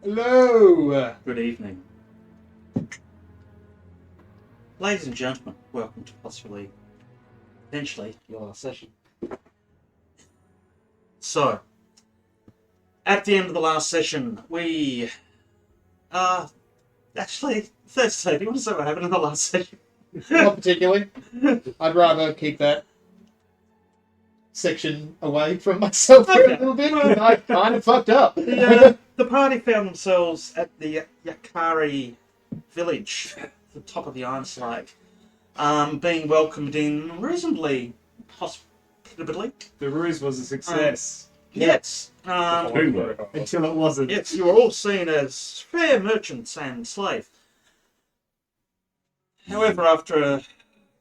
Hello! Good evening. Ladies and gentlemen, welcome to possibly, potentially, your last session. So, at the end of the last session, we... actually, Thursday, do you want to say what happened in the last session? Not particularly. I'd rather keep that section away from myself for a little bit, because I kind of fucked up. The party found themselves at the Yakari village, the top of the Iron Slag, being welcomed in reasonably hospitably. The ruse was a success. Yes. Until it wasn't. Yes, you were all seen as fair merchants and slaves. However, after a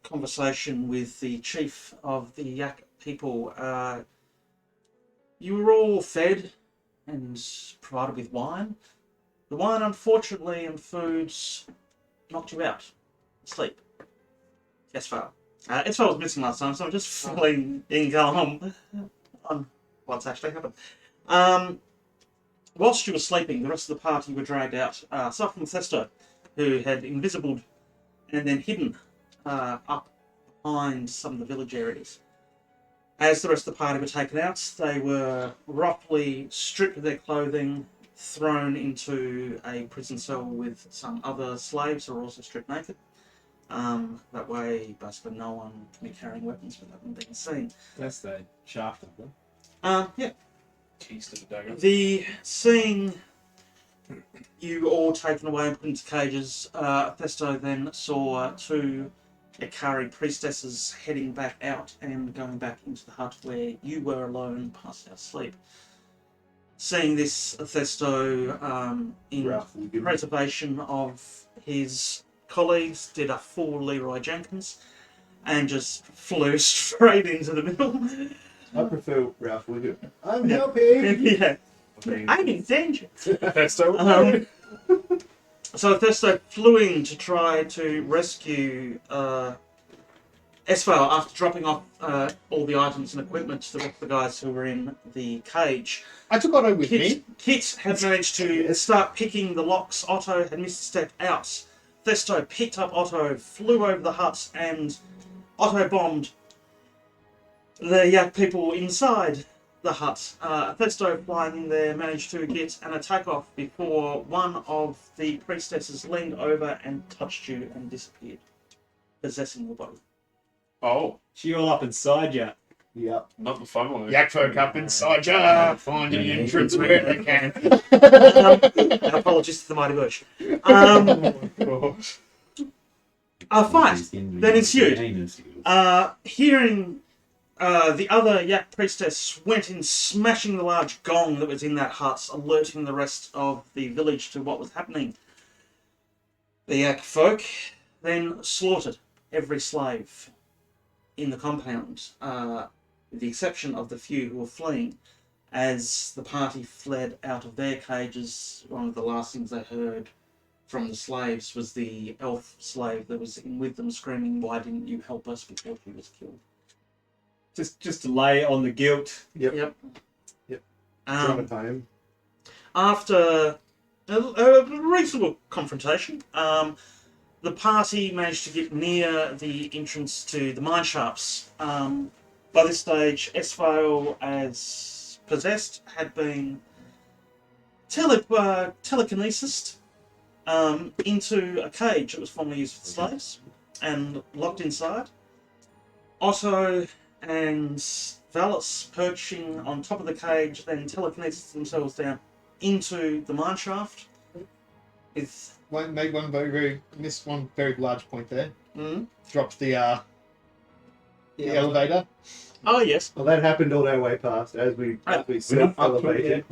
conversation with the chief of the Yak people, you were all fed and provided with wine. The wine, unfortunately, and foods knocked you out. Sleep. Esvele. Esvele was missing last time, so I'm just filling in on what's actually happened. Whilst you were sleeping, the rest of the party were dragged out. Aside from Athesto, who had invisibled and then hidden up behind some of the village areas. As the rest of the party were taken out, they were roughly stripped of their clothing, thrown into a prison cell with some other slaves who were also stripped naked. That way, basically, no one can be carrying weapons without them being seen. That's the shaft of them. Yeah. Keys to the dagger. The seeing you all taken away and put into cages, Athesto then saw two Yakari priestesses heading back out and going back into the hut where you were alone, passed out asleep. Seeing this, Athesto, in preservation of his colleagues, did a full Leroy Jenkins and just flew straight into the middle. I prefer Ralph Wiggum. I'm helping! Yeah. I'm in danger. Athesto. So Athesto flew in to try to rescue Esvele after dropping off all the items and equipment to the rest of the guys who were in the cage. I took Otto with me. Kit had managed to start picking the locks. Otto had misstepped out. Athesto picked up Otto, flew over the hut, and Otto bombed the Yak people inside the hut. Athesto flying in there managed to get an attack off before one of the priestesses leaned over and touched you and disappeared, possessing your body. Oh, She all up inside you. Yep. not the fun one. Yak folk up inside ya, finding the entrance where they can. And apologies to the mighty bush. A fight then ensued. Hearing the other Yak priestess went in, smashing the large gong that was in that hut, alerting the rest of the village to what was happening. The Yak folk then slaughtered every slave in the compound, with the exception of the few who were fleeing. As the party fled out of their cages, one of the last things they heard from the slaves was the elf slave that was in with them screaming, "Why didn't you help us before she was killed?" Just to lay on the guilt. Yep. Drive it home. After a reasonable confrontation, the party managed to get near the entrance to the mine shafts. By this stage, Esvele, as possessed, had been telekinesis into a cage that was formerly used for slaves and locked inside. Otto and Valus, perching on top of the cage, then telekinesis themselves down into the mine shaft. With Missed one very large point there. mm-hmm. Dropped the elevator. Oh yes. Well, that happened all our way past as we self-elevated.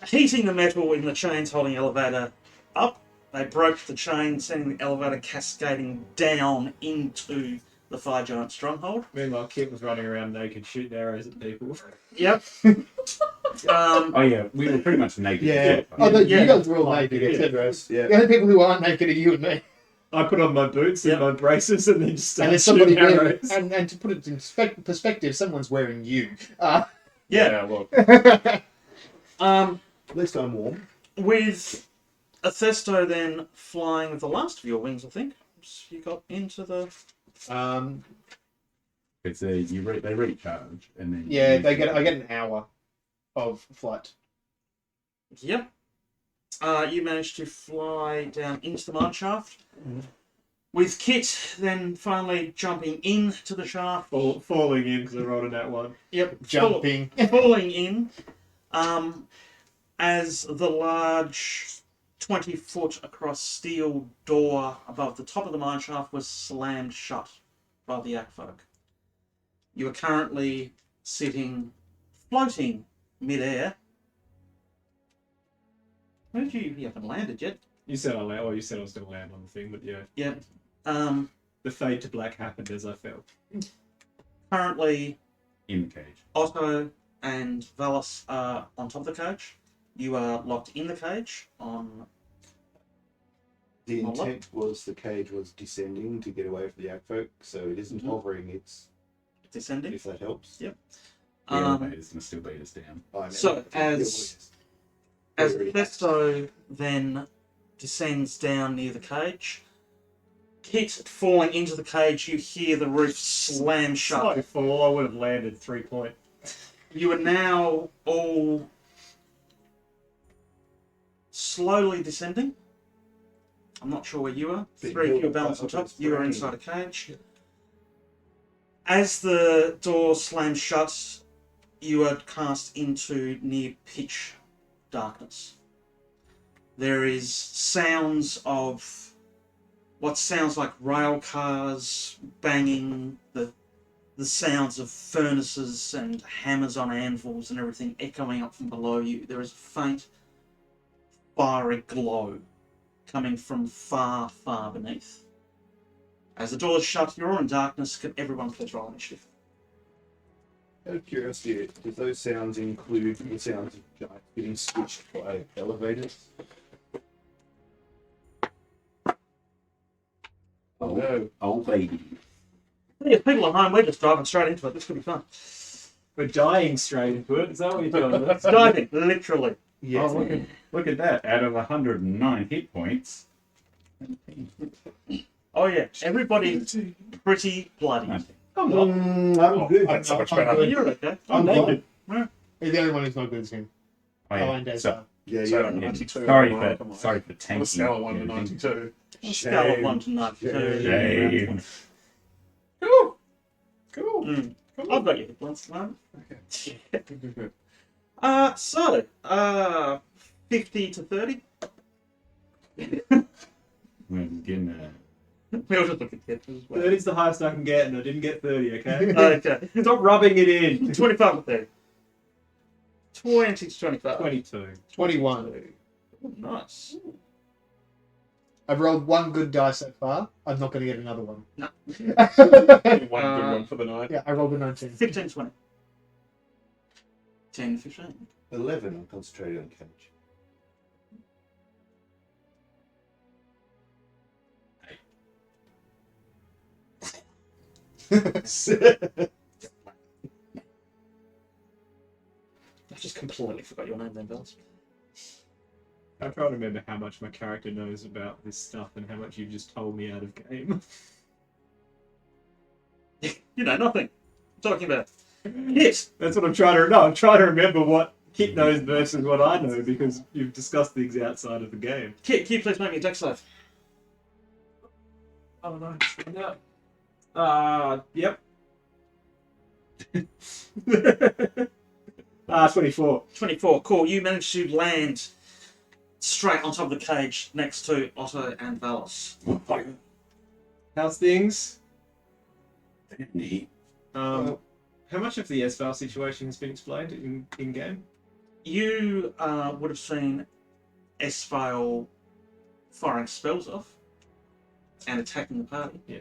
Heating the metal in the chains holding the elevator up, they broke the chain, sending the elevator cascading down into the Fire Giant stronghold. Meanwhile, Kit was running around naked, shooting arrows at people. Yep. Oh yeah, we were pretty much naked. Yeah. You guys were all naked, etc. Yeah. The only people who aren't naked are you and me. I put on my boots and my braces and then just And started then somebody shooting wearing, arrows. and to put it in perspective, someone's wearing you. Yeah, look. Um, At least I'm warm. with Athesto then flying with the last of your wings, I think. So you got into the... It's a they recharge and then Yeah, I get an hour of flight. Yep. You managed to fly down into the mine shaft. With Kit then finally jumping into the shaft. Falling in because I rolled a nat 1. Yep. Jumping. Falling in. As the large 20-foot across steel door above the top of the mine shaft was slammed shut by the Yak folk. You are currently sitting, floating mid-air. Where did you haven't landed yet? You said I land. Well, you said I was going to land on the thing, but yeah. Yeah. The fade to black happened as I fell. Currently, in the cage. Otto and Valis are on top of the cage. You are locked in the cage on... The intent was the cage was descending to get away from the Yak folk, so it isn't hovering, it's descending. if that helps. Yep. The elevator's going to still beat us down. So, as Athesto then descends down near the cage, Kit falling into the cage, you hear the roof slam shut. Slow fall, I would have landed 3 point. You are now all slowly descending. I'm not sure where you are. Three of you are balanced on top. You are inside a cage. As the door slams shut, you are cast into near pitch darkness. There is sounds of what sounds like rail cars banging, the sounds of furnaces and hammers on anvils and everything echoing up from below you. There is a faint, fiery glow coming from far, far beneath. As the door is shut, you're all in darkness. Can everyone please roll initiative? Out of curiosity, does those sounds include the sounds of giants getting switched by elevators? Oh, No. oh baby. Yeah, people at home, we're just driving straight into it. This could be fun. We're dying straight into it. Is that what you're telling us? Diving, literally. Yes. Oh, look at that. Out of 109 hit points. Oh yeah, everybody's pretty bloody. I'm not. I'm good. That's so much I'm better. good. You're okay. I'm naked. fine. He's the only one who's not good as him. Oh, Oh, yeah. and Des So, are. Yeah, So, you're 92. sorry Come on. for On tanking. a scale of 1 to everything. 92. Scale of 1 to 92. Shame. Cool. Cool. I've got you hit points at the moment. So, 50 to 30. We're getting there. We'll just look at it as well. 30's the highest I can get, and I didn't get 30, okay? Okay. Stop rubbing it in. 25 to 30. 20 to 25. 22. 21. Oh, nice. I've rolled one good die so far. I'm not going to get another one. No. One good one for the night. Yeah, I rolled a 19. 15 to 20. 10 to 15. 11. I'm concentrating on cage. I just completely forgot your name then, Bells. I'm trying to remember how much my character knows about this stuff and how much you've just told me out of game. You know nothing. I'm talking about. Yes. That's what I'm trying to... No, I'm trying to remember what Kit knows versus what I know, because you've discussed things outside of the game. Kit, can you please make me a dex save? Oh, no. Yep. 24. 24. Cool. You managed to land straight on top of the cage next to Otto and Valis. How's things? Neat. How much of the Esvele situation has been explained in game? You would have seen Esvele firing spells off and attacking the party. Yeah.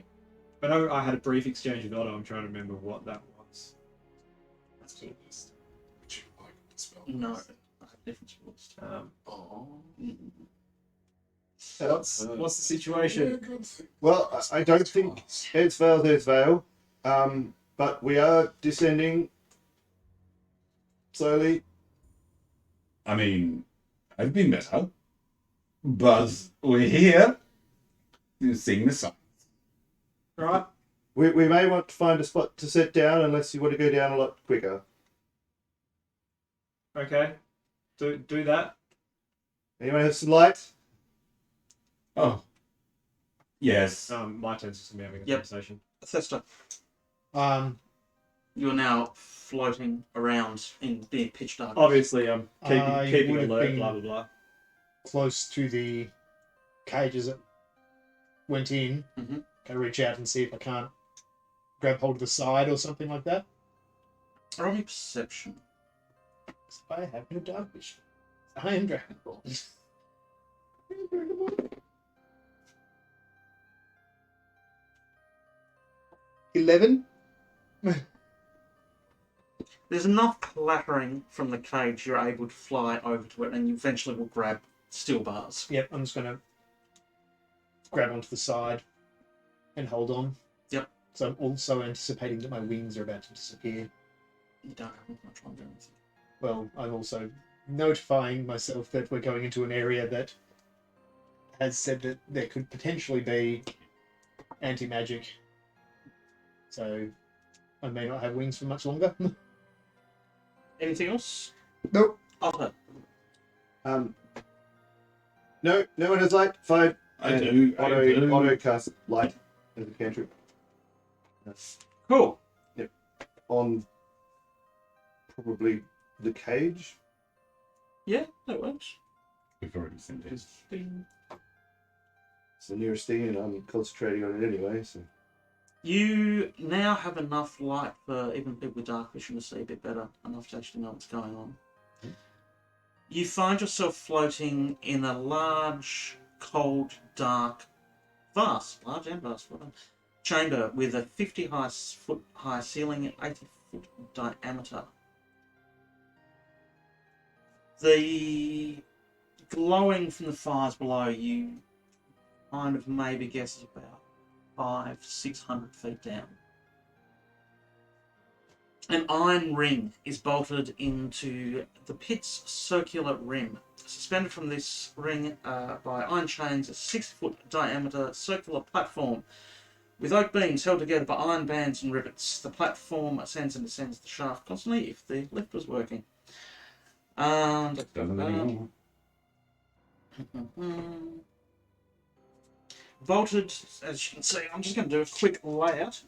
I know I had a brief exchange with Otto. I'm trying to remember what that was. That's good. Would you like to spell? No, I have different spells. Oh. What's the situation? Well, I don't think it's Vale. But we are descending slowly. I mean, I've been better. But we're here. Seeing the sun. Right. We may want to find a spot to sit down unless you want to go down a lot quicker. Okay. Do that. Anyone have some light? Oh. Yes. My turn to be having a Yep. conversation. Athesto, Um, you're now floating around in near pitch dark. Obviously, I'm I keeping would have alert. been- Blah blah blah. close to the cages that went in. Mhm. Can I reach out and see if I can't grab hold of the side or something like that? Roll me perception. I have no dark vision. I am Dragonborn. 11? There's enough clattering from the cage you're able to fly over to it, and you eventually will grab steel bars. Yep, I'm just going to grab onto the side and hold on. Yep. So I'm also anticipating that my wings are about to disappear. You don't have much on anything. Well, I'm also notifying myself that we're going into an area that has said that there could potentially be anti-magic. So I may not have wings for much longer. Anything else? Nope. Otto. No one has light. Fine. I do. Auto cast light as a cantrip. Cool. On probably the cage. Yeah, that works. We've already sent it. Ding. It's the nearest thing, and I'm concentrating on it anyway. So You now have enough light for even people with dark vision to see a bit better, enough to actually know what's going on. You find yourself floating in a large, cold, dark, large and vast, chamber with a 50-foot high ceiling and 80-foot diameter. The glowing from the fires below you kind of maybe guesses about 500-600 feet down. An iron ring is bolted into the pit's circular rim. Suspended from this ring by iron chains, a 6-foot diameter circular platform with oak beams held together by iron bands and rivets. The platform ascends and descends the shaft constantly if the lift was working. Doesn't anymore. Bolted, as you can see, I'm just going to do a quick layout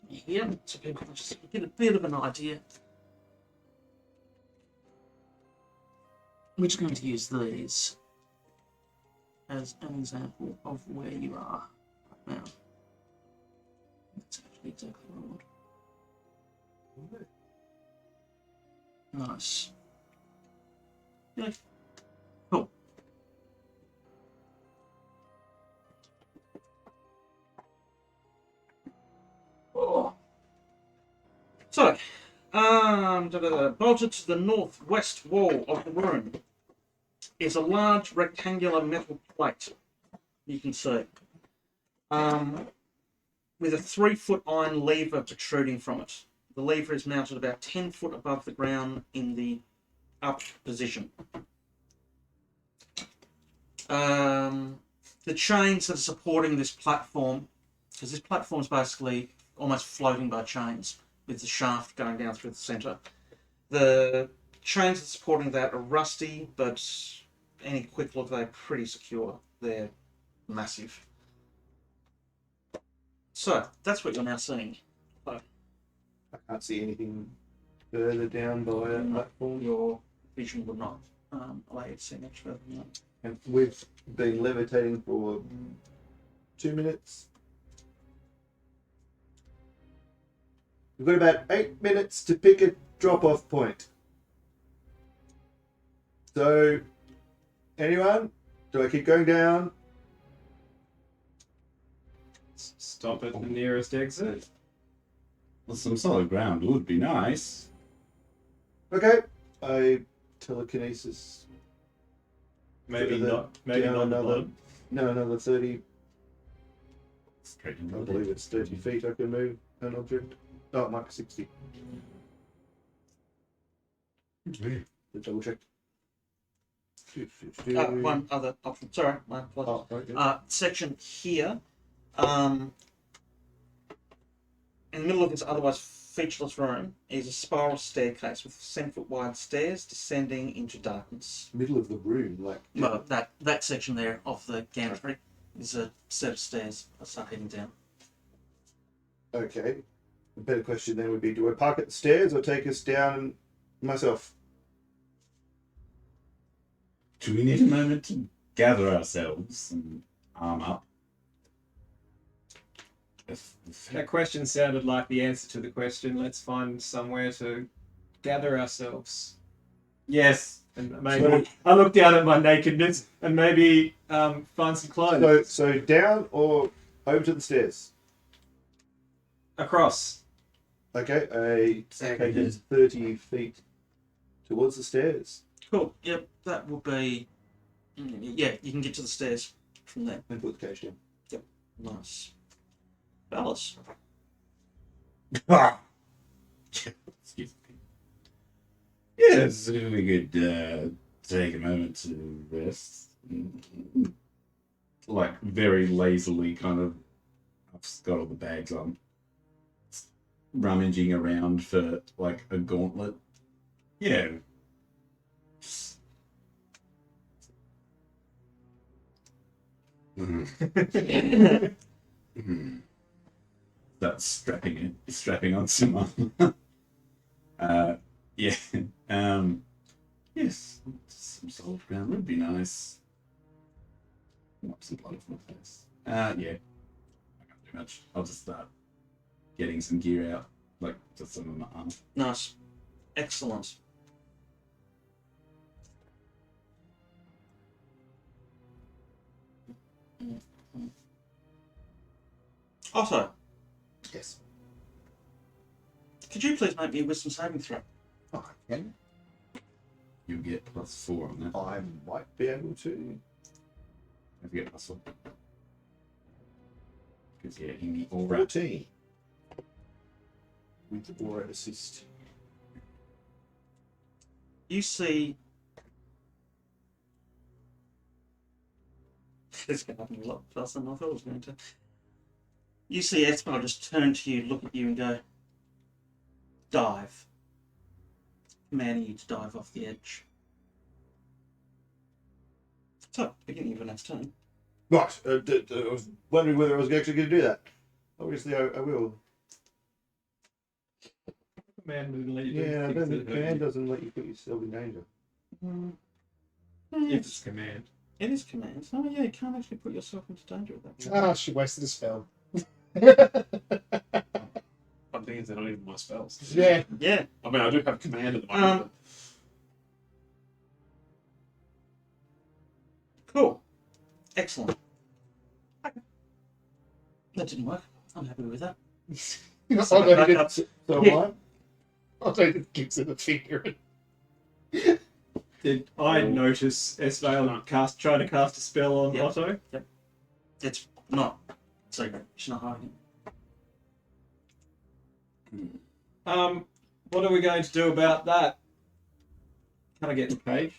here so people can just get a bit of an idea. We're just going to use these as an example of where you are right now. That's actually exactly what I want. Nice. Yeah. Cool. Oh. So, bolted to the northwest wall of the room is a large rectangular metal plate. You can see, with a 3-foot iron lever protruding from it. The lever is mounted about 10 foot above the ground in the up position. The chains that are supporting this platform, because this platform is basically almost floating by chains with the shaft going down through the centre. The chains that are supporting that are rusty, but any quick look, they're pretty secure. They're massive. So, that's what you're now seeing. I can't see anything further down by that platform. Your vision would not allow you to see much further than that. And we've been levitating for 2 minutes. We've got about 8 minutes to pick a drop-off point. So, anyone? Do I keep going down? Stop at the nearest exit. Well, some solid ground would be nice. Okay. I telekinesis. Maybe Further not. Maybe down not another. blood. No, another 30. Straight I into the believe it's 30 feet I can move an object. Oh, it might be 60. Okay. Let's double check. One other option. Sorry, my apologies. Oh, very good. Section here. In the middle of this otherwise featureless room is a spiral staircase with 7-foot wide stairs descending into darkness. Middle of the room, like. Well, that section there of the gantry is a set of stairs that start heading down. Okay. A better question then would be: do I park at the stairs or take us down myself? Do we need a moment to gather ourselves and arm up? That question sounded like the answer to the question. Let's find somewhere to gather ourselves. Yes. And maybe I look down at my nakedness and maybe find some clothes. So down or over to the stairs? Across. Okay, I take us 30 feet towards the stairs Cool. Yep, that will be. Yeah, you can get to the stairs from there. and put the cage down. Nice. Fellas. Excuse me. Yes, we could take a moment to rest. Like, very lazily, kind of. I've got all the bags on. Rummaging around for, like, a gauntlet. Yeah. That's strapping on some armor. Yeah. Yes, some solid ground would be nice. Wipe some blood off my face. Yeah. I can't do much. I'll just start getting some gear out, like just some of my armor. Nice. Excellent. Otto, Yes. could you please make me a wisdom saving throw? Oh, okay. You'll get +4 on that. I might be able to. If you get +4. Because yeah, in the aura. 14. With the aura assist. You see. It's going to happen a lot faster than I thought it was going to. You see Esvele just turn to you, look at you, and go, dive. Commanding you to dive off the edge. So, beginning of your next turn. Right. I was wondering whether I was actually going to do that. Obviously, I will. Man didn't let you do Yeah, things then the that hurt command you. doesn't let you put yourself in danger. If it's command. It is command. Oh yeah, you can't actually put yourself into danger with that. Ah, she wasted a spell. One thing is, they're not even my spells. Yeah. Yeah. I mean, I do have command at the moment. Cool. Excellent. Okay. That didn't work. I'm happy with that. Although back he up. did, So Yeah. what? although he gives it a finger. Did I notice Esvele trying to cast a spell on Yep. Otto? It's not secret. She's not hiding What are we going to do about that? Can I get in the cage?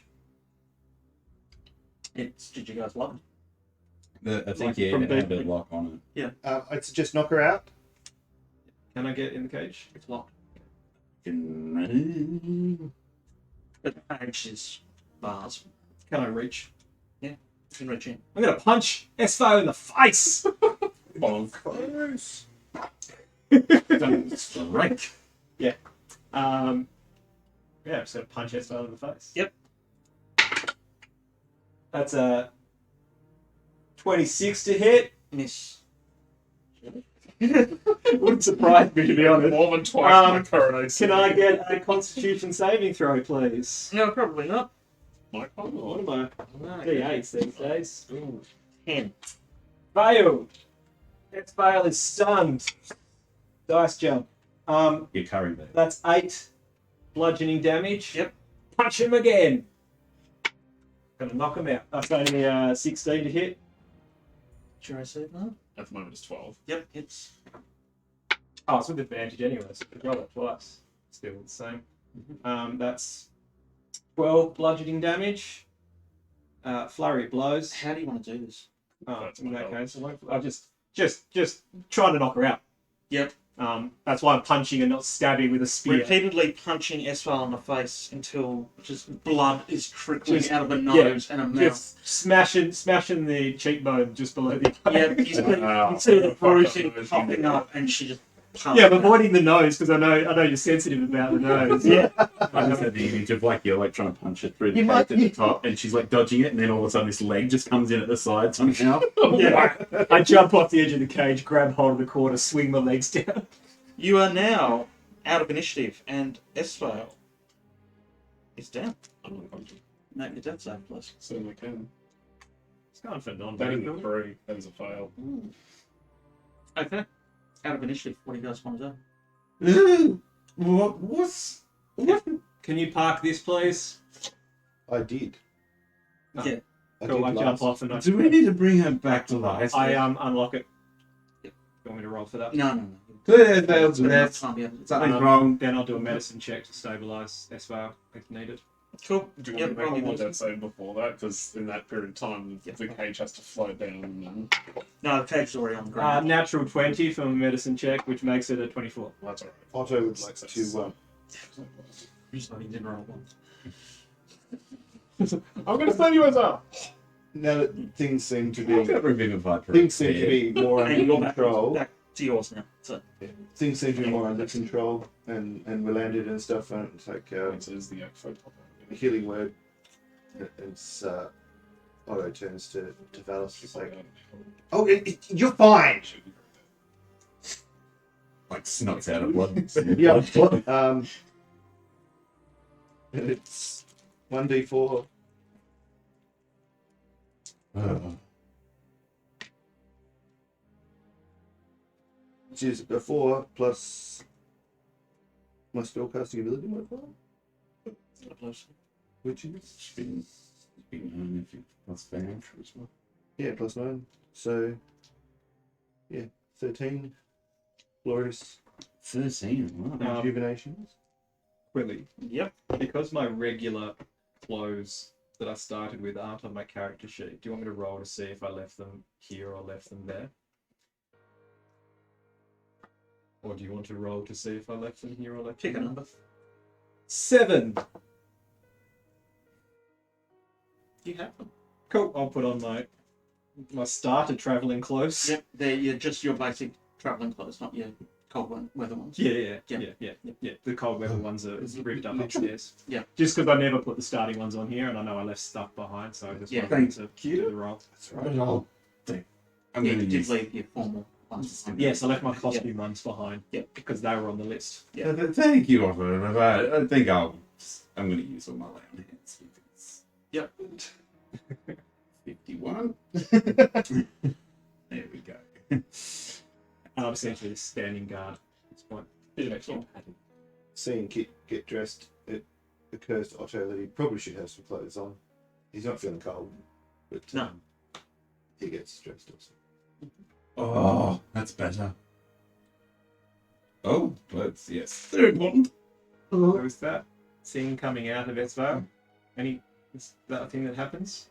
it. Did you guys love it? I think Like yeah, from it had a Beacon. lock on I'd suggest knock her out. Can I get in the cage? It's locked. it. But the cage is bars. Can I reach? You can reach in. I'm gonna punch Esvele in the face. Close. Strike. Yeah, I'm just gonna punch Esvele in the face. Yep. That's a 26 to hit. Miss. Wouldn't surprise me, to be honest. More than twice my current AC. Can I get a Constitution saving throw, please? No, probably not. My Oh, one? what am I? No, D8s these days. 10. Failed. Esvele is stunned. Dice jump. You're curry there. That's 8 bludgeoning damage. Yep. Punch him again. Gonna knock him out. That's only 16 to hit. Sure I said no? At the moment, it's 12. Yep, it's. Oh, it's with advantage anyway, so I could roll it twice. Still the same. That's 12 bludgeoning damage. Flurry of blows. How do you want to do this? In that case, I'll just trying to knock her out. Yep. That's why I'm punching and not stabbing with a spear. Repeatedly punching Esvele in the face until just blood is trickling Just- out of a nose and a mouth. Just smashing the cheekbone just below the eye. Yeah, you see the bruising popping up, and she just punches. Yeah, I'm avoiding the nose because I know you're sensitive about the nose. Yeah. I just had the image of like you're like trying to punch it through the You cage might- at the top, and she's like dodging it, and then all of a sudden this leg just comes in at the side somehow. Yeah. I jump off the edge of the cage, grab hold of the corner, swing my legs down. You are now out of initiative, and Esvele is down. I'm unconscious. Make your death save, please. Certainly can. It's going for Batting non-batting. the 3, that is a fail. Okay. Out of initiative, what do you guys want to do? What's Can you park this, please? I did. No. Yeah. Cool, I did jump last. off and do we need to bring her back to life? I unlock it. You want me to roll for that? No. Clear failed to that. Something's Something's wrong. Then I'll do a medicine check to stabilise Esvele if needed. Cool. Do you Yep, want to roll make me one medicine. death save before that? Because in that period of time, the cage has to float down. And No, the cage's already on the ground. Natural 20 from a medicine check, which makes it a 24. that's alright. Otto would like to. Usually didn't roll one. I'm going to send you as up! Now that things seem to I've got be Revivified for things seem to be more And under you're back control. to yours now. So Things seem to be more under control, and we're landed and stuff. And it's like It says the photo. a healing word. It's Otto turns to Valis. It's like, oh, you're fine. like snuts out of blood. Yeah. And it's 1d4. Which is a 4 plus my spellcasting ability modifier, which is Plus fan as well. plus 9. So 13 glorious 13. Wow. rejuvenations. Quickly, yep. because my regular clothes that I started with aren't on my character sheet, do you want me to roll to see if I left them here or left them there? Or do you want to roll to see if I left them here or left Pick a them number. 7! You have them. Cool, I'll put on my starter travelling clothes. Yep. They're just your basic travelling clothes, not your cold weather ones. Yeah. The cold weather ones are ripped up upstairs. Yeah. Just because I never put the starting ones on here, and I know I left stuff behind, so I just Yeah. wanted to do the roll. That's right. I'm Yeah, going you to did use. leave your formal ones behind. Yes, I left my costume ones behind. Yeah. Because they were on the list. Yeah. Thank you, Otto. I think I'm going to use all my land hands. Yep. 51. There we go. And I'm essentially a standing guard at this point. Bit of extra. Seeing Kit get dressed, it occurs to Otto that he probably should have some clothes on. He's not feeling cold, but No. he gets dressed also. Oh, that's better. Oh, that's, yes. Very important. So is that scene coming out of Esvele? Is that a thing that happens?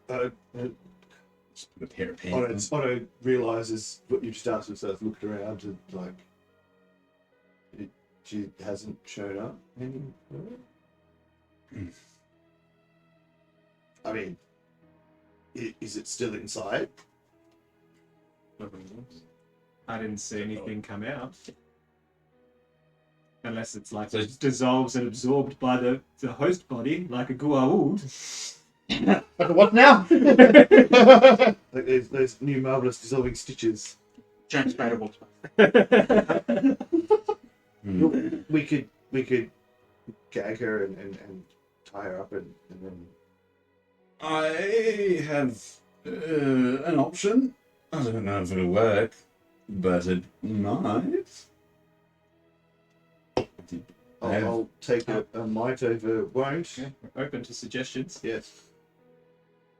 Just put a pair of pants on. Otto realizes what you've started, so he's looked around and like she hasn't shown up anywhere. I mean, is it still inside? I didn't see anything come out. Unless it's like So- it dissolves and absorbed by the host body, like a guaoud. What now? Like there's those new marvelous dissolving stitches. James Badable. Hmm. We could gag her and tie her up and then. I have an option. I don't know if it'll work, but it might. I'll take a might over won't. Okay, we're open to suggestions. Yes.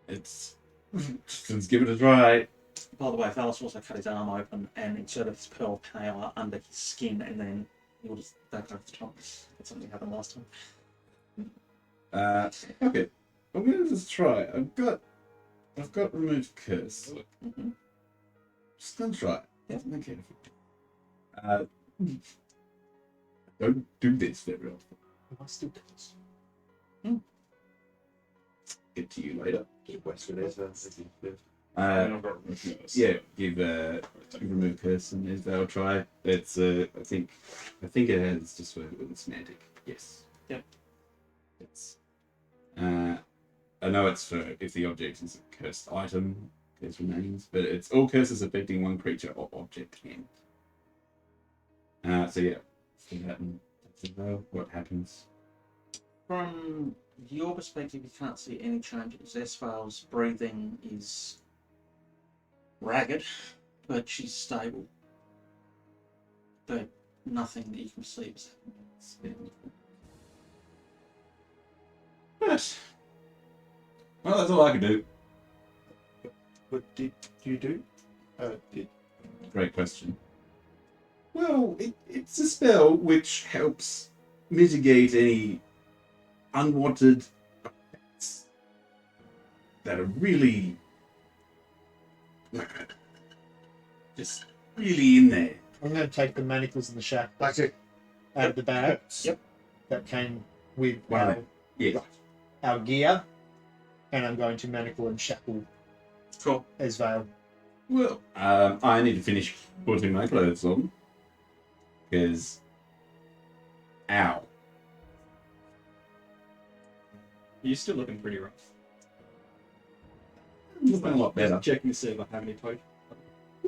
Let's give it a try. By the way, Valis also cut his arm open and inserted his pearl power under his skin, and then he'll just back over the top. That's something that happened last time. Okay, I'm gonna just try. I've got I've got remove curse. Mm-hmm. Just gonna try it. Yeah. Okay. Don't do this very often. Am I still cursed? Get to you later. Western Esvele. I've got remove curse. Yeah, give remove curse and Esvele try. It's I think it has just with the semantic. Yes. Yep. It's I know it's for if the object is a cursed item, curse remains, but it's all curses affecting one creature or object can. So yeah, for that and that's about what happens. From your perspective, you can't see any changes. Esvale's breathing is ragged, but she's stable. But nothing that you can see is happening. Yes. Well, that's all I can do. What did you do? Great question. Well, it's a spell which helps mitigate any unwanted effects that are really just really in there. I'm going to take the manacles and the shackles Like it. out of the bag. Yep. That came with Wow. our, Yes. our gear, and I'm going to manacle and shackle Cool. Esvele. Well, I need to finish putting my clothes on because, ow. You're still looking pretty rough. Looking a lot better. Checking to see if I have any potions.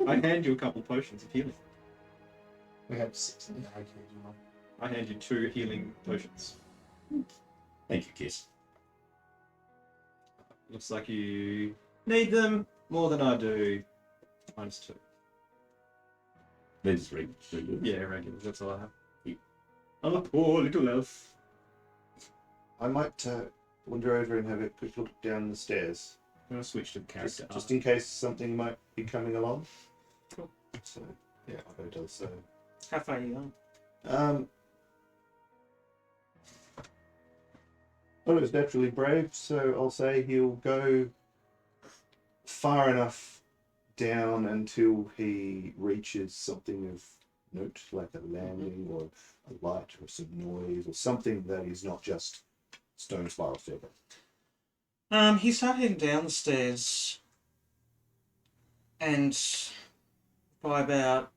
I hand you a couple potions of healing. We have 6 in the bag. I hand you 2 healing potions. Thank you, Kiss. Looks like you need them more than I do. -2. They're just regular. Yeah, regular. That's all I have. I'm a poor little elf. I might wander over and have a quick look down the stairs, I'm gonna switch to character. just in case something might be coming along. Cool. So yeah, Otto does so. How far are you going? Otto's naturally brave, so I'll say he'll go far enough down until he reaches something of note, like a landing or a light or some noise or something that is not just stone spiral staircase. He's heading down the stairs, and by about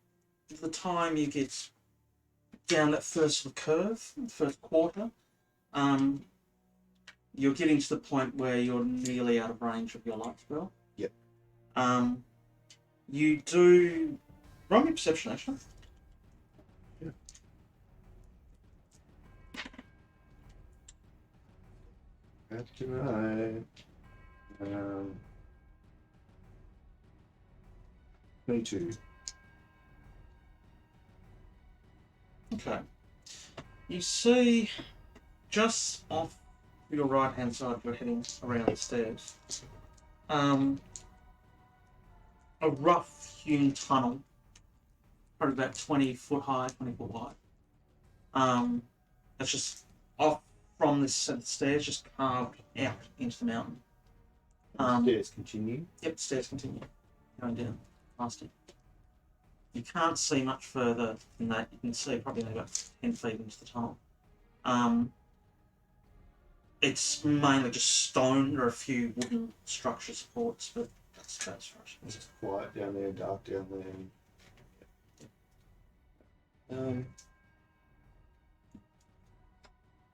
the time you get down that first sort of curve, first quarter, you're getting to the point where you're nearly out of range of your light spell. Yep. You do roll me perception, actually. Yeah. That's right. 22. Okay. You see, just off your right hand side, you're heading around the stairs. A rough hewn tunnel, probably about 20 foot high, 20 foot wide. That's just off from this set of stairs, just carved out into the mountain. Stairs continue. Yep, stairs continue going down past it. You can't see much further than that. You can see probably only about 10 feet into the tunnel. It's mainly just stone. There are a few wooden structure supports, but that's about as far as It's quiet down there, dark down there.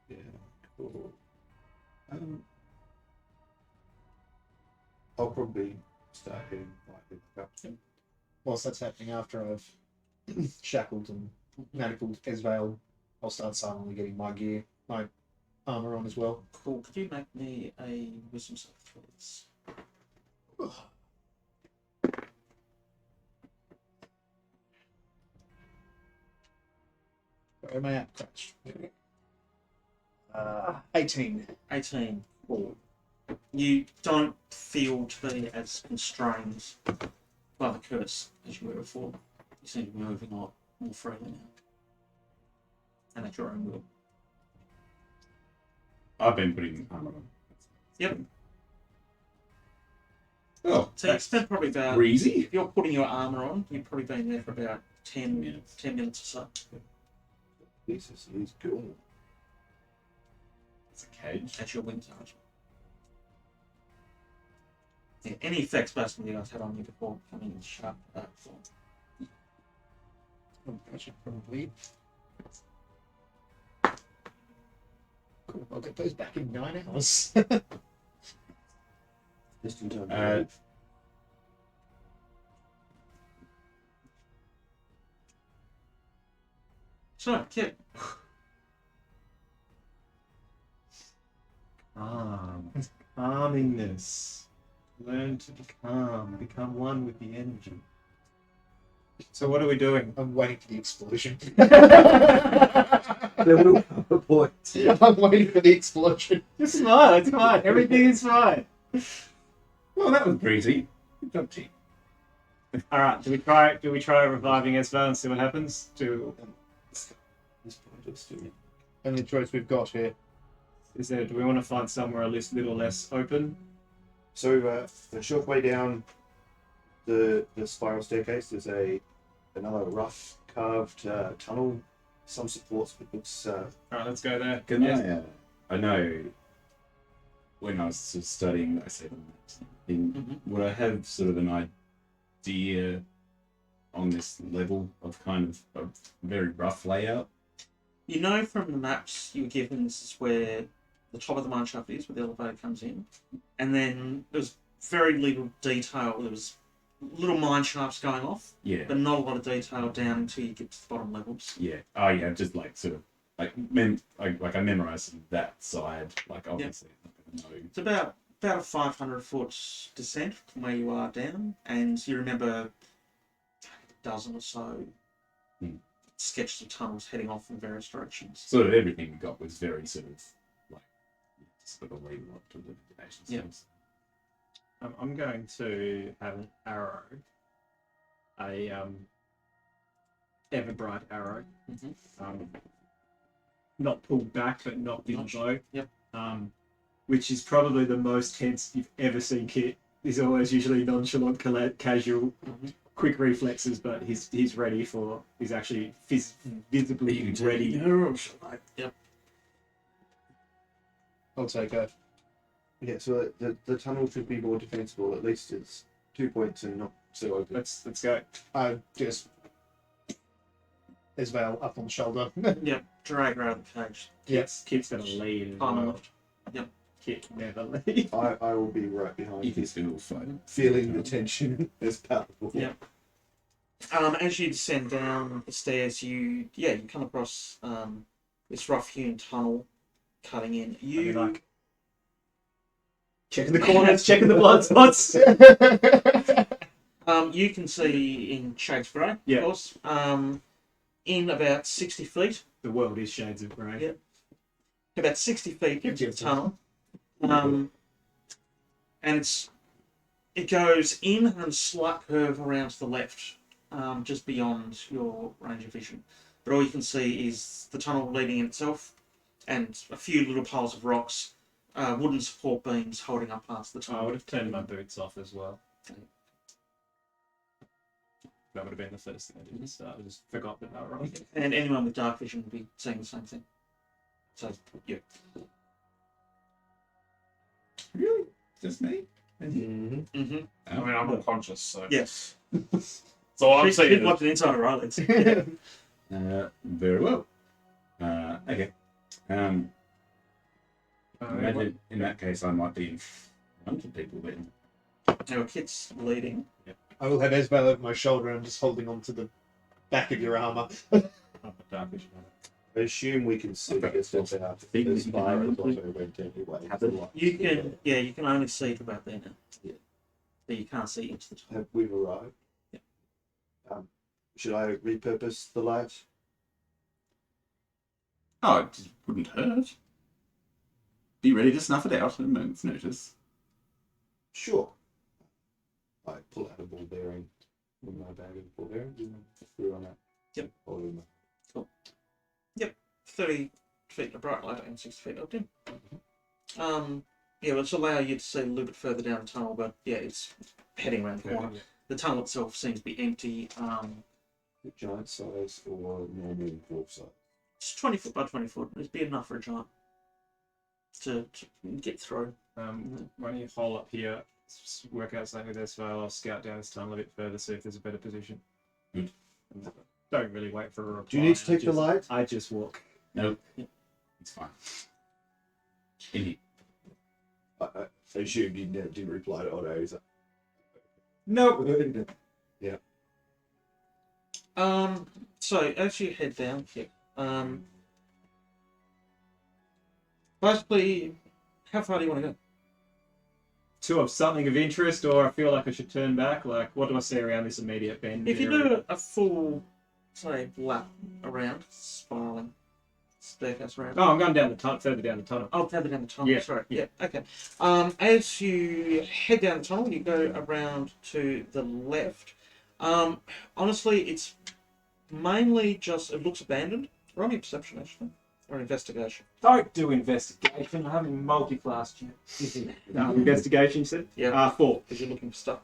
Yeah, cool. I'll probably start heading back up. Whilst that's happening, after I've shackled and manacled Esvele, I'll start silently getting my gear, my armor on as well. cool. Could you make me a wisdom save, please? Where am I at? Crash. 18. 18. Cool. You don't feel to be as constrained by the curse as you were before. You seem to be moving a lot more freely now. And at your own will. I've been putting armor on. Yep. Oh, So you that's spent probably about, breezy. if you're putting your armour on, you've probably been there for about 10 minutes. 10 minutes or so. Jesus, he's cool. It's a cage. That's your wind charge. Yeah, any effects basically you guys had on you before coming in sharp form. Oh, I should probably. Cool. I'll get those back in 9 hours. Just in time. Uh, So, Kit, Calmingness. Learn to be calm. Become one with the energy. So what are we doing? I'm waiting for the explosion. There will come a point. I'm waiting for the explosion. It's fine. It's fine. Everything is fine. well, that was breezy. Good job, team. All right. Do we try reviving Esvele and see what happens? This point is still. Only choice we've got here. Do we want to find somewhere a little less open? So a short way down the spiral staircase, there's another rough carved tunnel. Some supports, but looks. All right. Let's go there. Can Yes. I know when I was sort of studying, I said, would I have sort of an idea on this level of kind of a very rough layout? you know from the maps you were given, this is where the top of the mine shaft is, where the elevator comes in. And then there's very little detail. There was little mine shafts going off, Yeah. but not a lot of detail down until you get to the bottom levels. Yeah. Oh, yeah. Just like sort of like I memorized that side. Like obviously, I'm not gonna know. It's about a 500-foot descent from where you are down, and you remember a dozen or so sketches of tunnels heading off in various directions. Sort of everything we got was very sort of like sort of leading up to the nation's Yeah. things. I'm going to have an arrow, a ever bright arrow, not pulled back but not in the bow. Yep. Which is probably the most tense you've ever seen Kit. He's always usually nonchalant, casual, quick reflexes, but he's ready for. He's actually visibly ready. Yep. I'll take a. Yeah, so the tunnel should be more defensible. At least it's 2 points and not so open. Let's go. I just. Esvele up on the shoulder. Yep. Drag her out of the cage. Kit's gonna lead as Palm well. left. Yep. Kit never leads. I will be right behind You you, can still fight. feeling the tension as powerful. Yeah. As you descend down the stairs, you come across this rough-hewn tunnel cutting in. You like checking the corners, checking the blind spots. You can see in shades of grey, Yeah. of course. In about 60 feet. The world is shades of grey. Yeah. About 60 feet into the Beautiful. tunnel. And it goes in and a slight curve around to the left, just beyond your range of vision. But all you can see is the tunnel leading in itself and a few little piles of rocks, wooden support beams holding up parts of the I tunnel. would have turned my boots off as well. That would have been the first thing I did at the start. I just forgot that they were wrong. And anyone with dark vision would be seeing the same thing. So, yeah. Really? Just me? Mm-hmm. Mm-hmm. I mean, I'm unconscious, so. Yes. So I'm Keep saying. watching inside her eyelids. Very well. Okay. Imagine in that case I might be in front of people then. Our kid's leading. I will have Esvele over my shoulder and I'm just holding on to the back of your armour. Dark vision. I assume we can see Okay. just about Think as you far can as only- Otto went anyway. Have it. You can only see to about there now. Yeah. But you can't see into the top. Have we arrived? Yeah. Should I repurpose the light? Oh, it just wouldn't hurt. Be ready to snuff it out at a moment's notice. Sure. I pull out a ball bearing in my bag of ball bearings and through on that. Yep. Hold in my 30 feet of bright light and 60 feet of dim. Yeah, which allow you to see a little bit further down the tunnel, but yeah, it's heading around the corner. Yeah. The tunnel itself seems to be empty. Giant size or normal dwarf size? It's 20 foot by 20 foot. It'd be enough for a giant to get through. Why don't you hole up here, work out something with Esvele, I'll scout down this tunnel a bit further, see if there's a better position. Good. Don't really wait for a reply. Do you need to take the just- light? I just walk. Nope. It's fine. In here. I assumed you didn't reply to Otto. Is that... Nope. Yeah. So as you head down here, basically, how far do you want to go? To have something of interest, or I feel like I should turn back. Like, what do I see around this immediate bend? If you area? do a full, say, lap around, spiraling, staircase around. Oh, I'm going down the tunnel, further down the tunnel. Oh, further down the tunnel. Yeah. Sorry. Yeah. Okay. As you head down the tunnel, you go around to the left. Honestly, it's mainly just it looks abandoned. Roll me a perception, actually, or investigation. Don't do investigation. I haven't multi-classed yet. Investigation, you said? Yeah. 4. Because you're looking for stuff.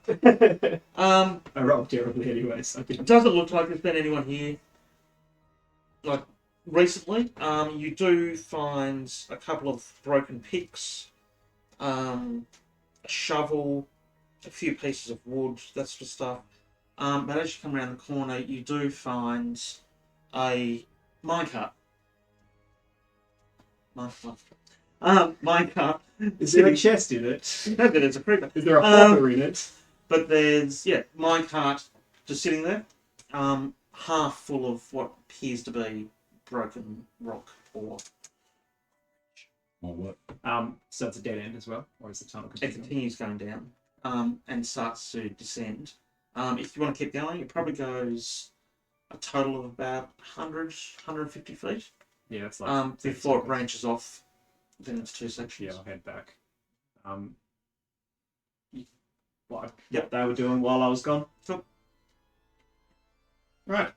I rolled terribly anyway, so I It didn't. doesn't look like there's been anyone here, like, recently. You do find a couple of broken picks, a shovel, a few pieces of wood, that sort of stuff. But as you come around the corner, you do find a minecart. Minecart. Is there a chest in it? No, but it's a creeper. Is there a hopper in it? But there's, minecart just sitting there, half full of what appears to be broken rock or Or what? So it's a dead end as well, or is the tunnel it continuing? continues going down and starts to descend. If you want to keep going, it probably goes a total of about 100, 150 feet Yeah, that's like 30 before it seconds. branches off then into two sections. Yeah, I'll head back. What Yep. they were doing while I was gone. Right.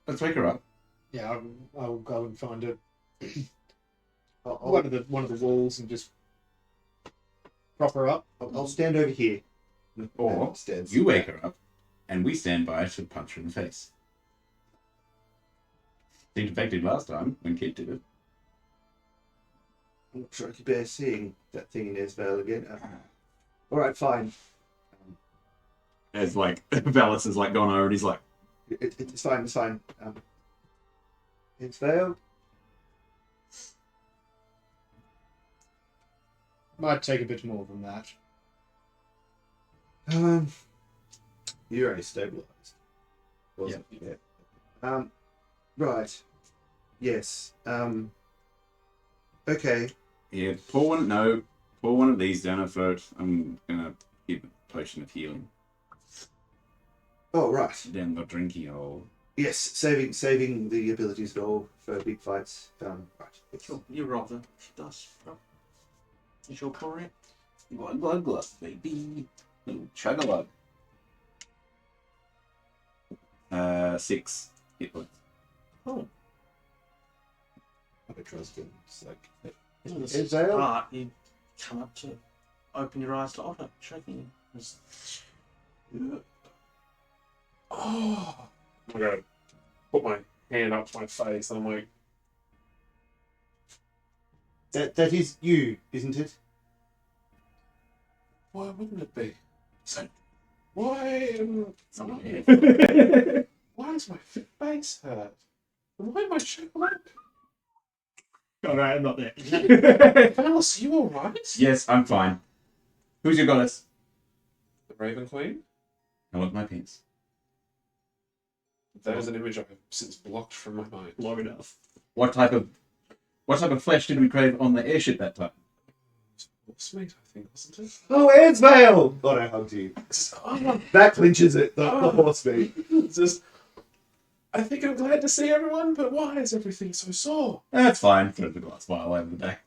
Let's wake her up. Yeah, I'll go and find a I'll, one of the walls and just prop her up. I'll stand over here. Or And stand you wake her up, and we stand by to punch her in the face. Seemed effective last time when Kid did it. I'm not sure I could bear seeing that thing in Esvele again. All right, fine. As like Valis has like gone over, and he's like, It's fine. It's fine. Esvele. Might take a bit more than that. You're only stabilized. Wasn't it? Yeah. Right. Yes. Okay. "Yeah, pour one of these down her throat. I'm gonna give a potion of healing. Oh, right. Then the drinky hole." Yes. Saving the abilities goal for big fights. Right. Yes. Sure, you roll the dice. Is your pour it? Glug glug, baby. Little chug-a-lug. 6 hit points. Oh. I trust him. It's like. In the Esvele? start, you come up to open your eyes to Otto, shaking you. Oh, I'm gonna put my hand up to my face and I'm like, That is you, isn't it? why wouldn't it be? So, why does my face hurt? And why am I shaking up? Alright, I'm not there. Valis, you alright? Yes, I'm fine. Who's your goddess? The Raven Queen? I want my pants. That is an image I've since blocked from my mind. Long enough. What type of flesh did we crave on the airship that time? Horse meat, I think, wasn't it? Oh, Esvele! God, I hugged you. Oh, That clinches it. The horse meat. it's just, I think I'm glad to see everyone, but why is everything so sore? That's fine. Throw the glass vial over the back.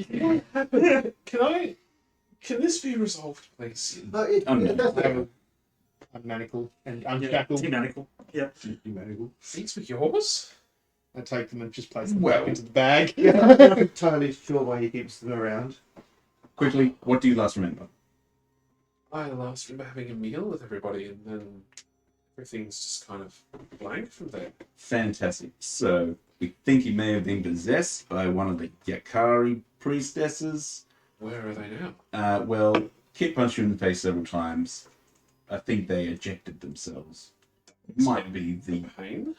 What happened? Can this be resolved, please? Unmanacle and unshackle. Tyrannical. Yeah. Humanical. These were yours? I take them and just place them Well- back into the bag. Yeah, I'm not entirely sure why he keeps them around. Quickly, what do you last remember? I last remember having a meal with everybody, and then everything's just kind of blank from there. Fantastic. So, we think he may have been possessed by one of the Yakari priestesses. Where are they now? Well, Kit punched you in the face several times. I think they ejected themselves. Might be the Pain?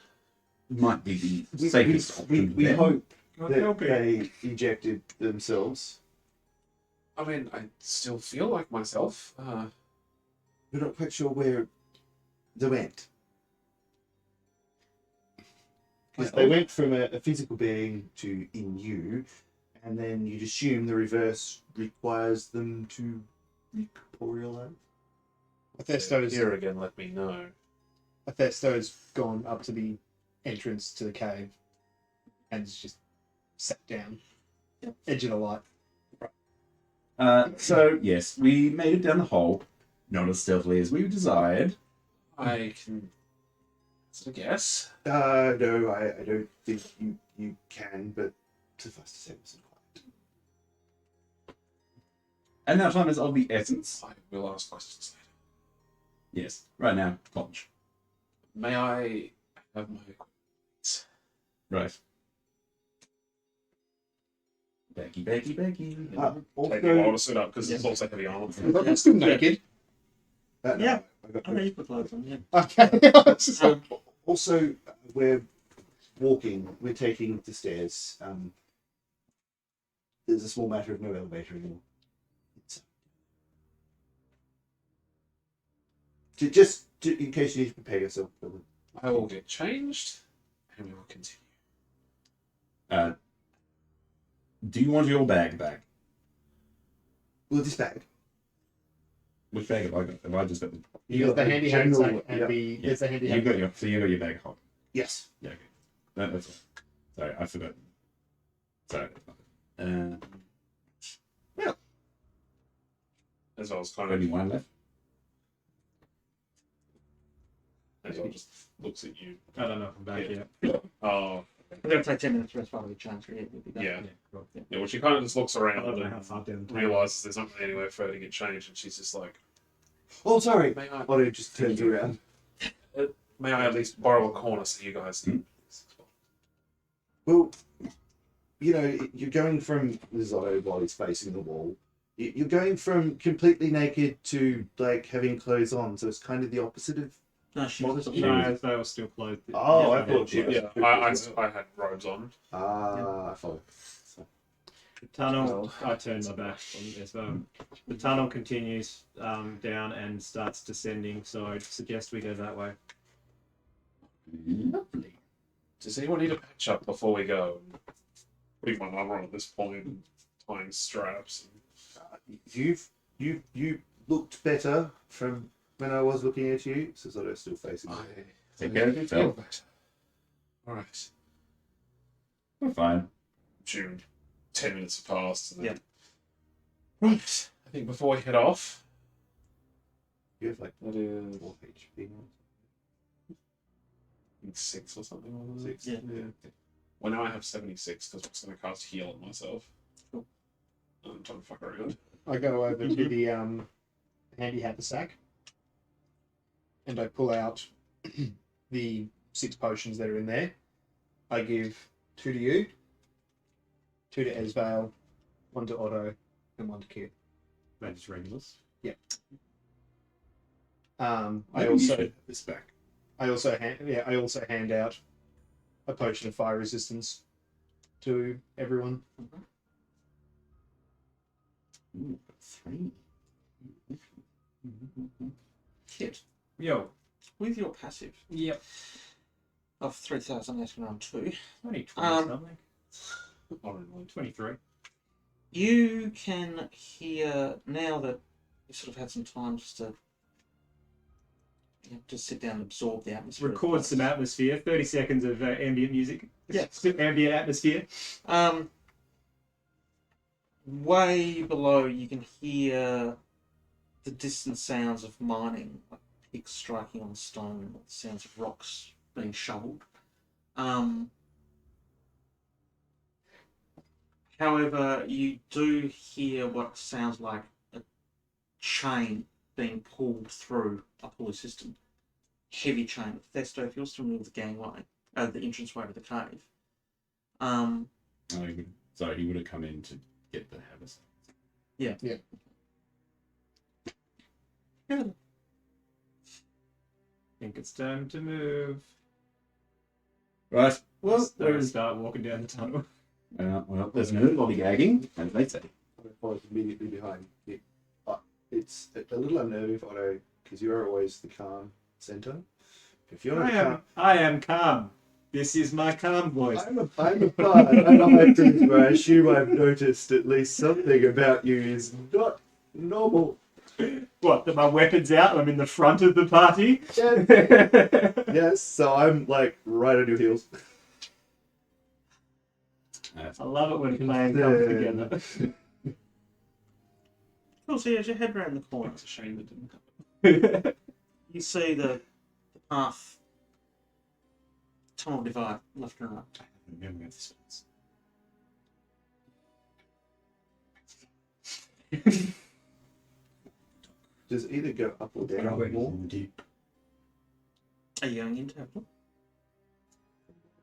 safest option. We for them. hope God that help it. they ejected themselves. I mean, I still feel like myself. We're not quite sure where they went. Because they went from a physical being to in you, and then you'd assume the reverse requires them to recorporealize. Athesto's Here again, let me know. Athesto's gone up to the entrance to the cave and has just sat down. Edge of the light. So, yes, we made it down the hole. Not as stealthily as we desired. I can. That's a guess. No, I don't think you can, but suffice to say, it wasn't quite. And now time is of the essence. I will ask questions Yes, right now, launch. later. May I have my equipment? Right. Becky. Take a while Also, to sit up because it's also heavy armor. I'm still naked. no, Yeah. I got I know you put clothes on, yeah. Okay. It's just like- Also, we're walking. We're taking the stairs. There's a small matter of no elevator anymore. In case you need to prepare yourself. I will get changed and we will continue. Do you want your bag back? Well, this bag. Which bag have I got? Have I just got the... You got the handy general- handsack and yeah. there's the handy You handsack. got your... So you got your bag of holding. Yes. Yeah, okay. That's all. Sorry, I forgot. Sorry. As well as kind Only of. one left? As well just looks at you. I don't know if I'm back Yeah. yet. Oh, We're going to take 10 minutes rest while we change. Yeah, we'll be done. yeah. Cool. Yeah, well, she kind of just looks I around don't know how and far down the table. realizes there's not really anywhere for her to get changed, and she's just like, Oh, sorry. may I, Otto just turns around. may I at least borrow a corner so you guys can. Well, you know, you're going from this is Otto while he's facing the wall. You're going from completely naked to like having clothes on, so it's kind of the opposite of. No, she What was was No, they were still clothed. Oh, I Yeah, thought she was. Yeah, I had robes on. I follow. So, The tunnel. I turned my back on as well. The tunnel continues down and starts descending. So I suggest we go that way. Lovely. Does anyone need a patch up before we go? Putting my armor on at this point, and tying straps. you looked better from when I was looking at you. Says Otto, still facing. I Take care of feel yourself. better. Alright. We're fine. June. 10 minutes have passed. And Yeah. then... Right. I think before we head off, You have like that is 4 HP. 6 or something. Wasn't it? 6. Yeah. Well, now I have 76 because I'm just going to cast heal on myself. Cool. I'm trying to fuck around. I go over to the handy haversack and I pull out the 6 potions that are in there. I give 2 to you, 2 to Esvele, 1 to Otto, and 1 to Kit. They're just regulars. I Maybe you also should have this back. I also hand out a potion of fire resistance to everyone. Ooh, 3. Kit, Yo. with your passive Yep. of 3,802, Only 20 something. Only. 23. you can hear, now that you sort of had some time just to just sit down and absorb the atmosphere. Record some atmosphere. 30 seconds of ambient music. Yeah. Ambient atmosphere. Way below, you can hear the distant sounds of mining, like picks striking on stone, sounds of rocks being shoveled. However, you do hear what sounds like a chain being pulled through a pulley system. Heavy chain. Thesto, if you're still near the gangway, the entranceway to the cave. Oh, so he would have come in to get the hammers. Yeah. Think it's time to move. Right. Well, Start walking down the tunnel. well, there's no lollygagging, as they say. I follow immediately behind you. It's a little unnerving, Otto, because you're always the calm center. If you're not calm, I am calm. This is my calm voice. I'm a bard. I'm a high priest, where I assume I've noticed at least something about you is not normal. What, that my weapon's out and I'm in the front of the party? Yes, yes, so I'm like right on your heels. I love it when a plan comes together. Cool, so as you head around the corner, It's a shame that didn't happen. you see the path, tunnel divide, left and right. I have a memory of this once. Just either go up or down more. Deep. Are you going into it?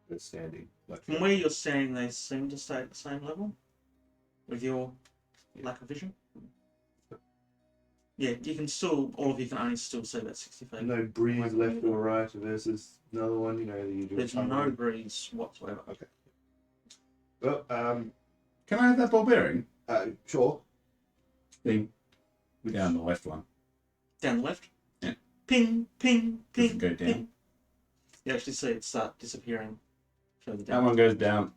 They're standing. Like From where you're standing, they seem to stay at the same level with your lack of vision. Yeah, you can still, all of you can only still see about 60 feet. no breeze left or right versus another one, you know, the usual. There's no breeze whatsoever. Okay. Well, Can I have that ball bearing? sure. Thing. Down the left one. Down the left. Yeah. Ping, ping, Does ping. it go down? Ping. You actually see it start disappearing further That down. one goes down.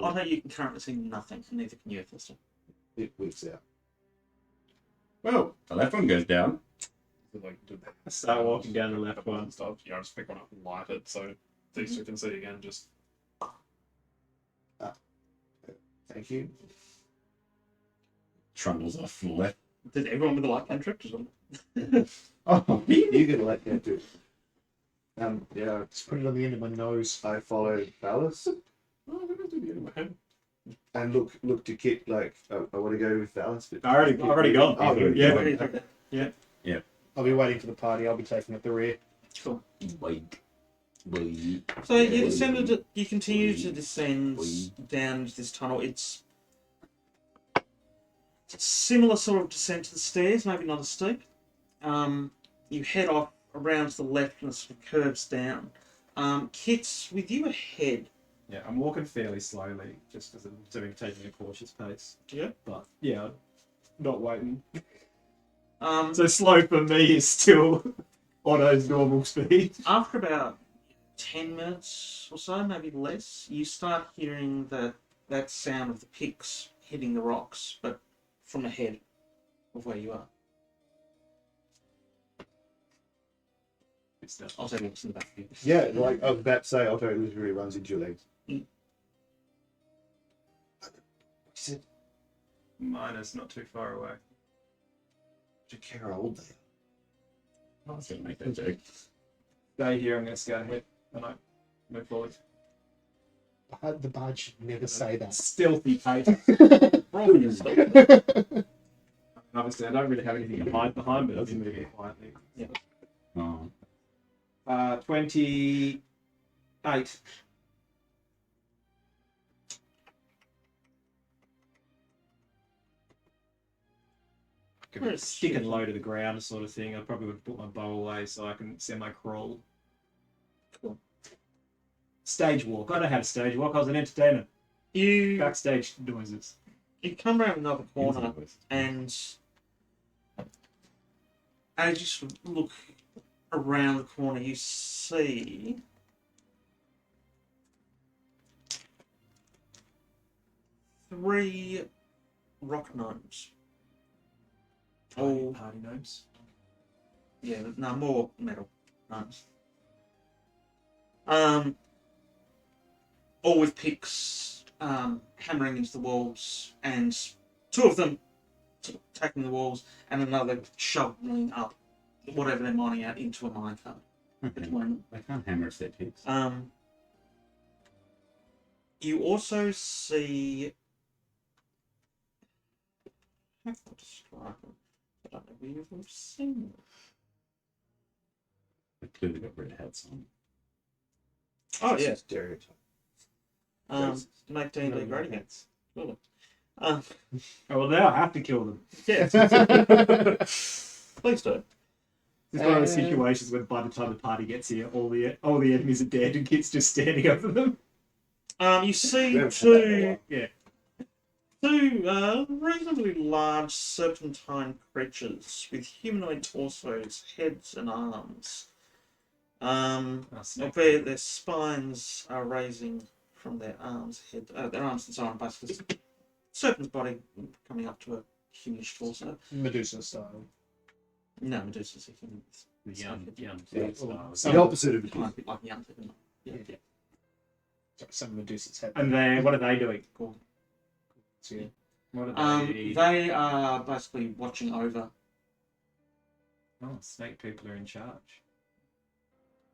I know you can currently see nothing, and neither can you, Athesto. It whips out. Well, the left one goes down. Like, did that I start walking down the left one one. and stuff? Yeah, I just pick one up and light it so these two can see again. Just Thank you. Trundles off to the left. Did everyone with the light cantrip? Oh, You can let that do. Yeah, Just put it on the end of my nose. I follow Valis oh, I don't do the end of my head. and look to Kit like I want to go with Valis. But I've already gone. Oh, Yeah. yeah. I'll be waiting for the party. I'll be taking up the rear. Cool. Wait. Wait. So you descended. You continue to descend down into this tunnel. It's a similar sort of descent to the stairs, maybe not as steep. You head off around to the left and it sort of curves down. Kit's with you ahead. Yeah, I'm walking fairly slowly just because I'm taking a cautious pace. Yeah. But yeah, not waiting. Um, So slow for me is still Otto's normal speed. After about 10 minutes or so, maybe less, you start hearing that sound of the picks hitting the rocks, but from ahead of where you are. I'll take what's in the back of you. Yeah, like I was about to say, Otto literally runs into your legs. Mm. What is it? Mine is not too far away. Do you care how old they are? I was going to make that joke. Stay here, I'm going to scout ahead and I move forward. The bard should never say that. Stealthy pace. Roll your stealth. Obviously, I don't really have anything to hide behind, but I'll be moving quietly. Yeah. Oh. 28. Give it a stick and low to the ground sort of thing. I probably would put my bow away so I can semi-crawl. Cool. Stage walk. I don't have a stage walk. I was an entertainer. You Backstage noises. come around another corner, and as you sort of look around the corner, you see three rock gnomes. All Party gnomes. yeah, no more metal gnomes. All with picks, hammering into the walls, and two of them sort of attacking the walls, and another shoveling up whatever they're mining out into a minecart. Between They can't hammer if they're pigs. them. You also see have to describe them. I don't know if you've seen them. They clearly got red hats on. Oh, yeah. Stereotype. Make D&D No, great no. again. Cool. Oh, well, now I have to kill them. Yeah, please do. It's one of those situations where by the time the party gets here, all the enemies are dead and Kit's just standing over them. You see We haven't had that in a while. two reasonably large serpentine creatures with humanoid torsos, heads, and arms. Albeit their spines are raising from their arms, their arms and so on, basically. Serpent's body coming up to a humanish torso. Medusa style. No, Medusa's a human. The opposite of it. Like young, isn't it? Yeah. Some Medusa's head. And then what are they doing? Cool. So, yeah. What are They are basically watching over. Oh, snake people are in charge.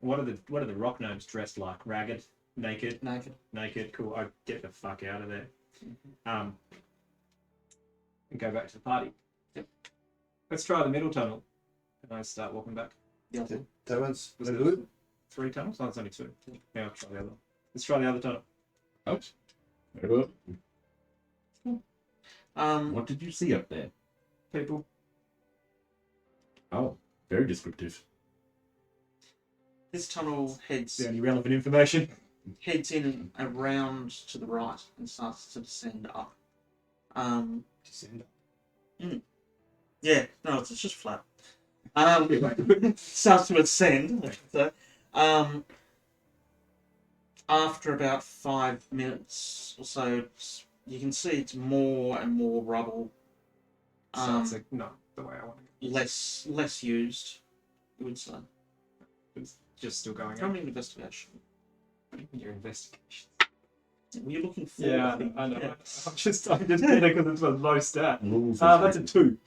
What are the rock gnomes dressed like? Ragged, naked, Cool. I get the fuck out of there. And go back to the party. Yep. Let's try the middle tunnel. And I start walking back. Yeah. That one's good. 3 tunnels? Oh, it's only 2. Yeah, I'll try the other one. Let's try the other tunnel. Oh, very well. What What did you see up there? People. Oh, very descriptive. this tunnel It's the only relevant information. heads in around to the right and starts to descend up. Descend. Yeah, no, it's just flat. Starts to ascend. So, after about 5 minutes or so, you can see it's more and more rubble. Sounds like not the way I want to go. Less used, you would say. It's just still going Tell on. me an investigation. Your investigation. You're looking for. Yeah, I know. Yeah. I'm just did it because it's a low stat. Rules That's a 2.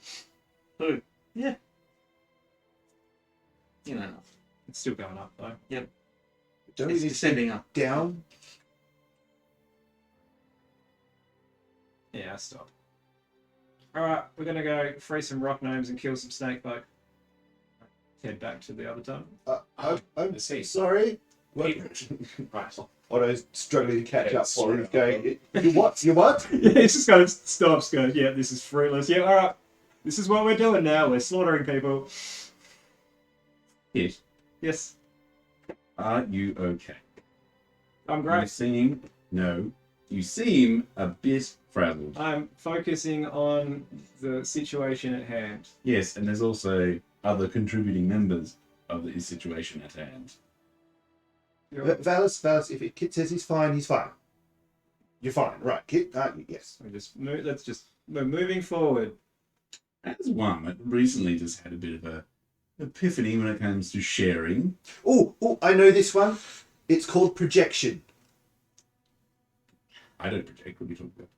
Yeah. You know enough. It's still going up though. Don't we It's need to descending up. down? Yeah, stop. Alright, we're gonna go free some rock gnomes and kill some snake folk. Head back to the other tunnel. I'm see. sorry. What? Right. Otto's struggling to catch Yeah, up while he's sorry. going. You what? You what? Yeah, it's just kind of stops, goes, yeah, this is fruitless. Yeah, alright. This is what we're doing now. We're slaughtering people. Yes. Yes, Are you okay? I'm You great. seem You seem a bit frazzled. I'm focusing on the situation at hand. Yes, and there's also other contributing members of the situation at hand. Valis, if Kit says he's fine, he's fine. You're fine, right? Kit, yes. We're moving forward. As one that recently just had a bit of a epiphany when it comes to sharing. Oh, I know this one. It's called projection. I don't project. What are you talking about?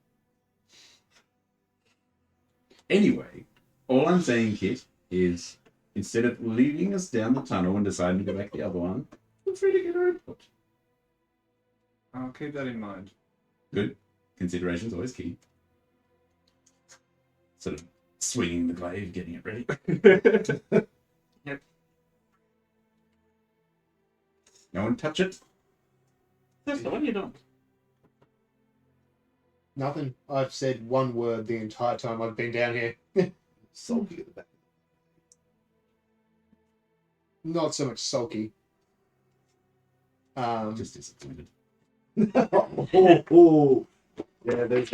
Anyway, all I'm saying, Kit, is instead of leading us down the tunnel and deciding to go back the other one, feel free to get our input. I'll keep that in mind. Good. Consideration's always key. Sort of swinging the glaive, getting it ready. Yep. No one touch it. That's what are you doing? Nothing. I've said one word the entire time I've been down here. Sulky at the back. Not so much sulky. Just disappointed. oh. Yeah, there's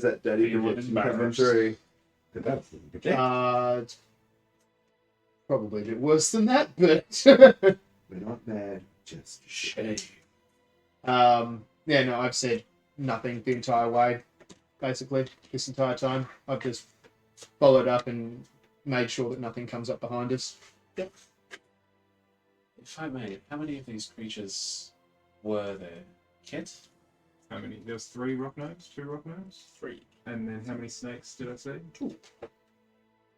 that daddy You want projection coming embarrassed. through. But that's project. It's probably a bit worse than that, but We're not mad, just shade. yeah, no, I've said nothing the entire way. Basically, this entire time, I've just followed up and made sure that nothing comes up behind us. If I may, how many of these creatures were there? Kit? How many? There was 3 rock gnomes? 2 rock gnomes? 3. And then how many snakes did I say? 2.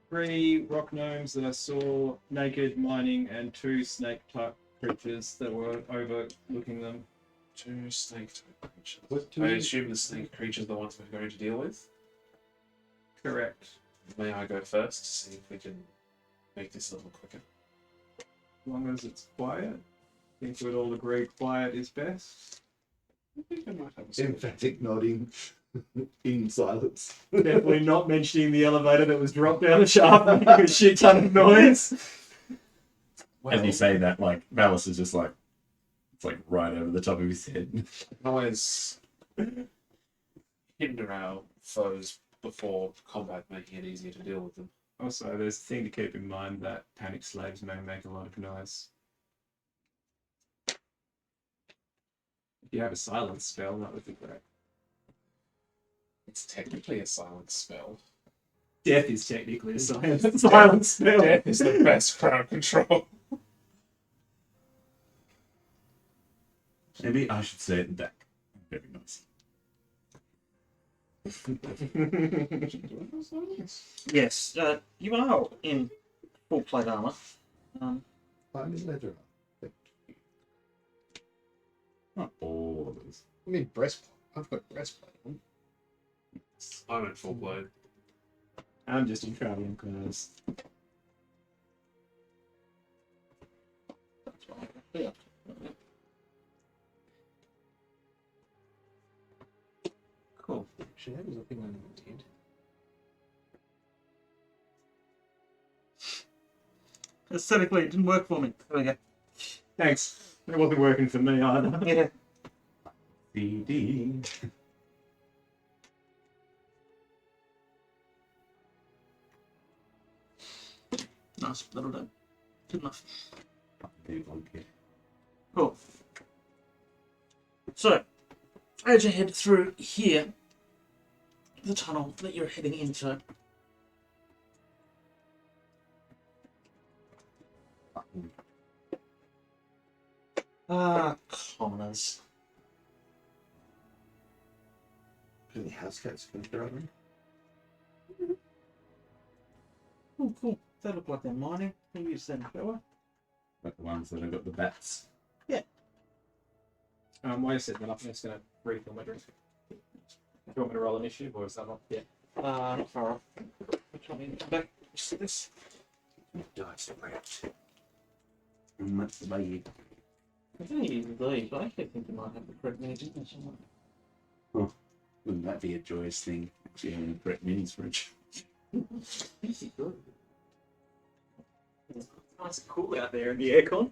3 rock gnomes that I saw naked mining and 2 snake type creatures that were overlooking them. 2 snake type creatures. What do I we- assume the snake creatures are the ones we're going to deal with. Correct. May I go first to see if we can make this a little quicker? As long as it's quiet. I think we'd all agree quiet is best. I think I might have a solution. Emphatic nodding in silence. Definitely not mentioning the elevator that was dropped down the shaft making a shit ton of noise. As you say that, like, Valis is just like, it's like right over the top of his head. Always hinder our foes before combat, making it easier to deal with them. Also, there's a thing to keep in mind that panic slaves may make a lot of noise. If you have a silence spell, that would be great. It's technically a silence spell. Death is technically a silence spell. Death is the best crowd control. Maybe I should say it in deck. Very nice. Yes, you are in full plate armour. Finding leather. Not all of us. I mean, breastplate. I've got breastplate on. I'm at full blade. I'm just in traveling clothes. Yeah. Cool. Actually, that was a thing I never did. Aesthetically, it didn't work for me. There we go. Thanks. It wasn't working for me either. Yeah. CD. Nice. That'll do. Good enough. Okay. Cool. So, as you head through here, the tunnel that you're heading into, commoners. Any house cats going to me? Oh, cool. They look like they're mining. Maybe use them power. Like the ones that have got the bats. While you're setting that up, I'm just going to refill my drink. Do you want me to roll an issue, or is that not yet? Not far off. Which one need to come back? Just this. Dice to rats. And that's the way. I don't use these, but I actually think you might have the correct many in there somewhere. Wouldn't that be a joyous thing? Actually having the correct minis for it. Easy good. It's nice and cool out there in the aircon.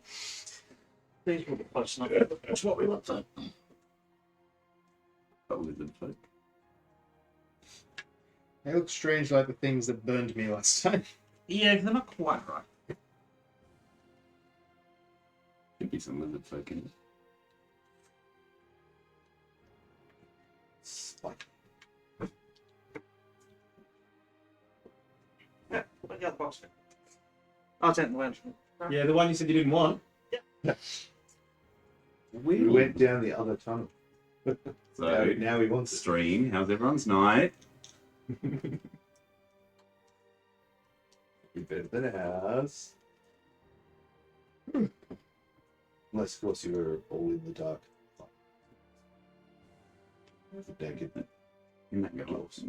These will be close enough. That's what we want to. But with the folk. They look strange like the things that burned me last time. Yeah, they're not quite right. Could be some lizard folk in it. Spike. Yeah, where's the other box? Oh, it's out in the lounge. Yeah, the one you said you didn't want. We went down the other tunnel. So, Now he wants it. stream, how's everyone's night? Be better than ours. Unless, of course, you were all in the dark. Naked. In that goes.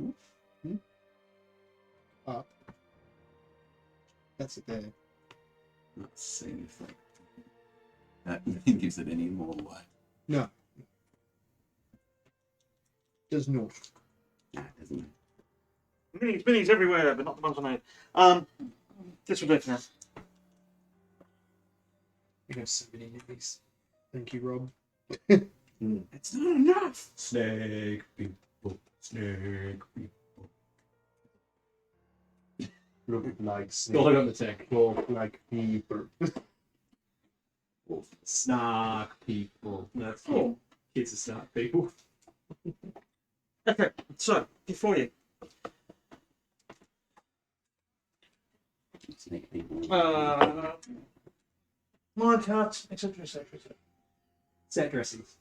Up. That's it there. Let's see if that gives it any more light. No. Does not. Nah, doesn't it? Minis everywhere, but not the ones I made. This will do for now. We have so many minis. Thank you, Rob. It's not enough. Snake people. Snake people. Look like Still snake. on the tech. Walk like people. Snark people. That's Cool. kids are snark people. Okay, so before you, Snake people. mine carts, etc., etc. Set dressings.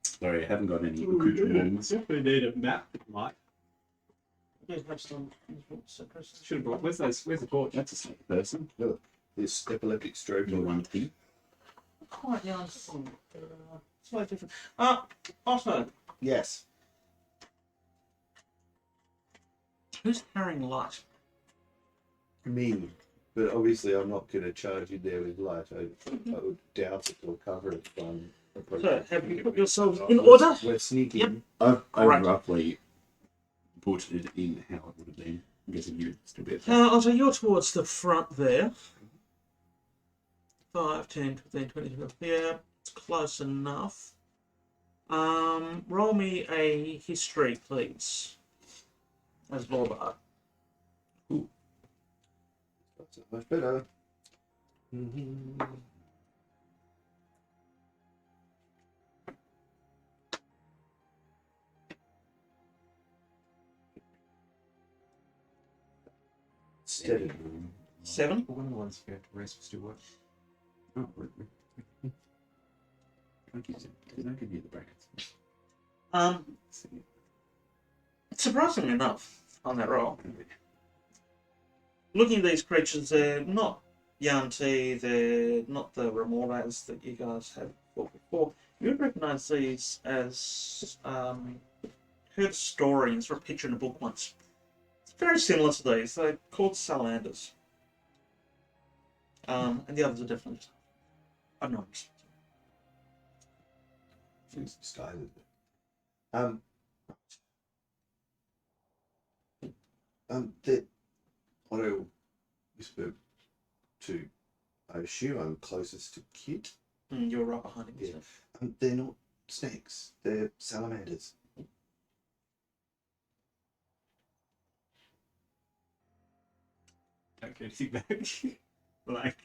Sorry, I haven't got any accoutrements. We need a map, Mike. Should have brought. Where's the torch? That's a snake person. This epileptic stroke. You want tea? Quite young. It's very different. Otto, Yes. Who's carrying light? Me. But obviously, I'm not going to charge you there with light. I would doubt it will cover it from So, have you put yourselves in order? We're sneaking. Yep. I've Right. roughly put it in how it would have been. I'm guessing you'd still be at that. Otto, you're towards the front there. 5, 10, 15, 20, 25. Yeah, it's close enough. Roll me a history, please. As Volbar. That's much better. Mm-hmm. Steady. 7. One of the ones you have to rest still work. Oh, I'll give you the brackets. Surprisingly enough, on that roll, looking at these creatures, they're not Yanti, they're not the Remoras that you guys have fought before. You would recognise these as heard a story and saw a picture in a book once. It's very similar to these. They're called salamanders. And the others are definitely gnomes. Sky. That Otto whispered to. I assume I'm closest to Kit. You're right behind him. Yeah. So. They're not snakes. They're salamanders. Don't get anything back. Like,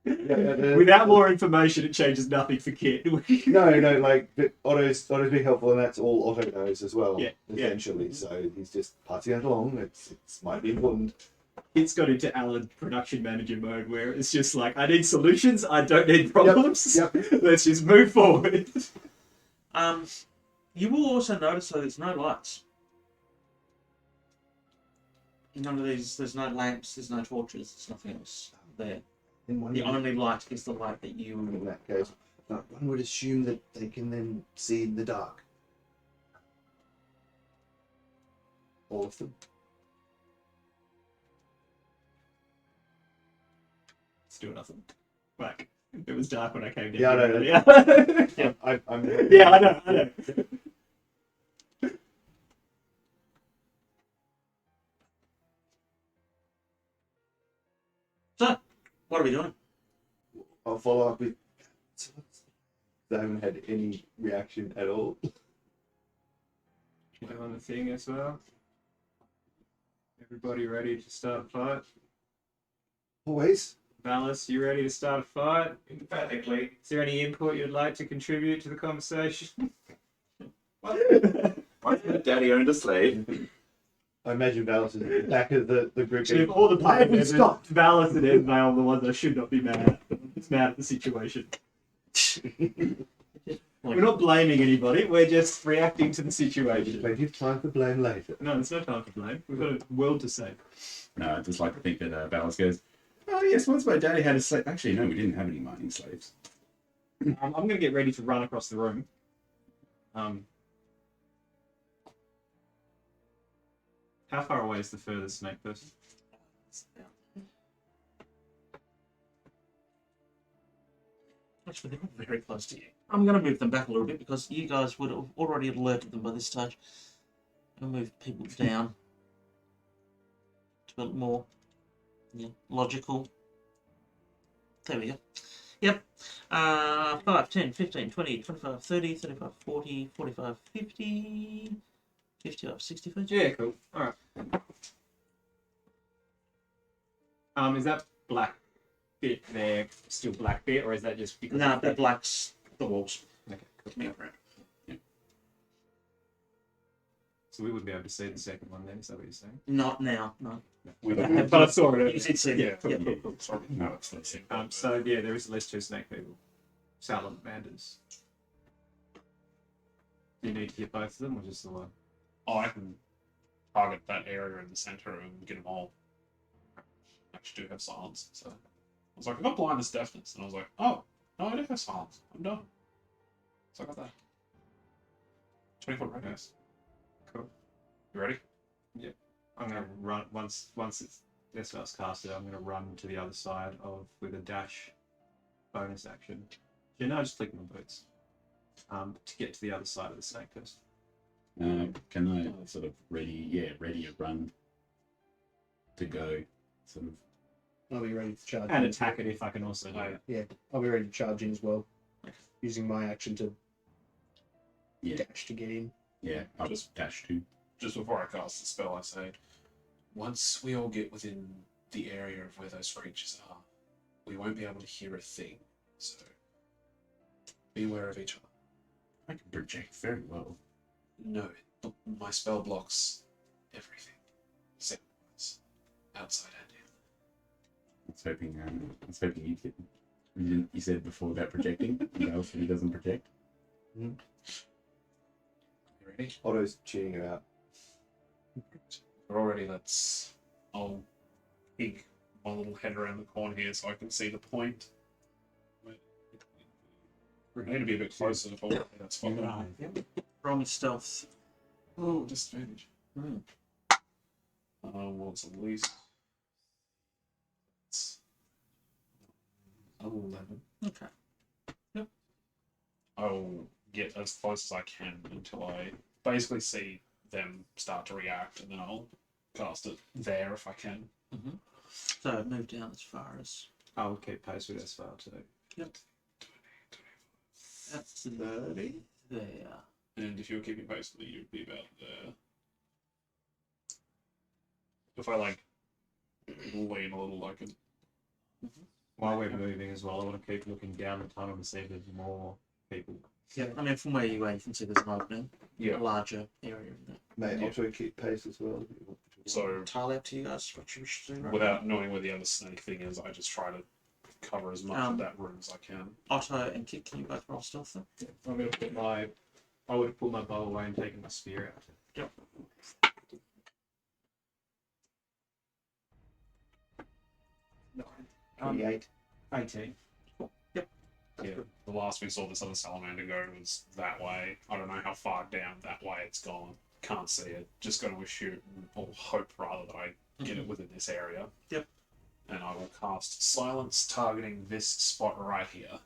Yeah, without more information, it changes nothing for Kit. No, like but Otto's being helpful, and that's all Otto knows as well. Yeah, yeah. essentially. So he's just passing it along. It might be important. It's got into Alan production manager mode where it's just like, I need solutions, I don't need problems. Yep. Let's just move forward. You will also notice that there's no lights. None of these, there's no lamps, there's no torches, there's nothing else there. The only light is the light that you... In that case, one would assume that they can then see in the dark. All of them. Still nothing. Like, it was dark when I came down. Yeah, I know. Yeah. I'm Yeah, I know. So, what are we doing? I'll follow up with. They haven't had any reaction at all. You doing the thing as well? Everybody ready to start a fight? Always. Valis, you ready to start a fight? Emphatically. Is there any input you'd like to contribute to the conversation? Why Daddy owned a slave? I imagine Valis is at the back of the group. So if all the I haven't players stopped. Valis and Esvele are the ones that should not be mad. It's mad at the situation. We're not blaming anybody, we're just reacting to the situation. Plenty of time for blame later. No, there's no time for blame. We've got a world to save. No, I just like to think that Valis goes, oh yes, once my daddy had a slave. Actually, no, we didn't have any mining slaves. I'm going to get ready to run across the room. How far away is the furthest snake person? Actually, they're not very close to you. I'm going to move them back a little bit because you guys would have already alerted them by this stage. I'm going to move people down to a bit more logical. There we go. Yep. 5, 10, 15, 20, 25, 30, 35, 40, 45, 50, 55, 65. Yeah, cool. Alright. Is that black bit there still black bit, or is that just because... No, that black's the walls. Okay, cool. Yeah. So we wouldn't be able to see the second one then, is that what you're saying? Not now, no. But I saw it. You did see Yeah, that. cool, Yeah. cool, cool. Sorry. No, it's not sick. So yeah, there is at least 2 snake people. Salamanders. Do you need to hit both of them, or just the one? Oh, I can target that area in the center and get them all. I actually do have silence, so I was like, I got blindness deafness, and I was like, oh, no, I do have silence. I'm done. So I got that. 20-foot radius. Cool. You ready? I'm gonna run once this spell's casted. I'm gonna run to the other side with a dash bonus action. Yeah, no, just click my boots. To get to the other side of the snake first. Can I sort of ready a run to go? Sort of. I'll be ready to charge. And in. attack it if I can also do it. Yeah, I'll be ready to charge in as well, using my action to dash to get in. Yeah, I'll just dash too. Just before I cast the spell, I say, once we all get within the area of where those creatures are, we won't be able to hear a thing. So, beware of each other. I can project very well. No, my spell blocks everything. Sound-wise. Outside and in. I was hoping you didn't. You said before about projecting. Else he doesn't project. You ready? Otto's tuning it out. We're already, I'll peek my little head around the corner here so I can see the point. We need to be a bit closer to hold. That's fine. Roll me stealth. Oh, disadvantage. Well, it's at least. It's 11. Okay. I'll get as close as I can until I basically see them start to react, and then I'll cast it there if I can. So move down as far as. I'll keep pace with this far too. Yep. That's 30. There. And if you were keeping pace with me, you'd be about there. If I lean a little, I can. While we're moving as well, I want to keep looking down the tunnel to see if there's more people. Yeah, I mean, from where you are, you can see there's an opening. Yeah. A larger area in there. Mate, Yeah. Otto keep pace as well. So, Entirely up to you guys what you wish to do. Right without knowing where the other snake thing is, I just try to cover as much of that room as I can. now. Otto and Kit, can you both roll stealth then? I'm going to put I would have pulled my bow away and taken my spear out. Yep. Nine. 28. 18. Yeah, the last we saw this other salamander go was that way. I don't know how far down that way it's gone. Can't see it. Just going to assume, or hope rather, that I get it within this area. Yep. And I will cast Silence targeting this spot right here.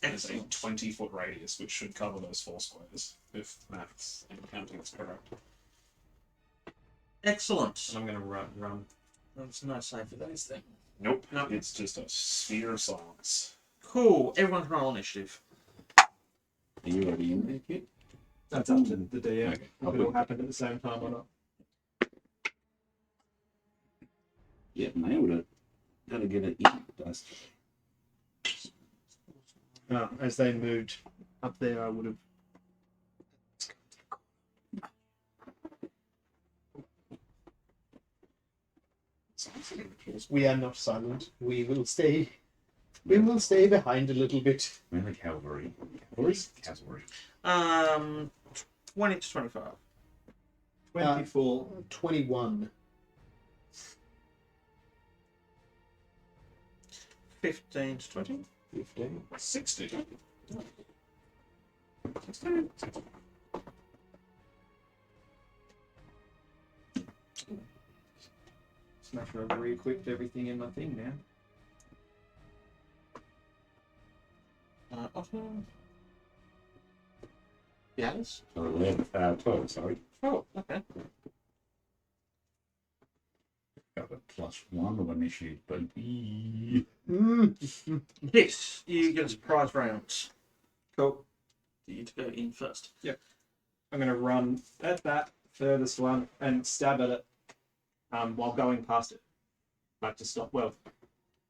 There's a Excellent. 20-foot radius, which should cover those 4 squares, if maths and counting is correct. Excellent. And I'm going to run. There's no save for those then. Nope. Nope. It's just a sphere of silence. Cool. Everyone can roll initiative. Are you already in there, Kit? That's up to the DM. Okay. If it all happened at the same time or not. Yeah, nailed it. Gotta get it dust. As they moved up there, I would have. We are not silent. We will stay. We will stay behind a little bit. We're the cavalry. Cavalry. 20 to 25. 24. 21. 15 to 20. 15. 60. Just make sure I've re-equipped everything in my thing now. Otto. Yes. Or 11, 12, sorry. Oh, okay. Got a +1 or initiate, baby. Yes, you get a surprise round. Cool. You get to go in first. I'm going to run at that furthest one and stab at it while going past it. Like to stop. Well,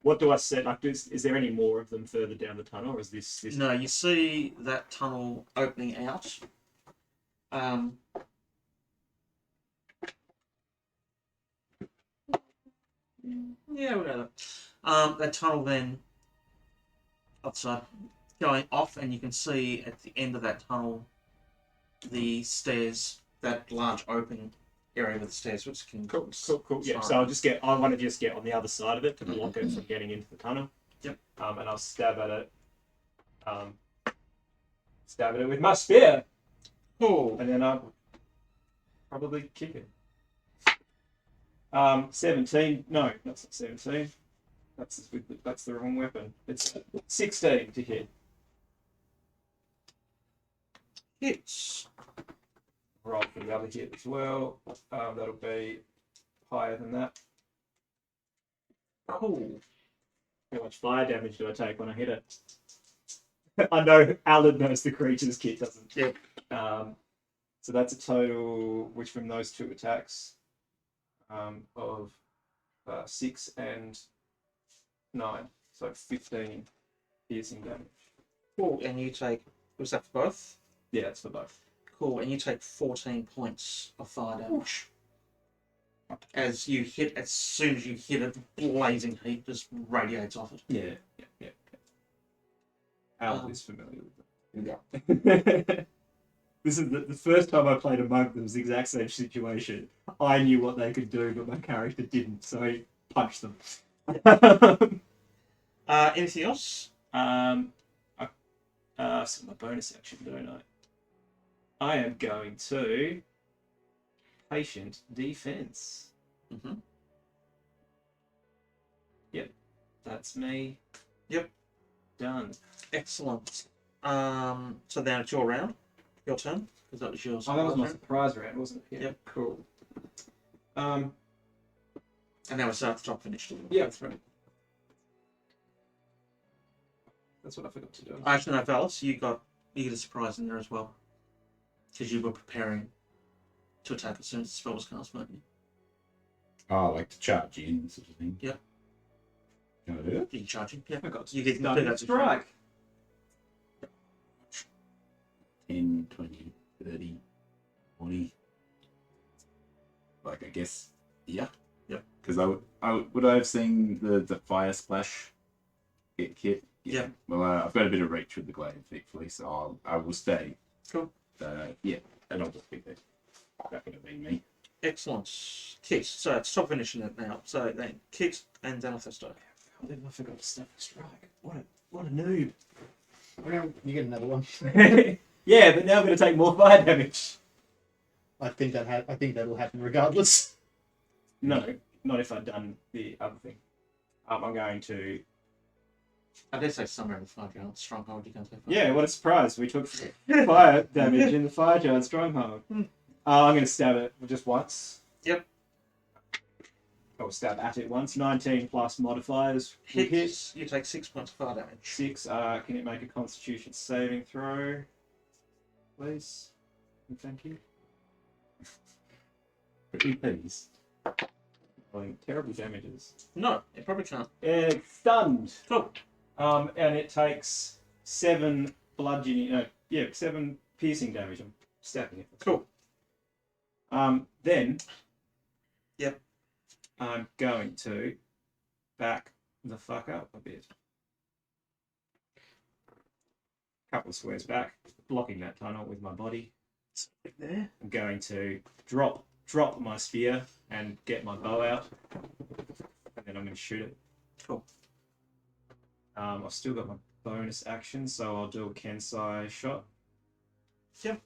what do I set? Like, is there any more of them further down the tunnel, or is this? No, you see that tunnel opening out. Yeah, we'll go that. That tunnel then outside going off, and you can see at the end of that tunnel the stairs, that large open area with the stairs, which can Cool. Yeah. Sorry. So I want to just get on the other side of it to block it from getting into the tunnel. Yep. And I'll stab at it. Stab at it with my spear, Cool. and then I'll probably kick it. 17. No, that's not 17. That's the wrong weapon. It's 16 to hit. Hits. Roll for the other hit as well. That'll be higher than that. Cool. How much fire damage do I take when I hit it? I know Alan knows the creature's kit doesn't. Yep. So that's a total, which from those two attacks, of 6 and 9. So 15 piercing damage. Cool. And you take. Was that for both? Yeah, it's for both. Cool. And you take 14 points of fire damage. As soon as you hit it, blazing heat just radiates off it. Yeah. Alan is familiar with Yeah. it. This is the first time I played a monk that was the exact same situation. I knew what they could do, but my character didn't, so I punched them. Anything else? So my bonus action, don't I? I am going to patient defense. Mm-hmm. Yep, that's me. Yep. Done. Excellent. So then it's your round. Your turn. Because that was yours. Oh, that was my surprise round, wasn't it? Yeah. Yep. Cool. And now it's at the top finished. Yeah. That's what I forgot to do. Actually, no, Valis, you get a surprise in there as well. Because you were preparing to attack as soon as the spell was cast, weren't you? Oh, like to charge in, sort of thing. Yep. Can I do it? You can charge him. Yeah. I got You get done that strike. 10, 20, 30, 40. Like, I guess, yeah. Yep. Because would I have seen the fire splash get hit? Yeah. Well, I've got a bit of reach with the glaive, thankfully, so I will stay. Cool. Yeah, and I'll just be there. That would have been me. Excellent. Kix. So it's top finishing it now. So then Kix and then Athesto. I forgot to step a strike. What a noob. Well, you get another one. Yeah, but now I'm going to take more fire damage. I think that'll happen regardless. No, not if I'd done the other thing. I'm going to. I did say somewhere in the 5 yard stronghold you can take. Yeah, what a surprise! We took fire damage in the 5 yard stronghold. I'm going to stab it just once. Yep. Or stab at it once. 19 plus modifiers. Hit. Hits. You take 6 points of fire damage. 6. Can it make a Constitution saving throw, please? And thank you. Pretty please. Rolling terrible damages. No, it probably can't. It's stunned. Cool. And it takes 7 bludgeoning. 7 piercing damage. I'm stabbing it. Cool. Then. Yep. I'm going to back the fuck up a bit. Couple of squares back, blocking that tunnel with my body. There. I'm going to drop my spear and get my bow out, and then I'm going to shoot it. Cool. I've still got my bonus action, so I'll do a Kensai shot. Yep.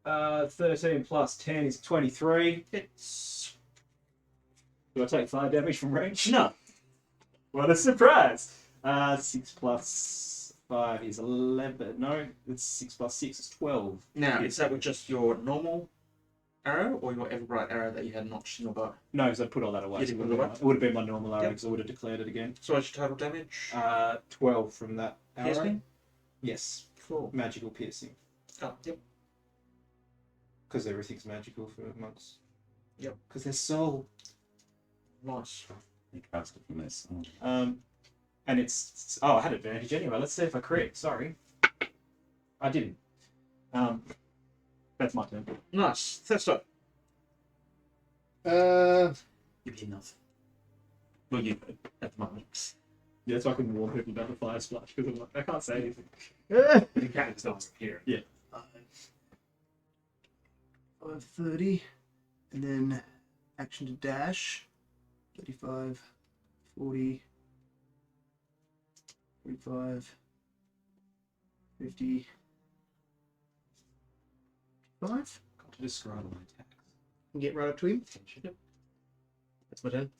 13 plus 10 is 23. It's Do I take 5 damage from range? no. What a surprise! 6 plus 5 is 11. No, it's 6 plus 6 is 12. Now, Yes. is that with just your normal arrow or your Everbright arrow that you had notched in your bow? No, because I put all that away. You So did it put would it have away? been, it would have been my normal arrow Yep. because I would have declared it again. So what's your total damage? 12 from that arrow. Piercing? Yes, Cool. magical piercing. Oh, yep. Because everything's magical for monks. Yep. Because they're soul. Nice. You can pass it from this. Oh. And it's I had advantage anyway. Let's see if I crit. Sorry, I didn't. That's my turn. Nice. Athesto. You'd be nothing. Well, you at the moment. Yeah, that's why I couldn't warn people about the fire splash because I'm like, I can't say anything. The cat is not here. 5:30, and then action to dash. 35, 40, 45, 50, 55. Got to describe my attacks. And get right up to him. Yep. That's my turn.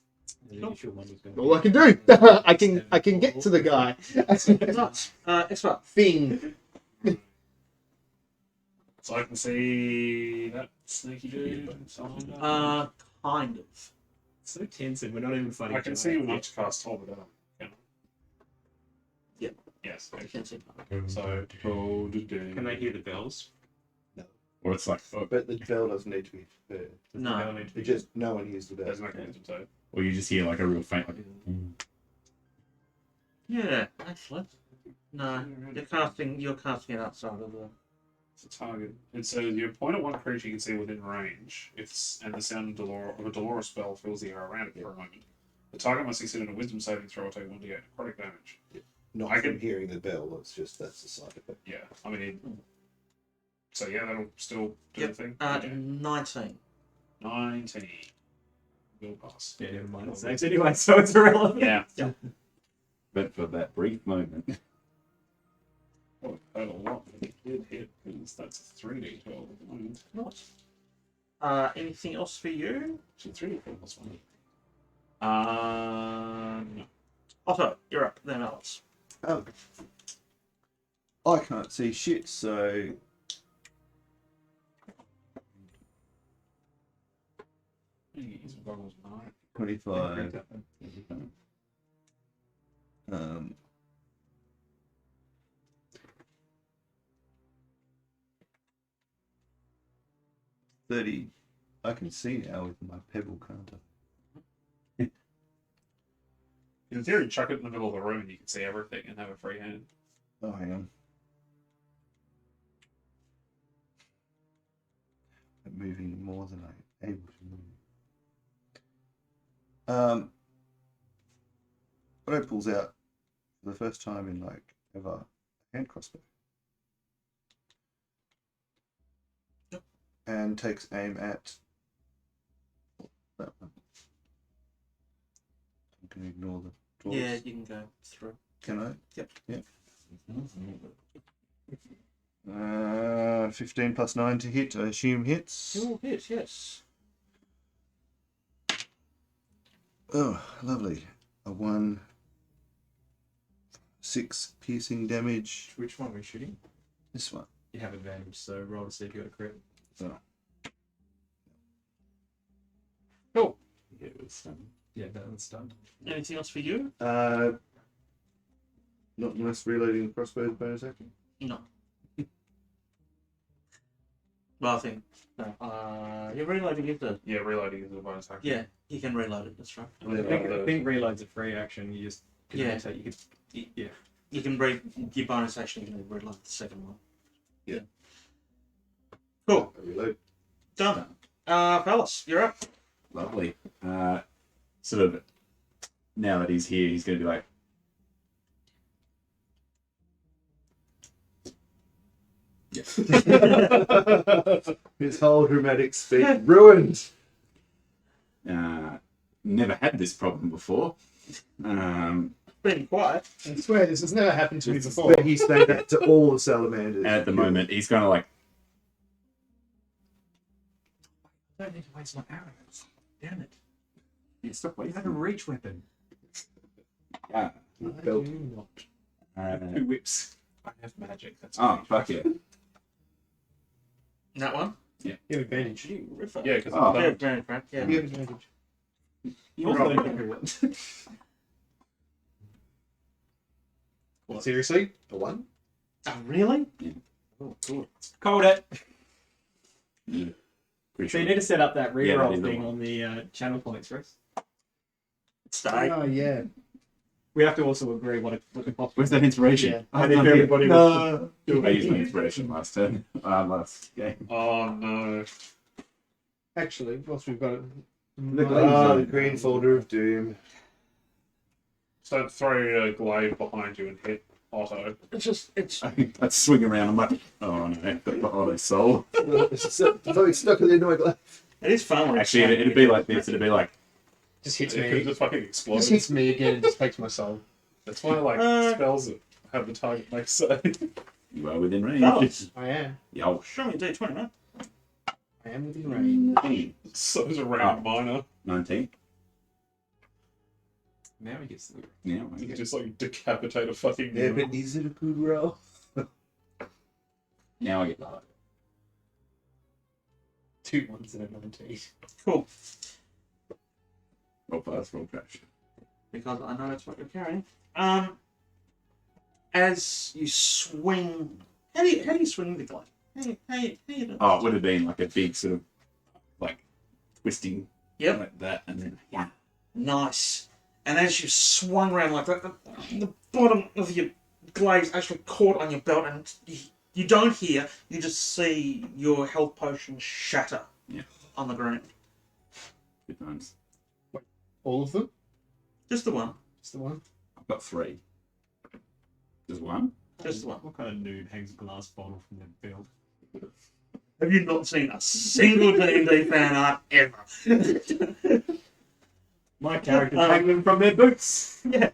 And the initial one was going to All I can do. I can get to the guy. Nice. Esvele. Thing. So I can see that sneaky dude. Kind of. so tense, and we're not even fighting. I can see enough to cast Hold It Down. Yep. Yes. You can see. So hold it down. Can they hear the bells? Or it's like, oh, But the bell doesn't need to be heard. Does No. the bell need to be It just no one hears the bell. There's no wisdom save. or you just hear like a real faint, like, Yeah, actually. No, you're casting it outside of the. It's a target. It says you point at one creature you can see within range, and the sound of a Dolores spell fills the air around it for a moment. The target must succeed in a wisdom saving throw or take 1d8 necrotic damage. Not I from can- hearing the bell. It's just that's the side effect. Yeah, I mean, so yeah, that'll still do Yep. the thing. 19. 19. Will pass. Yeah, never mind. It saves anyway, so it's irrelevant. Yeah. but for that brief moment. Well, it hurt a lot, but it did hit, because that's a 3d12 at the moment. Nice. Anything else for you? It's a 3d12 plus 1. No. Otto, you're up. Then Alice. Oh. I can't see shit, so Use goggles, no. 25. Um, 30. I can see now with my pebble, can't I? In theory, chuck it in the middle of the room and you can see everything and have a free hand. Oh, hang on. I'm moving more than I'm able to move. Otto pulls out for the first time in like ever a hand crossbow. Yep. And takes aim at that one. I'm going to ignore the dwarves. Yeah, you can go through. Can I? Yep. Yep. 15 plus 9 to hit, I assume hits. You will hit, yes. Oh, lovely. A 1, 6 piercing damage. Which one are we shooting? This one. You have advantage, so roll to see if you got a crit. Cool. Yeah, it was, Yeah, that one's stunned. Anything else for you? Not unless reloading the crossbow's bonus action. No. Well, I think. No. You're reloading it, though. Yeah, reloading is a bonus action. Yeah, you can reload it, that's right. And I then think, the- I think reload's a free action. You just could Yeah. rotate, you could. Yeah. You can your bonus action, you can reload the second one. Yeah. Cool. I reload. Done. Fellas, you're up. lovely. Sort of, now that he's here, he's going to be like, His whole dramatic speech ruined. never had this problem before. Being quiet. I swear this has never happened to me before. But he's saying that to all the salamanders. And at the moment, he's kind of like, I don't need to waste my arrows. Damn it. yeah, stop You waiting. have a reach weapon. Yeah. Belt. Two whips. I have magic. That's Oh, fuck yeah. That one? You have advantage. You ripper. Yeah, because Oh. Yeah, advantage, right? Yeah. You have advantage. You also don't pick a whip. What? Seriously? A 1? Oh, really? Yeah. Oh, cool. Called it. Yeah. Pretty So you sure. need to set up that Yeah, that reroll is the thing one. on the channel points, Rex. Stay. Oh, yeah. We have to also agree what the cost. Where's that inspiration? Yeah. I And if don't everybody know. wants to do I used my it. inspiration last turn. Last game. Oh no. Actually, whilst we've got it. The The green folder of doom. So throw a glaive behind you and hit Otto. It's I'd swing around. I'm like, oh no, I've got the auto soul. It's something stuck at the end of my glove. it is fun. when it's Actually, fun. it'd be like this. It'd be like, Just hits It could me. just fucking explode. Just hits me again and just takes my soul. That's why I like spells that have the target make save. you are within range. Fellas, I am. Yo. show me a D20, man. I am within range. So it's a round minor. 19. Now he gets the. Now I You get, just like decapitate a fucking. Yeah, mule. but is it a good roll? now I get the hug. 2 1s and a 19. Cool. Roll pass, roll crash. Because I know that's what you're carrying. As you swing, how do you swing the glove? How you do? Oh, it would have been like a big sort of like twisting Yep. like that, and then Nice. And as you swung around like that, the bottom of your glaive actually caught on your belt, and you don't hear. You just see your health potion shatter. Yeah. On the ground. good times. All of them? Just the one. Just the one? I've got 3. Just one? Just the one. What kind of nude hangs a glass bottle from their belt? Have you not seen a single D&D fan art ever? My characters hang them from their boots. Yeah.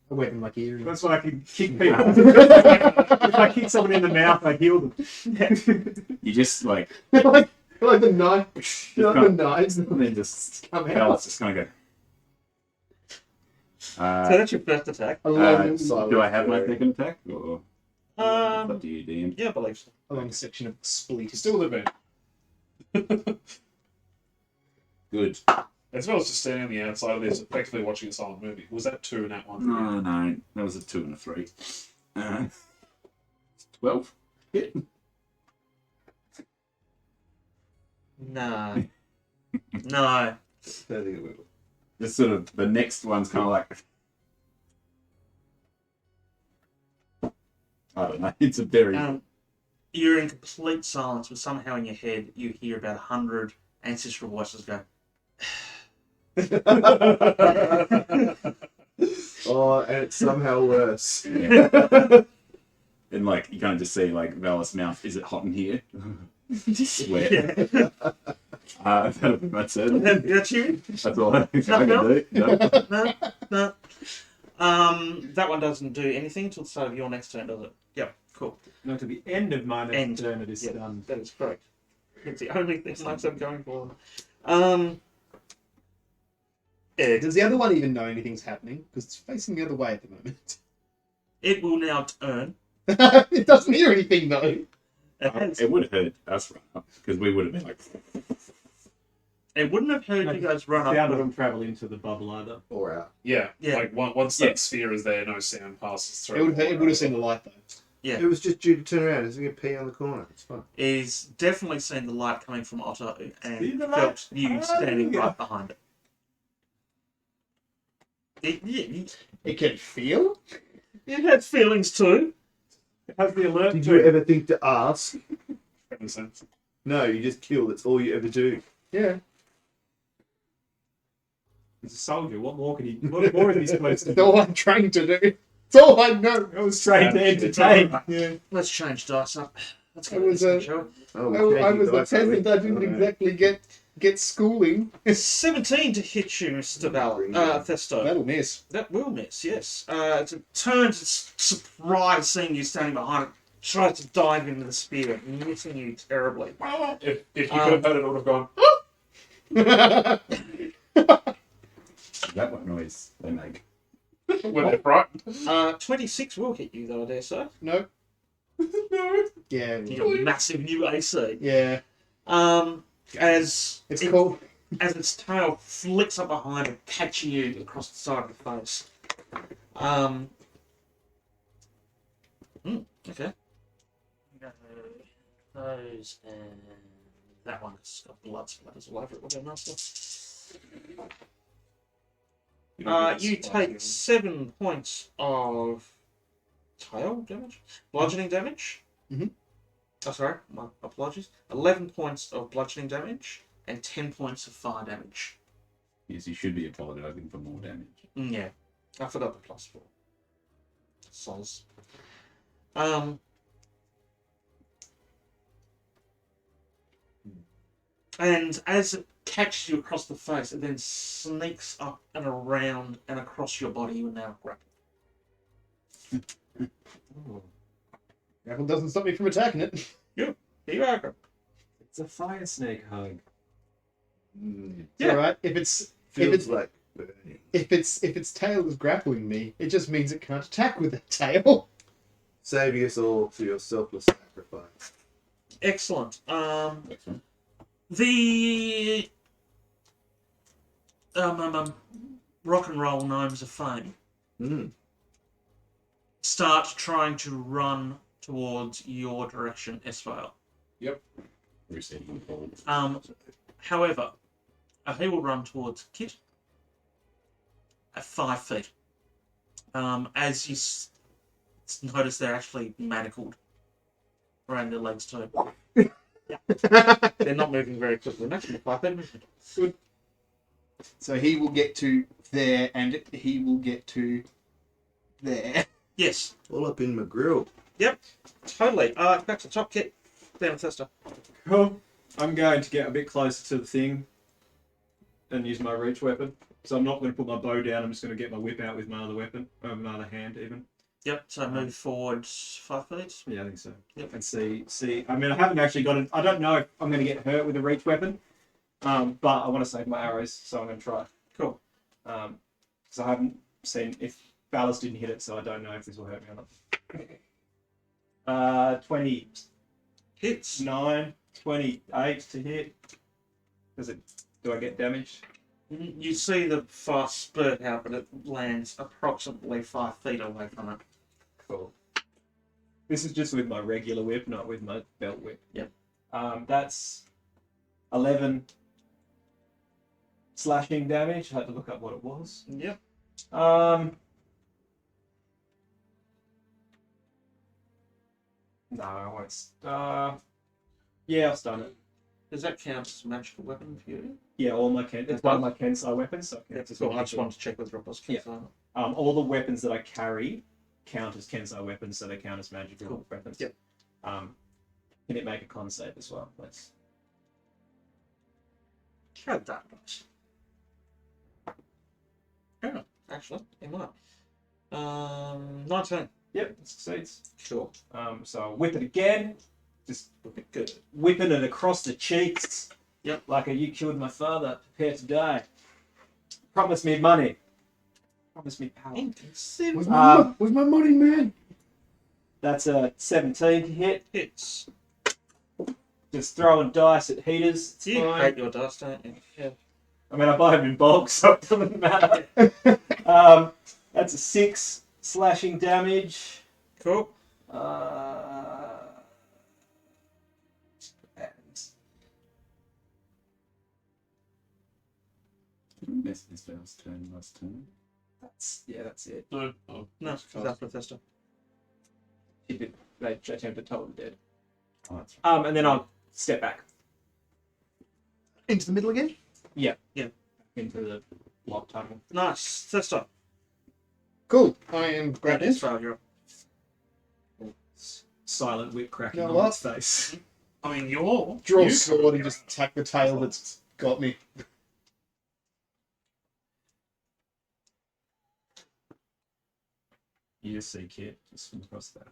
I wear them like earrings. That's why I can kick people. If I kick someone in the mouth, I heal them. You just like, like the knife. just Like the kind knives. and then just, Come out. Alice just kind of go. So that's your first attack. A long, Do I have my second attack? Or it's up Um, to you, DM? yeah, I believe so. a long section of split. Still the bed. Good. As well as just standing on the outside of this, effectively watching a silent movie. Was that 2 and that 1? No, that was a 2 and a 3. 12. No. No. Don't think it will. Just sort of, the next one's kind of like, I don't know, it's a very, You're in complete silence, but somehow in your head you hear about 100 ancestral voices go. Oh, and it's somehow worse. yeah. And like, you kind of just see like Valis' mouth, is it hot in here? Sweat. Yeah. That's it. That's you? That's all I can Nothing do. No. No. That one doesn't do anything till the start of your next turn, does it? Yep, cool. No, to the end of my next End. turn, it is Yeah. done. That is correct. It's the only thing I'm going for. Ed, Does the other one even know anything's happening? Because it's facing the other way at the moment. it will now turn. It doesn't hear anything though. It would have hurt us run up because we would have been like, It wouldn't have heard you guys run Sound up. of them travel into the bubble either. Or out. Yeah. Yeah. Like once Yeah. that sphere is there, no sound passes through. It would have seen the light though. Yeah. It was just due to turn around. It's going to pee on the corner. It's fine. Is definitely seen the light coming from Otto See and the felt light? you Oh, standing yeah. right behind it. It can feel? It had feelings too. It has the alert. Did to you it. ever think to ask? In a sense. No, you just kill. That's all you ever do. Yeah. He's a soldier. What more can he? What more is he supposed to It's all do? I'm trained to do. It's all I know. I was trained to entertain. Yeah. Let's change dice up. Let's I go was, this thing, shall Oh, I was a peasant. I didn't exactly get schooling. we? 17 to hit you, Mr. Thesto. That'll miss. That will miss, yes. It's a turn to surprise seeing you standing behind it. Tries to dive into the spear, missing you terribly. If you could have had it, it would have gone. that what noise they make. When they're frightened. 26 will hit you, though, I dare say. No. No. Yeah. You got massive new AC. Yeah. As It's it- cool. as its tail flicks up behind it, catching you across the side of the face. Okay. Those and that one's got blood splatters all over it. Whatever else. You take 7 points of tail damage, bludgeoning damage. Mhm. Oh, sorry, my apologies. 11 points of bludgeoning damage and 10 points of fire damage. Yes, you should be apologising for more damage. Yeah, I forgot the +4. Soz. And as it catches you across the face, it then sneaks up and around and across your body. You are now grappled. Grapple doesn't stop me from attacking it. Here you are. grappled. It's a fire snake hug. It's Yeah. alright. If it's Feels like burning. If its tail is grappling me, it just means it can't attack with that tail. Save us all for your selfless sacrifice. Excellent. Excellent. The rock and roll gnomes of fame Mm. start trying to run towards your direction, Esvele. Resetting the ball. However, he will run towards Kit at 5 feet. As you notice, they're actually manacled around their legs too. They're not moving very quickly. Maximum 5 feet movement. So he will get to there, and he will get to there. Yes, All up in my grill. totally. Back to the top, Kit. Down Athesto. Cool. I'm going to get a bit closer to the thing and use my reach weapon. So I'm not going to put my bow down. I'm just going to get my whip out with my other weapon, my other hand even. Yep. So move forward 5 feet. Yeah, I think so. Yep. And see. I mean, I haven't actually got it. I don't know if I'm going to get hurt with a reach weapon, but I want to save my arrows, so I'm going to try. Cool. Because I haven't seen if Ballast didn't hit it, so I don't know if this will hurt me or not. 29, Hits. 28 to hit. Do I get damaged? You see the fast spurt out, but it lands approximately 5 feet away from it. Cool. This is just with my regular whip, not with my belt whip. Yep. That's 11 slashing damage. I had to look up what it was. Yep. No, I won't. Yeah, I'll stun it. Does that count as a magical weapon for you? Yeah, all my it's one of my Kensai weapons. So Yeah, cool. I just wanted to check whether it was Yeah. Kensai. all the weapons that I carry count as Kensai weapons, so they count as magical Cool. weapons. Yep. Can it make a con save as well? Let's. How that much? Yeah, actually, it might. 19. Yep, it succeeds. Sure. So I'll whip it again. Just Good. whipping it across the cheeks. Yep. Like a "you killed my father, prepare to die." Promise me money. Promise me power. Inconceivable. Where's my money, man? That's a 17 to hit. Hits. Just throwing dice at heaters. It's You fine. hate your dust, don't you? Yeah. I mean, I buy them in bulk, so it doesn't matter. That's a 6 slashing damage. Cool. Didn't we miss this spell's turn last turn? That's it. No. Oh, No, it's after Athesto. They attempted to total dead. Oh, that's right. And then I'll step back Into the middle again? into the lock tunnel. Nice. Athesto. Cool. I am grabbing That's it. right, you're up. Silent whip cracking You know on what? its face. I mean, you're Draw you a sword and just attack the tail that's got me. You just see Kit just from across that.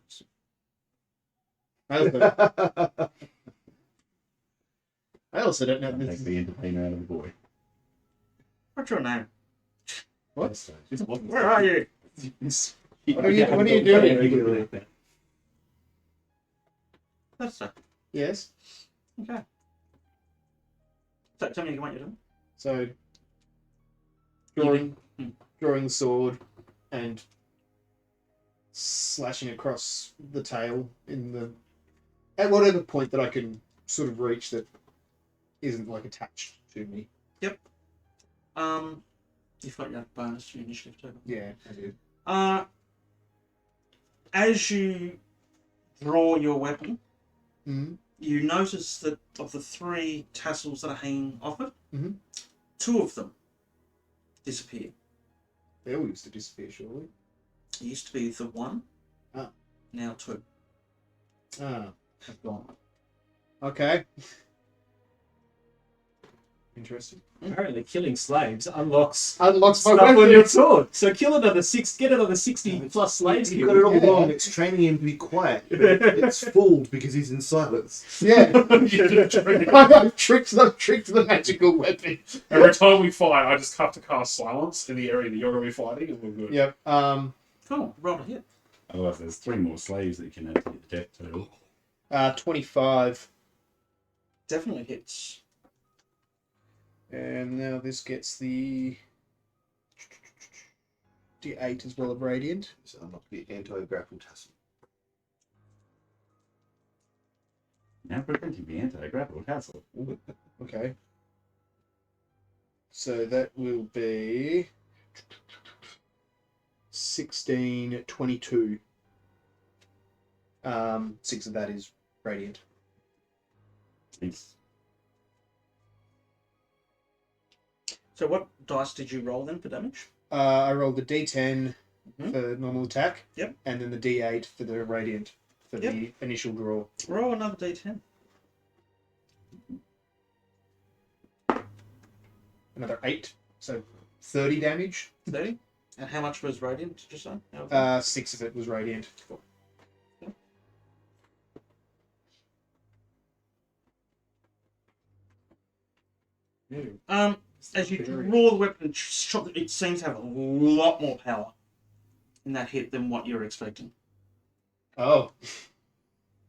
I also don't know Take this. the entertainer out of the boy. What's your name? What? Just walking Where are you? What are you doing? Regularly. Athesto. Yes. Okay. So, tell me what you're doing. So Hmm. drawing the sword and slashing across the tail at whatever point that I can sort of reach that isn't like attached to me. You've got your bonus to your initiative too. Yeah, I do. As you draw your weapon, Mm-hmm. you notice that of the 3 tassels that are hanging off it, Mhm. 2 of them disappear. They all used to disappear, surely. It used to be the 1, Ah. now 2 Ah, have gone. okay. Interesting. Apparently, killing slaves unlocks Unlocks my stuff on weapon. your sword. So kill another get another 60 plus slaves You've got it killed. all Yeah. wrong. It's training him to be quiet. But it's fooled because he's in silence. Yeah. You just trigger- I've tricked the magical weapon. Every time we fight, I just have to cast silence in the area that you're going to be fighting, and we're good. Yep. Cool. Roll a hit. Otherwise, there's 3 more slaves that you can add to the deck total. 25. Definitely hits. And now this gets the D8 as well of Radiant. So unlock the anti-grapple tassel. Now preventing the anti-grapple tassel. Okay. So that will be 16, 22. 6 of that is Radiant. Thanks. So what dice did you roll then for damage? I rolled the D10 Mhm. for normal attack. Yep. And then the D8 for the Radiant for Yep. the initial draw. Roll another d10. Another 8. So 30 damage. 30. And how much was radiant, did you say? 6 of it was Radiant. As you draw the weapon and shot it, seems to have a lot more power in that hit than what you're expecting. Oh,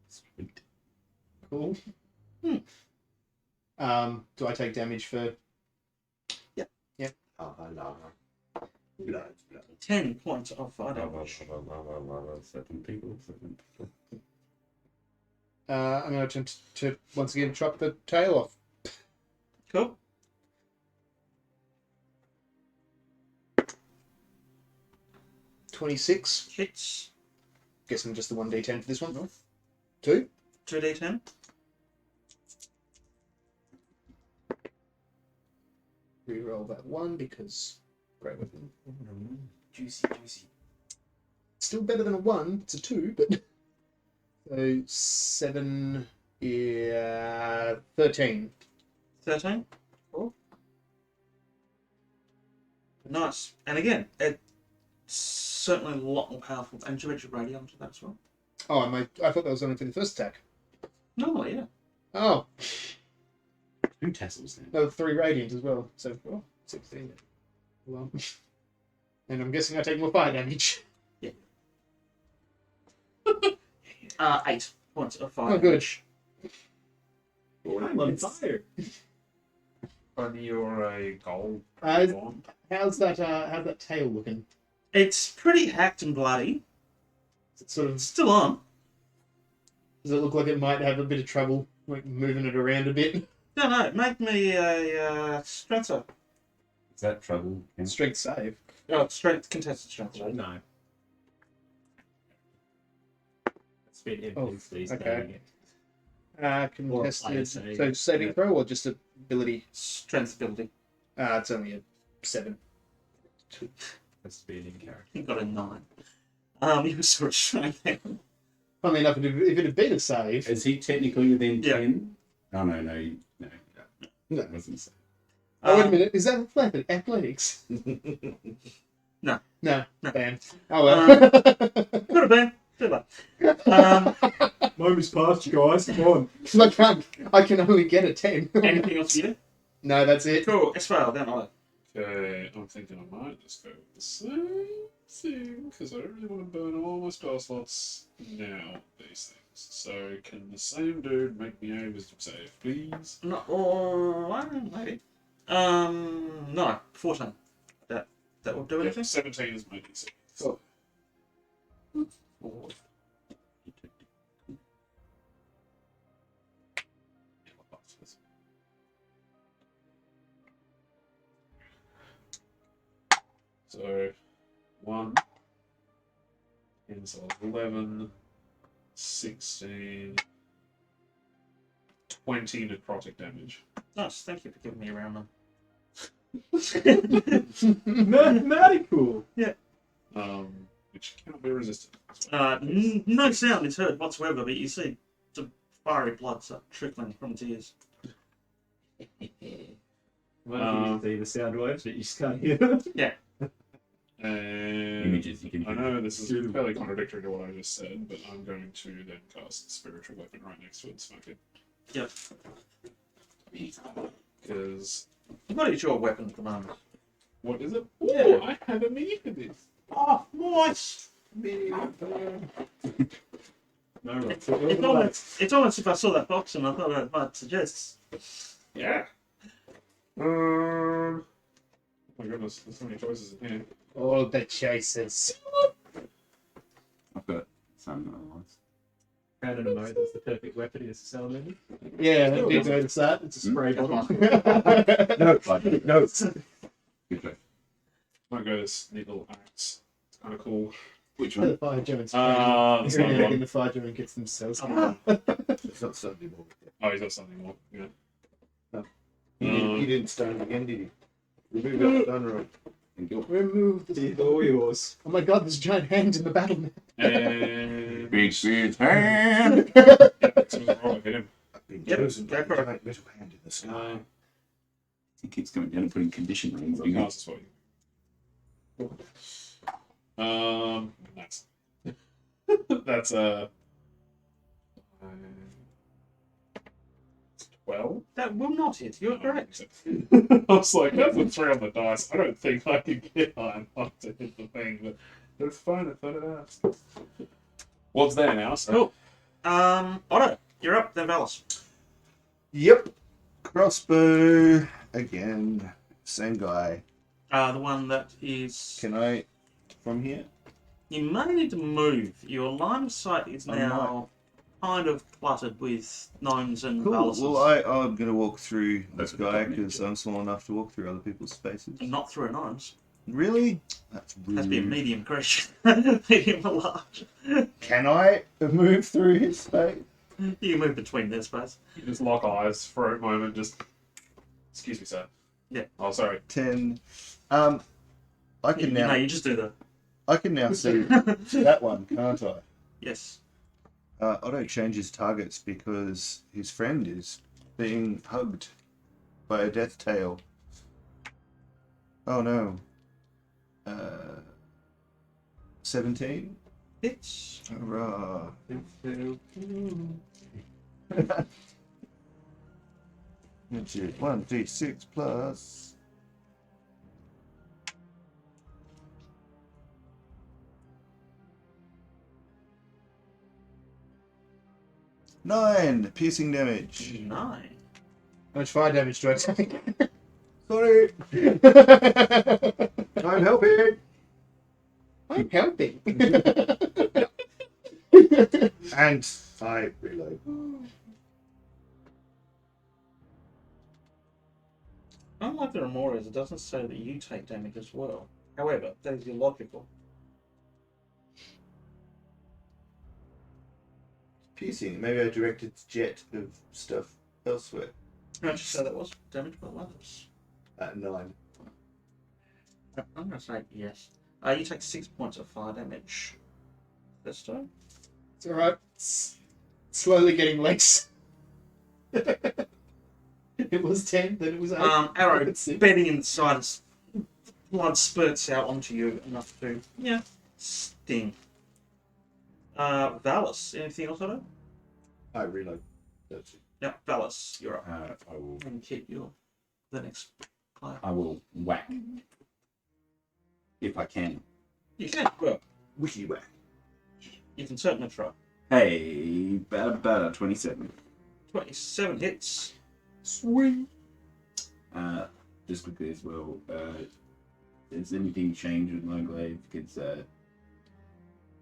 Sweet. cool. Hmm. Do I take damage for... Ah, no. Blood. 10 points of fire damage. 7 people. 7 people. I'm going to attempt to once again chop the tail off. Cool. $26. Hits. Guessing just the 1d10 for this one. No. 2. 2d10. Reroll that 1 because great weapon. Juicy, juicy. Still better than a 1. It's a 2, but so 7. Yeah, 13. 13. Cool. Nice. And again, it's certainly a lot more powerful. And you mentioned radiant to that as well. Oh, I thought that was only for the first attack. No, yeah. Oh, 2 tassels then. no, 3 radiant as well. So 16. Well, and I'm guessing I take more fire damage. 8 points of fire Oh, good. damage. I'm on fire. But you're a gold. one. How's that tail looking? It's pretty hacked and bloody. Is it sort of, It's still on. does it look like it might have a bit of trouble like moving it around a bit? No, make me a strength save. Is that trouble? Ken? Strength save. Oh, strength, contested strength save. No. It's been him Oh, these okay. days. Contested. ISA. So saving throw or just ability? Strength ability. It's only a 7. That's been in character. You got a 9. You were sort of straight there. Funnily enough, if it had been a save, Is he technically within Yeah. 10? Oh, no. No. That wasn't so. oh wait a minute, is that athletics? No. No. No. Damn. Oh well. Could have been. Too late. Moment's past, guys. Come on. I can only get a 10. Anything else for you? No, that's it. Cool. Esvele, then I'll Okay, I'm thinking I might just go with the same thing, because I don't really want to burn all my spell slots now, these things. So, can the same dude make me a wisdom save, please? No, or maybe. No, 14. That will do Yep, anything. 17 is my DC. Oh. So, 1, and so 11, 16, 20 necrotic damage. Nice. Thank you for giving me a round number. Mathematical. Which cannot be resisted. No sound is heard whatsoever, but you see the fiery blood start trickling from its ears. Well, you can see the sound waves, but you just can't hear them. And Images you can I hear. know this is fairly contradictory to what I just said, but I'm going to then cast Spiritual Weapon right next to it and smoke it. Yep. Because, What is your weapon at the moment? what is it? Yeah. Oh, I have a mini for this. Oh, nice! Mini. No, right. It's almost if I saw that box and I thought I might suggest. Yeah. Oh my goodness, there's so many choices in here. All the chasers. I've got some other ones. Brandon and Moses, the perfect weapon is a salamander. Yeah, I did notice that. It's a spray bottle. No, no. Good joke. Might go this neat little axe. It's kind of cool. Which The one? fire giants. This Every now and one. again, the fire giant gets themselves. It's not something more. Oh, he's got something more. Yeah. You didn't stone again, did you? Remove that stone rock. Thank you. Remove the. It's all yours. Oh my god, there's a giant hand in the battle now. And Big Speed's hand! yeah, that's what's wrong. Hit him. I've been Yep, chosen by go the for it. giant metal hand in the sky. He keeps going down and putting condition rings I'll on you. cast this for you. Nice. That's 12. That will not hit. You're correct. I was like, that's a 3 on the dice. I don't think I can get high enough to hit the thing, but it's fine. I thought it out. What's there now? So, Cool. Otto, you're up. Then Valis. Yep. Crossbow again. Same guy. The one that is. Can I from here? You may need to move. Your line of sight is I now kind of cluttered with gnomes and Cool. Valises. Well, I'm gonna walk through this That's what guy the top because means. I'm small enough to walk through other people's spaces. Not through gnomes. Really? That's rude. Has to be a medium creature. Medium or large. Can I move through his space? You can move between their space. you just lock eyes for a moment. Just, excuse me, sir. Yeah. Oh, sorry. 10. I can No, now. you just do that. I can now see that one, can't I? Yes. Otto changes targets because his friend is being hugged by a death tail. Oh no. 17? Hits. Hurrah. 1d6 plus. Nine piercing damage. 9. How much fire damage do I take? Sorry, I'm helping. I'm helping. And I reload. Unlike the Remoras, it doesn't say that you take damage as well. However, that is illogical. Piercing. Maybe I directed jet of stuff elsewhere. How much you say that was? Damage by others. At 9. I'm going to say yes. You take 6 points of fire damage. This time. It's alright. Slowly getting legs. It was 10, then it was 8. Arrow It's 6. bedding inside, as blood spurts out onto you enough to, sting. Valis, anything else on it? I reload. That's it. Yeah, Valis, you're up. I will. And keep your the next player. I will whack if I can. You can, well, Wiki whack. you can certainly try. Hey, about a 27. 27 hits. Swing. Just quickly as well. Has anything changed with my glaive? Because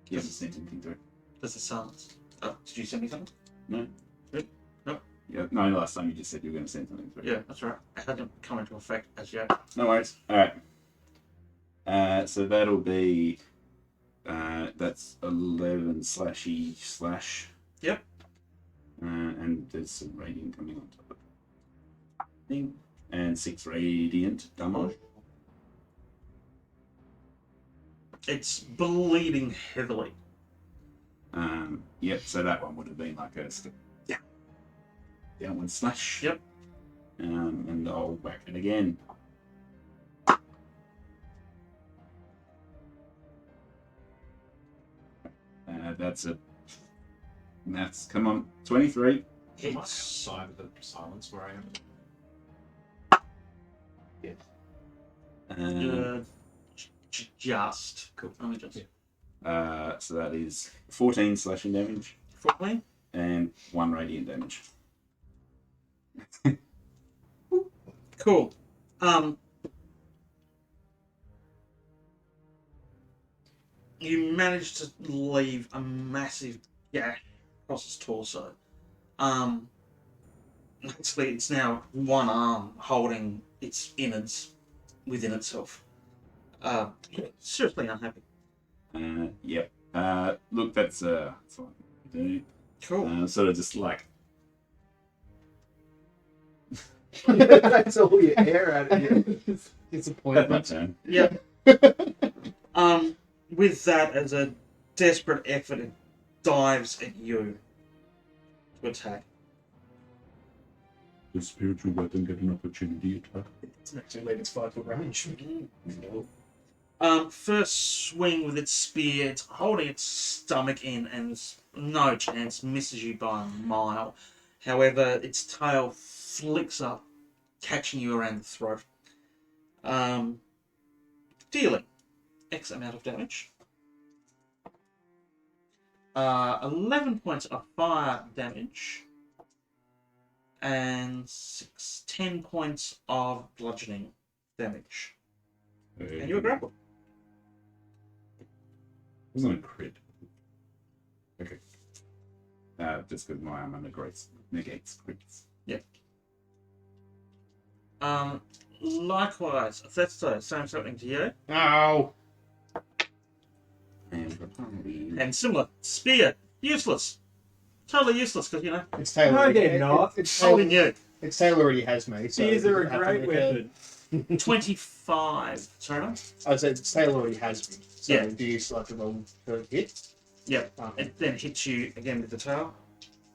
you haven't sent anything through. Does it silence? Oh, did you send me something? No. Good. No. Yeah. No. Last time you just said you were going to send something through. Yeah, that's right. It hasn't come into effect as yet. No worries. All right. So that'll be that's 11 slashy slash. Yep. And there's some radiant coming on top of it. Ding. And 6 radiant damage. It's bleeding heavily. Yep. So that one would have been like a downward slash. Yep. And I'll whack it again. That's come on, 23. Am I Hits. outside of the silence where I am? Just. Cool. Only just. So that is 14 slashing damage 14. and 1 radiant damage. Cool. You managed to leave a massive gash across his torso. Basically, it's now one arm holding its innards within itself. Seriously unhappy. Yep. Look, that's what I do. Cool. Sort of just like That's all your air out of you. that's my Disappointment. turn. Yep. With that as a desperate effort, it dives at you to attack. The spiritual weapon get an opportunity attack. It's not too late, it's 5 foot range. First swing with its spear, it's holding its stomach in and there's no chance, misses you by a mile. However, its tail flicks up, catching you around the throat. Dealing X amount of damage. 11 points of fire damage. And 10 points of bludgeoning damage. And you're grappled. Wasn't a crit. Okay. Just because my armor negates crits. Likewise, Athesto, same happening to you. Oh! And similar, spear, useless. Totally useless, because, Its tail No, already, they're not. Its holding tail, you. its tail already has me. So Spears are a it doesn't have to great make weapon. 25. Sorry, man? I said its tail already has me. So Yeah. do you still have to roll for a hit? Yeah. Okay. It then hits you again with the tail.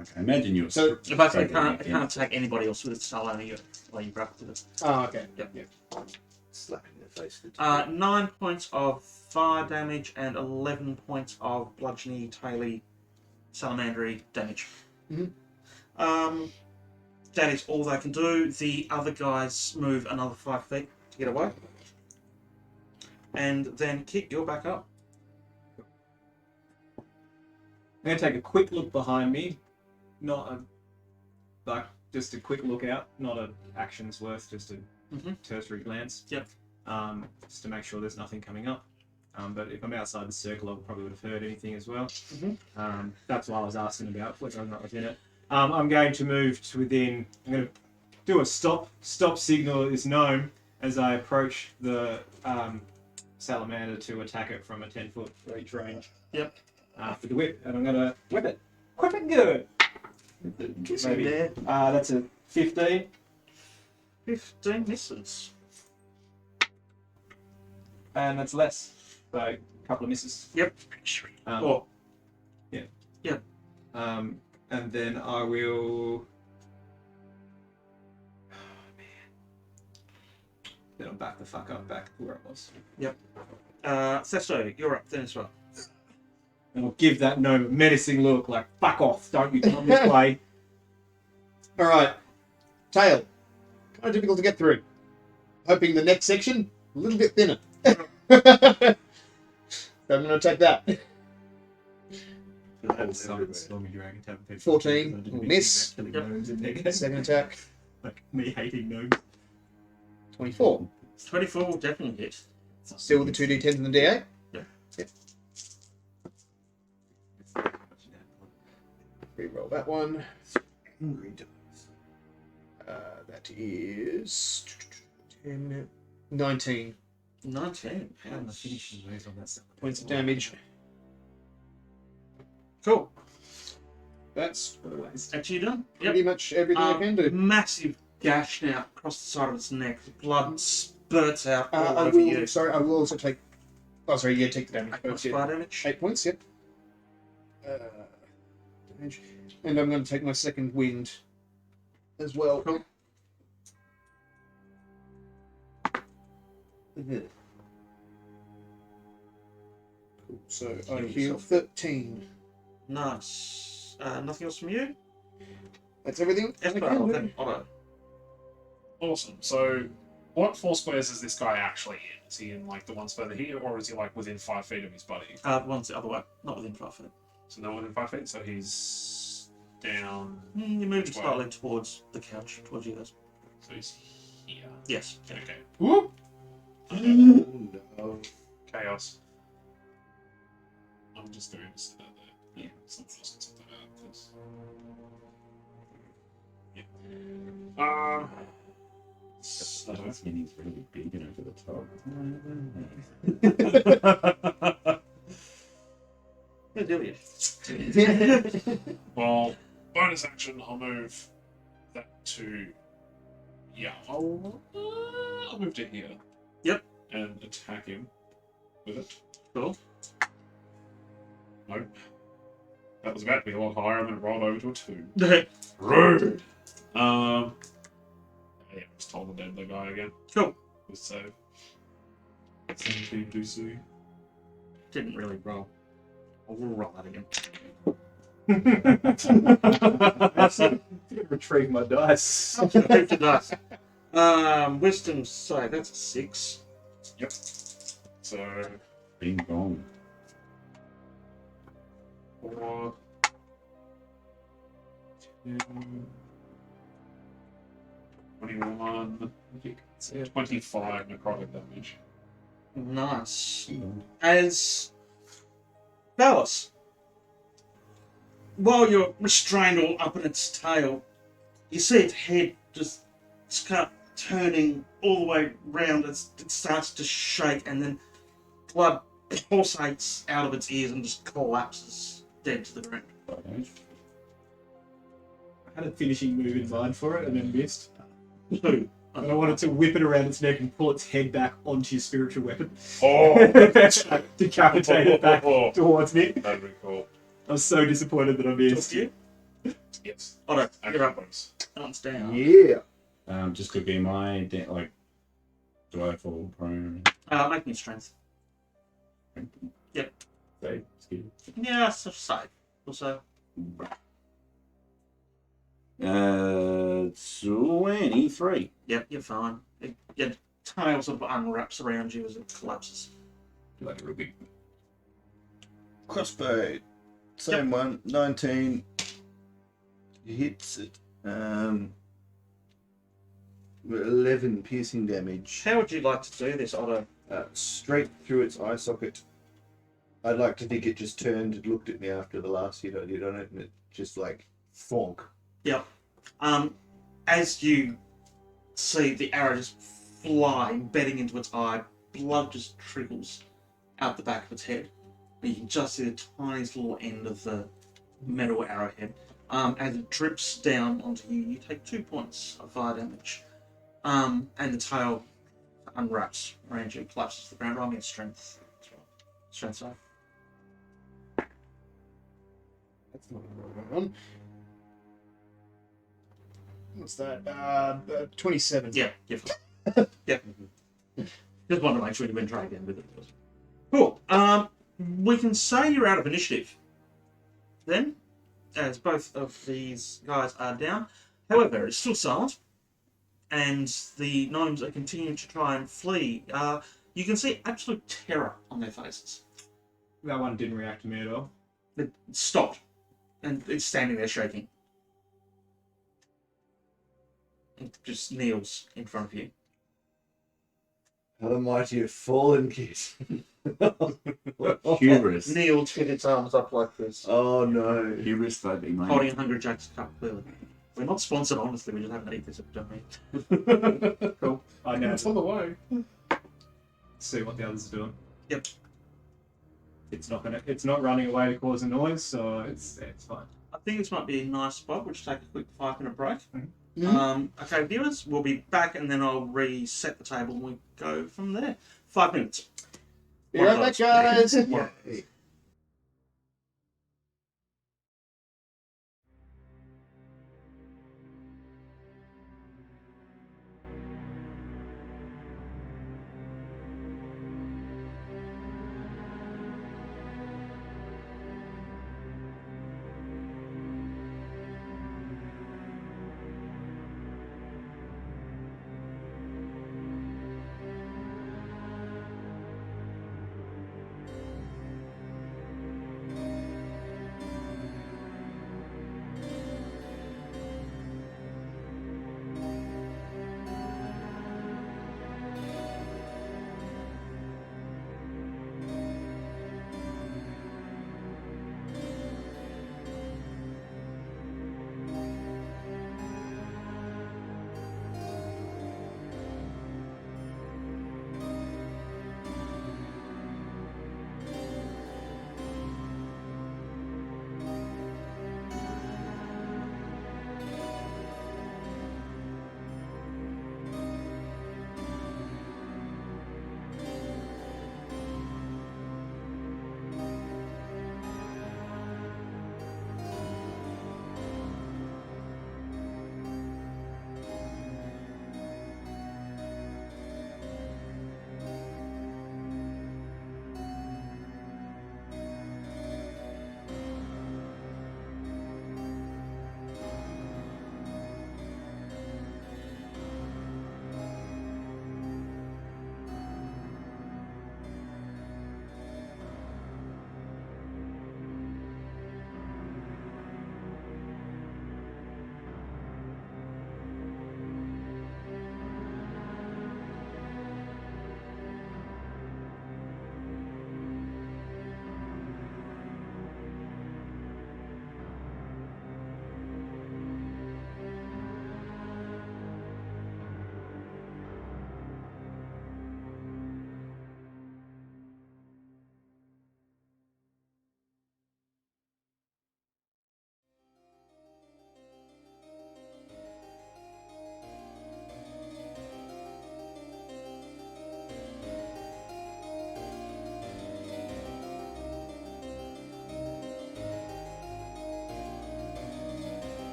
Okay, imagine you're So- It basically struggling it can't attack anybody else with its tail, only you while you grapple with it. Oh, okay. Yep. Slap in the face. 9 points of fire damage and 11 points of bludgeony, taily, salamandery damage. Mhm. That is all they can do. The other guys move another 5 feet to get away. And then Kit, you're back up. I'm going to take a quick look behind me. Just a quick look out, not an action's worth, just a tertiary glance. Yep. Just to make sure there's nothing coming up. But if I'm outside the circle, I probably would have heard anything as well. That's why I was asking about whether or not I was in it. I'm going to move to within. I'm going to do a stop. Stop signal is known as I approach the salamander to attack it from a 10-foot reach range. Yep. With the whip, and I'm going to whip it. Whip it good. Maybe. That's a 15. 15 misses. And that's less. So a couple of misses. Yep. Um, And then I will. Oh, man. Then I'll back the fuck up back where I was. Sesto, you're up then as well. And I'll give that gnome a menacing look like, fuck off, don't you come this way. Alright. Tail. Kind of difficult to get through. Hoping the next section, a little bit thinner. So I'm going to take that. 14 will miss. Second attack. Like me hating gnomes. 24. 24 will definitely hit. Still with the 2d10s and the d8? Yeah. Yep. Reroll that one. That is 10, 19 19. And the finishing moves on that side. points of damage. Cool. That's That's you done? pretty much everything I can do. Massive gash now across the side of its neck. Blood spurts out all I over will, you. sorry, I will also take. Oh, sorry, yeah, take the damage. 8 points Yeah. fire damage. 8 points, yep. Damage. And I'm going to take my second wind as well. Cool. So I heal 13. Nice. Nothing else from you? That's everything. Esvele, then Otto. Awesome. So, what 4 squares is this guy actually in? Is he in like the ones further here, or is he like within 5 feet of his buddy? One's the other way, not within 5 feet. So not within 5 feet. So he's down. You moved Which way? slightly towards the couch, towards you guys. So he's here. Yes. Okay. Whoop. Oh, no. Chaos. I'm just doing this. Yeah. Something else. Something about this. Yeah. So, That meaning's really big and over the top. Good deal with well, bonus action. I'll move that to. Yeah. I'll move to here. Yep. And attack him with it. Cool. Nope. That was about to be a lot higher, and then it rolled over to a 2. you. Rude. Yeah, I just told the deadly guy again. Cool. So. 17 DC. Didn't really roll. I will roll that again. Retrieve my dice. Retrieve the dice. Wisdom save, that's a 6. Yep. So. Bing bong. 4. 2. 21. 25 necrotic damage. Nice. As Valis, while you're restrained all up in its tail, you see its head just start turning all the way round. It starts to shake, and then blood pulsates out of its ears and just collapses dead to the ground. I had a finishing move in mind for it and then missed. Two. And I wanted to whip it around its neck and pull its head back onto your spiritual weapon. Oh! Decapitate it back towards me. That'd be cool. I was so disappointed that I Just missed. you? Yes. Otto, you're up. Bonus. Arms down. Yeah. Just quickly, do I fall prone? Make me strength. Yep. Save, skill. Yeah, so save. Also, 23. yep, you're fine. Your tail sort of unwraps around you as it collapses. Like a real big. Crossbow. Same one. 19. Hits it. 11 piercing damage. How would you like to do this, Otto? Straight through its eye socket. I'd like to think it just turned and looked at me after the last hit I did on it, and it just like thonk. Yep. As you see the arrow just fly, embedding into its eye, blood just trickles out the back of its head. And you can just see the tiniest little end of the metal arrowhead. As it drips down onto you, you take 2 points of fire damage. And the tail unwraps around you, collapses to the ground. Roll me a strength. Strength save. That's not the right one. What's that? 27. Yeah, you're fine. Yeah. Just wanted to make sure you've been dragged in with it. Cool. We can say you're out of initiative. Then, as both of these guys are down. However, it's still silent, and the gnomes are continuing to try and flee. You can see absolute terror on their faces. That one didn't react to me at all. It stopped, and it's standing there shaking. It just kneels in front of you. How the mighty have fallen, kid. Hubris. Kneels with its arms up like this, Oh no. Hubris, that'd be mine. holding a Hungry Jack's cup, clearly. We're not sponsored, honestly, we just haven't eaten this, don't we? Cool. I know. It's on the way. See what the others are doing. Yep. It's not running away to cause a noise, so it's fine. I think this might be a nice spot. We'll just take a quick 5-minute break. Mhm. Okay, viewers, we'll be back and then I'll reset the table and we go from there. 5 minutes. Be right back, guys. Yeah.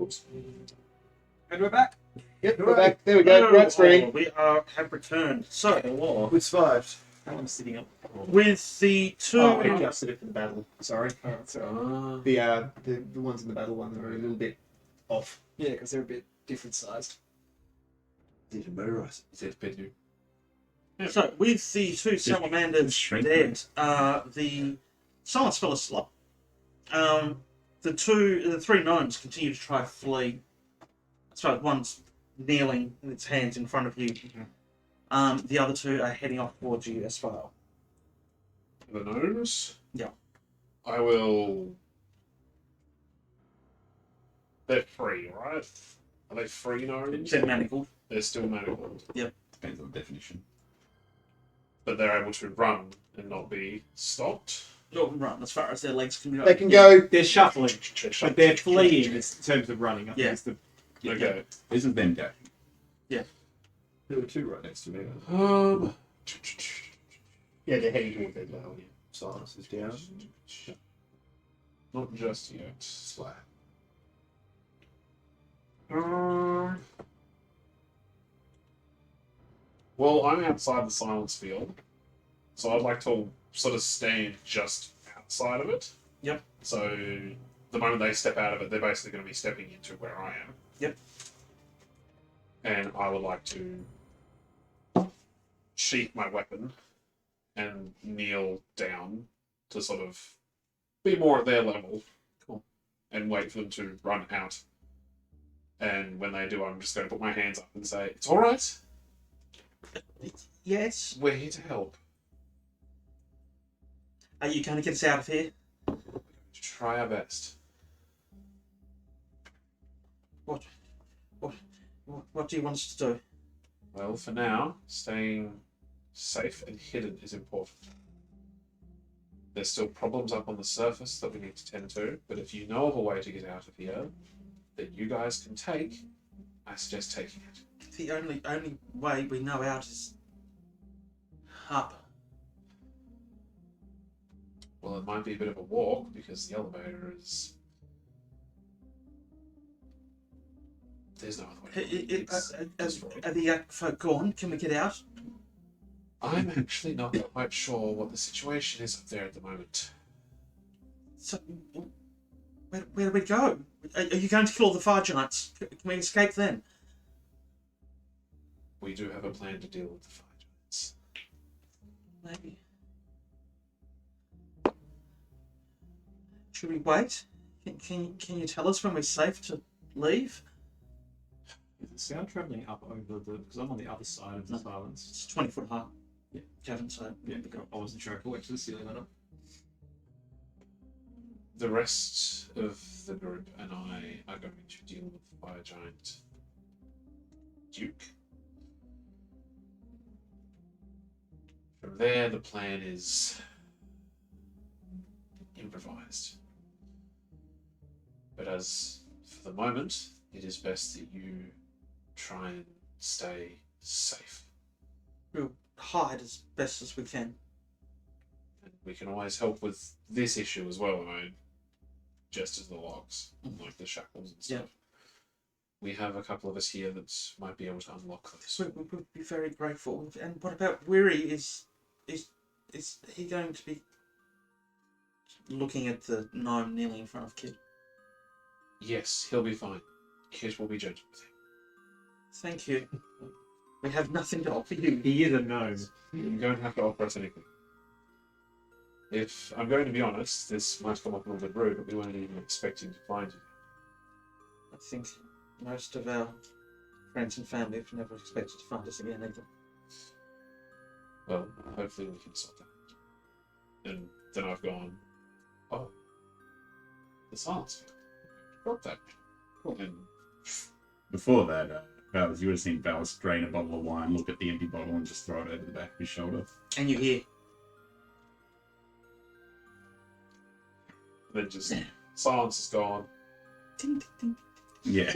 Oops. And we're back. Yep, we're back. There we go. Right screen. We have returned. So, We survived. I'm sitting up. with the two... Oh, I adjusted it for the battle. Sorry. So, The ones in the battle ones are a little bit off. yeah, because they're a bit different sized. Did a motorise. Is that better? So, with the two salamanders shrink dead, the silence fell asleep. The three gnomes continue to try to flee. So one's kneeling with its hands in front of you. The other two are heading off towards you as well. The gnomes? Yeah. I will. They're free, right? Are they free gnomes? They're manacled. They're still manacled. Depends on the definition. But they're able to run and not be stopped. They'll run as far as their legs can go. They can go. They're shuffling, but they're fleeing in terms of running. I think Yeah. is the Okay. This is them dashing. There were two right next to me. Yeah, they're heading towards their battle. Silence is down. Not just yet. Slap. Well, I'm outside the silence field, so I'd like to sort of stand just outside of it. Yep. So the moment they step out of it, they're basically going to be stepping into where I am. Yep. And I would like to sheath my weapon and kneel down to sort of be more at their level. Cool. And wait for them to run out. And when they do, I'm just going to put my hands up and say, "It's all right. Yes. We're here to help. Are you going to get us out of here? Try our best." What do you want us to do? Well, for now, staying safe and hidden is important. There's still problems up on the surface that we need to tend to, but if you know of a way to get out of here that you guys can take, I suggest taking it. The only way we know out is up. Well, it might be a bit of a walk because the elevator is. There's no other way. It's destroyed. Are the folk gone? Can we get out? I'm actually not quite sure what the situation is up there at the moment. So, where do we go? Are you going to kill all the fire giants? Can we escape then? We do have a plan to deal with the fire giants. Maybe. Should we wait? Can you tell us when we're safe to leave? Is the sound travelling up over the? Because I'm on the other side of the silence. It's 20 foot high. Yeah. Kevin, so Yeah, I wasn't sure if I went to the ceiling or not. The rest of the group and I are going to deal with the fire giant Duke. From there, the plan is improvised. But as for the moment, it is best that you try and stay safe. we'll hide as best as we can. And we can always help with this issue as well, just as the logs, like the shackles and stuff. Yeah. We have a couple of us here that might be able to unlock those. We would be very grateful. And what about Weary? Is he going to be looking at the gnome kneeling in front of Kid? Yes, he'll be fine. Kit will be gentle with him. Thank you. We have nothing to offer you. He is a gnome. You don't have to offer us anything. If I'm going to be honest, this might come up a little bit rude, but we weren't even expecting to find you. I think most of our friends and family have never expected to find us again either. Well, hopefully we can sort that out. And then I've gone, oh, the silence field. Drop that. Cool. And Before that, Valis, you would have seen Valis drain a bottle of wine, look at the empty bottle, and just throw it over the back of his shoulder. And you hear, then just silence is gone. ding, ding, ding. Yeah.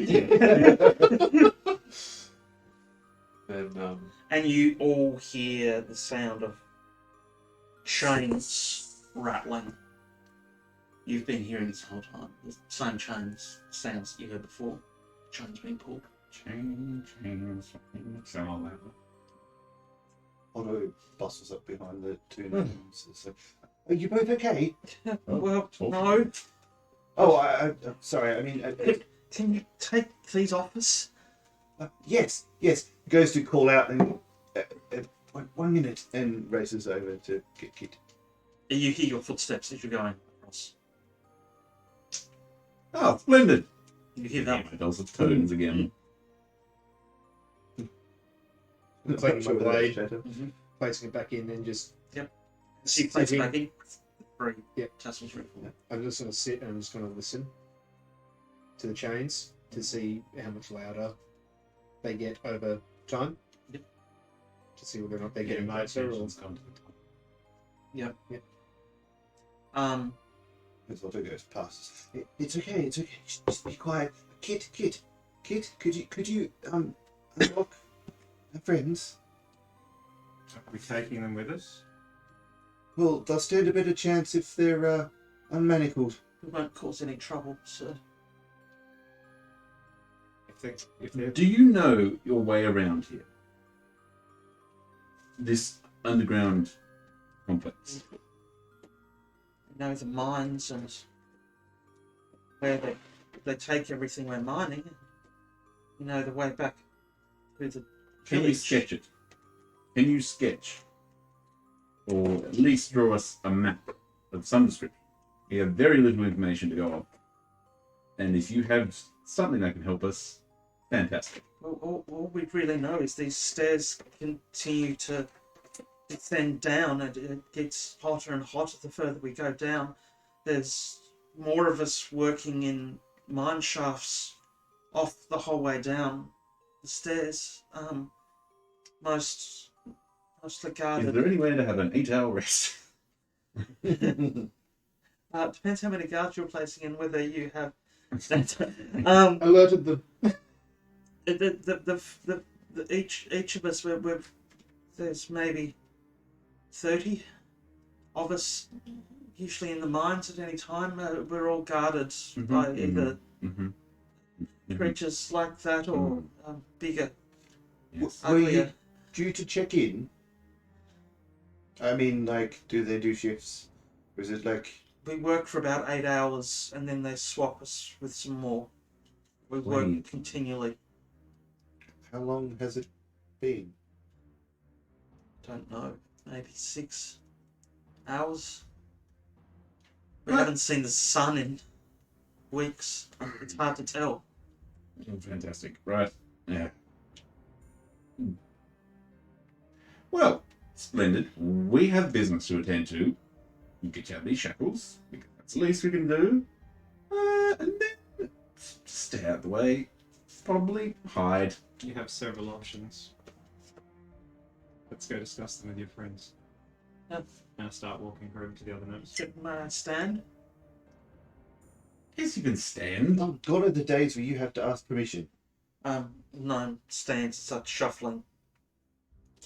Then And you all hear the sound of chains rattling You've been hearing this whole time. The same chains sounds you heard before. Chains being pulled. Chain, so all that. Otto bustles up behind the two gnomes. It's like, are you both okay? Well, talk. no. Oh, I'm sorry. I mean, Can you take these off us? yes. Goes to call out and 1 minute and races over to get Kit. You hear your footsteps as you're going across. Oh, splendid! You hear that? My dulcet tones again. Cleaning my blade, Shatter. placing it back in, and just See, place sitting. back in. 3 Yep. tassels. I'm just going to sit and I'm just going to listen to the chains to see how much louder they get over time. Yep. To see whether or not they're getting closer or. As Otto goes past. It's okay. Just be quiet. Kit, could you unlock our friends? Are we taking them with us? Well, they'll stand a better chance if they're unmanacled. We won't cause any trouble, sir. If they're Do you know your way around here? This underground complex. You know the mines and where they take everything we're mining. You know the way back to the Can you village. sketch it? Can you sketch? Or at least draw us a map of some description? We have very little information to go off. And if you have something that can help us, fantastic. Well, all we really know is these stairs continue to descend down, and it gets hotter and hotter the further we go down. There's more of us working in mine shafts off the whole way down the stairs. Mostly Is guarded. there any way to have an 8-hour rest? Depends how many guards you're placing and whether you have. Alerted them. Each of us, there's maybe 30 of us, usually in the mines at any time. We're all guarded by either creatures like that or bigger, Yes. Were you uglier. due to check in? I mean, like, do they do shifts? Or is it like... We work for about 8 hours and then they swap us with some more. We work Wait. continually. How long has it been? Don't know, maybe 6 hours. We Right. haven't seen the sun in weeks. It's hard to tell. Oh, fantastic. Right. Yeah. Well, splendid. We have business to attend to. You get you out of these shackles, because that's the least we can do. And then stay out of the way. Probably hide. You have several options. Let's go discuss them with your friends. Yep. Now start walking over to the other gnomes. May I stand? Yes, you can stand. Oh, God are the days where you have to ask permission. No, stands, starts shuffling.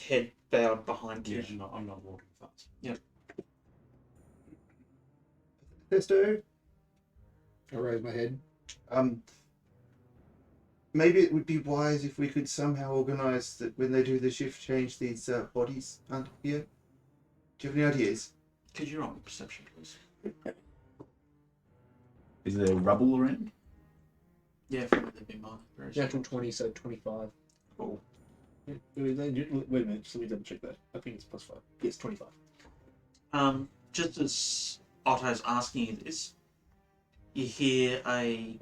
Head bowed behind Yeah, you. I'm not walking fast. Athesto, I raise my head. maybe it would be wise if we could somehow organise that when they do the shift change, these bodies aren't here. Do you have any ideas? Could you roll me perception, please? Is there rubble around? Yeah, for they've been mine. Very Natural 20, so 25. cool. Yeah, wait a minute, just let me double check that. I think it's plus 5. Yes, 25. Just as Otto's asking you this, you hear a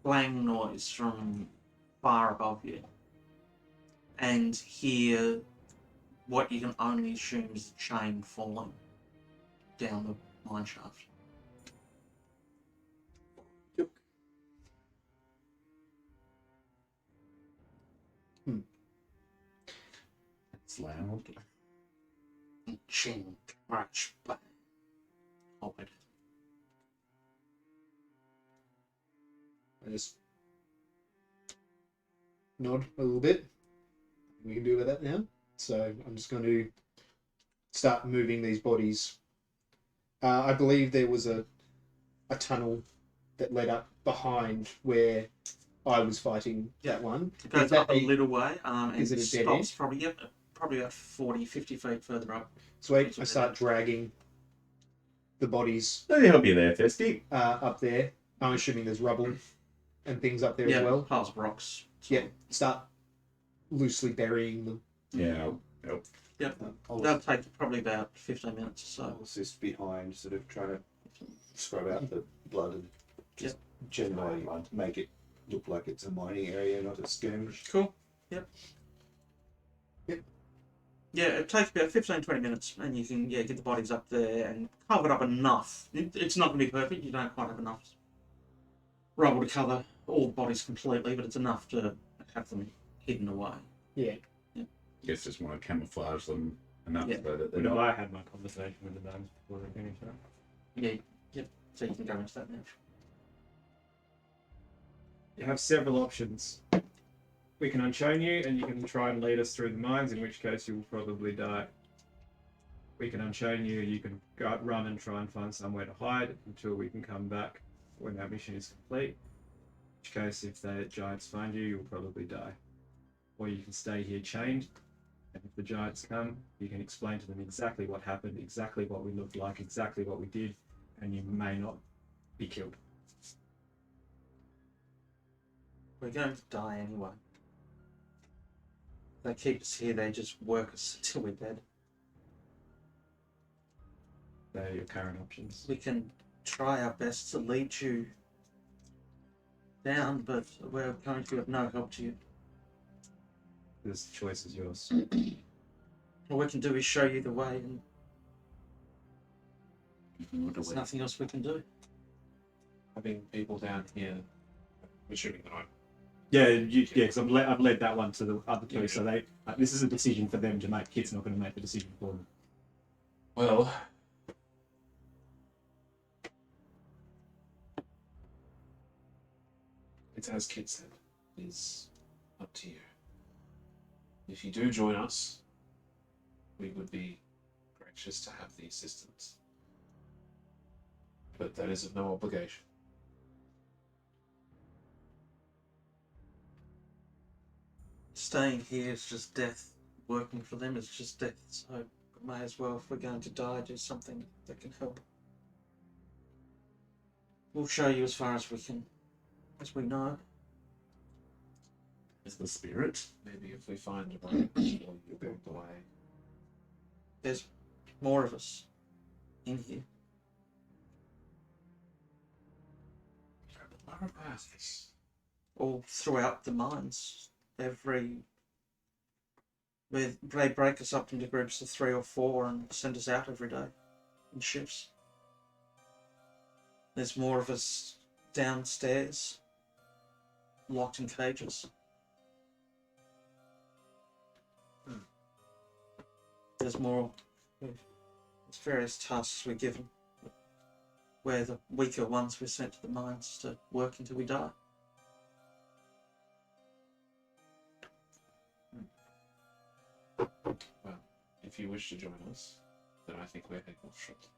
clang noise from far above you, and hear what you can only assume is a chain falling down the mine shaft. It's loud. Ching, crash, bang. Oh, wait. I just nod a little bit. We can do with that now. So I'm just going to start moving these bodies I believe there was a tunnel that led up behind where I was fighting that one. It goes Is that up a little way, and is it a dead stops end? probably about 40, 50 feet further up. Sweet. I start dragging the bodies Let me help you there, Festy. up there. I'm assuming there's rubble and things up there as well. Piles of rocks. Yeah. Start loosely burying them. Yeah, I'll help. I'll That'll take probably about 15 minutes or so. I'll assist behind, sort of trying to scrub out the blood and just generally make it look like it's a mining area, not a skirmish. Cool. Yep. Yeah, it takes about 15-20 minutes, and you can get the bodies up there and cover it up enough. It's not going to be perfect. You don't quite have enough rubble to cover all the bodies completely, but it's enough to have them hidden away. Yeah. Guess just want to camouflage them enough Yeah. so that they're Would not. I had my conversation with the gnomes before they finished that? Yep. So you can go into that now. You have several options. We can unchain you, and you can try and lead us through the mines, in which case you will probably die. We can unchain you, you can go run and try and find somewhere to hide until we can come back when our mission is complete. In which case, if the giants find you, you'll probably die. Or you can stay here chained, and if the giants come, you can explain to them exactly what happened, exactly what we looked like, exactly what we did, and you may not be killed. We're going to die anyway. They keep us here, they just work us until we're dead. They're your current options. We can try our best to lead you down, but we're going to be of no help to you. This choice is yours. All we can do is show you the way, and there's Away. nothing else we can do. Having people down here, assuming that I Yeah, because I've led that one to the other two, Yeah. so they this is a decision for them to make. Kit's not going to make the decision for them. Well, it's as Kit said, it's up to you. If you do join us, we would be gracious to have the assistance. But that is of no obligation. Staying here is just death. Working for them is just death. So we may as well, if we're going to die, do something that can help. We'll show you as far as we can, as we know. Is the spirit? Maybe if we find a way, you'll walk away. There's more of us in here. Whereabouts? All throughout the mines. They break us up into groups of 3 or 4 and send us out every day in shifts. There's more of us downstairs, locked in cages. There's more. There's various tasks we're given, where the weaker ones we're sent to the mines to work until we die. Well, if you wish to join us, then I think we're heading off shortly.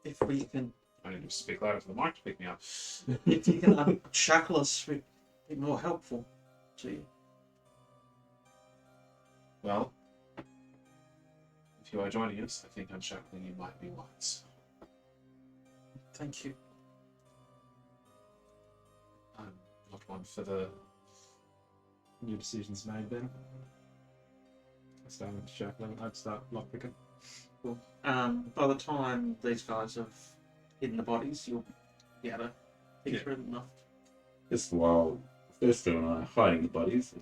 If we can, I need to speak louder for the mic to pick me up. if you can unshackle us, we'd be more helpful to you. Well, if you are joining us, I think unshackling you might be wise. Thank you. I'm not one for the. Your decision's made then. I start with shackling. I'd start lockpicking. Cool. By the time these guys have hidden the bodies, you'll be able to pick through them enough. Just while Athesto and I are hiding the bodies, at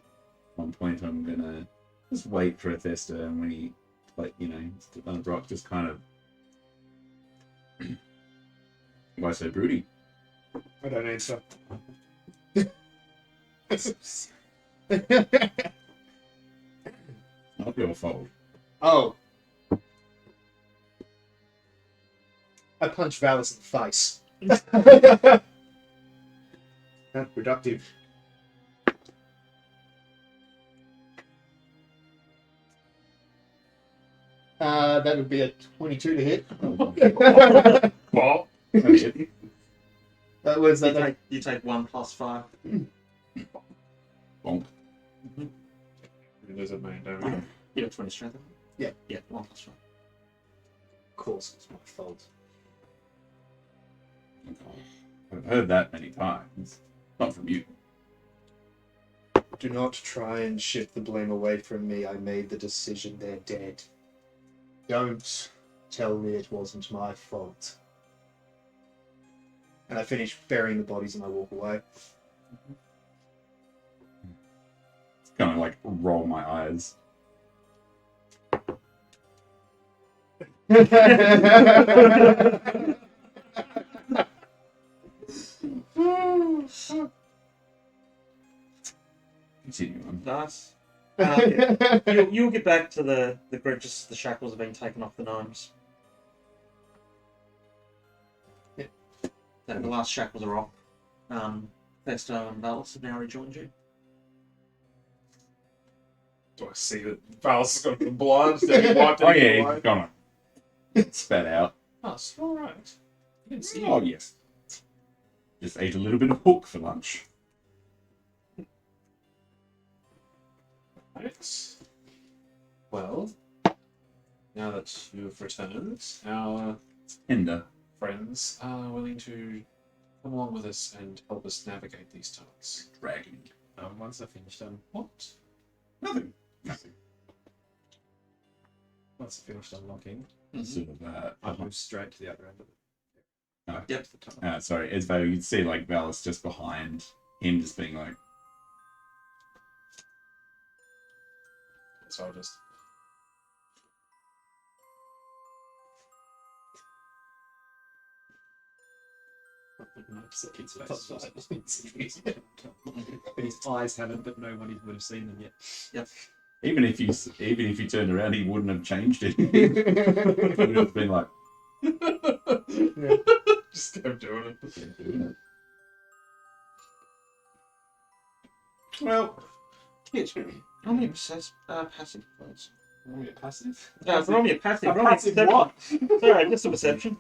one point I'm gonna just wait for Athesto, and when he, stood on a rock, just kind of. Why so broody? I don't answer. Not your fault. Oh. I punch Valis in the face. That's productive. That would be a 22 to hit. Well, Okay. That was You take 1 + 5. Bonk. it is a main damage. You have 20 strength. Yeah. Yeah, 1 + 5. Of course, it's my fault. I've heard that many times. Not from you. Do not try and shift the blame away from me. I made the decision. They're dead. Don't tell me it wasn't my fault. And I finish burying the bodies and I walk away. Kind of like roll my eyes. Continue on. Nice. You'll get back to the group just as the shackles have been taken off the gnomes. Yeah. So the last shackles are off. Festo and Valis have now rejoined you. Do I see that Val's got the blood? That he wiped Oh it yeah, away? he's gonna spat out. Oh, it's alright. I didn't see Oh you. yes. Just ate a little bit of hook for lunch. Thanks. Well, now that you've returned, our Tender. friends are willing to come along with us and help us navigate these tunnels. Dragon. Once I finish What? Nothing. Nothing. unlocking, Sort of I move straight to the other end of it. Yep. sorry, Esvele, you'd see like Valis just behind him just being like, So I'll just. But his eyes haven't, but no one would have seen them yet. even if you turned around he wouldn't have changed it. He would have been like, Just kept doing it. well, Yes. Roll me a passive, please. Are you passive? Roll me a passive. A Roll me a passive perception. what? Sorry, just a perception.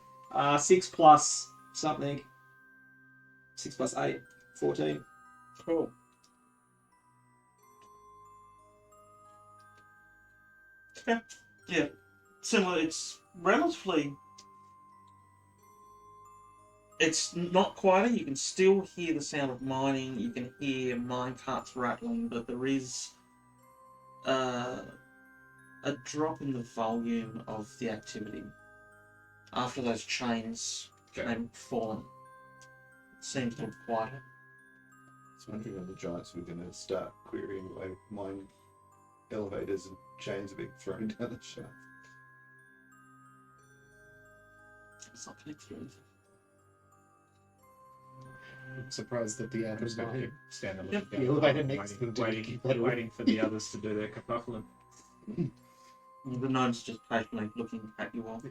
6 plus something. 6 plus 8, 14. Cool. Okay. Yeah. Similar. It's relatively. It's not quieter. You can still hear the sound of mining. You can hear mine carts rattling, but there is a drop in the volume of the activity after those chains have fallen. It seems to have quieter. I was wondering when the giants were going to start querying why mine elevators and chains are being thrown down the shaft. It's not connected to anything. I'm surprised that the others Just not going to stand and Yep. look down The the elevator hall, next to them to waiting, keep that waiting for the others to do their kerfuffling. The gnomes just patiently looking at you all.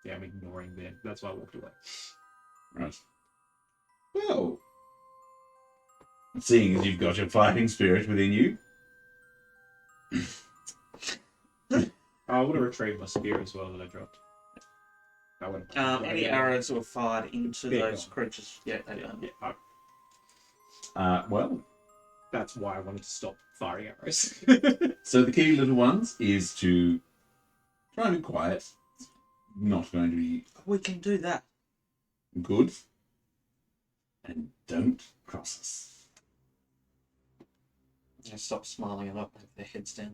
Yeah, I'm ignoring them. That's why I walked away. right. Well, seeing as you've got your fighting spirit within you, I would have retrieved my spear as well that I dropped. I would have Any arrows that were fired into They're those gone. creatures, yeah, they are. Yeah, well, that's why I wanted to stop firing arrows. so the key, little ones, is to try and be quiet. It's not going to be We can do that. good. And don't cross us. They stop smiling and up, their heads down.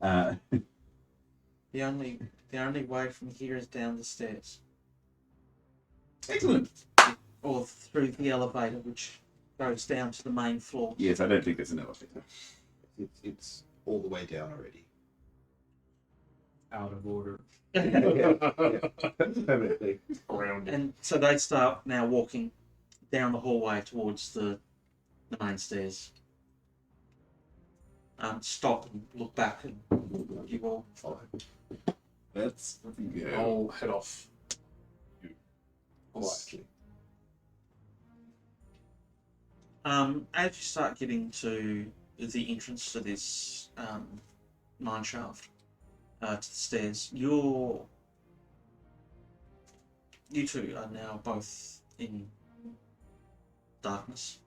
Uh, The only way from here is down the stairs, excellent. or through the elevator, which goes down to the main floor. Yes, I don't think there's an elevator. It's all the way down already. Out of order. Permanently. Around it. And so they start now walking down the hallway towards the main stairs. Stop and look back, and you all follow. Let's go. I'll head off. Quietly. As you start getting to the entrance to this mine shaft, to the stairs. You two are now both in darkness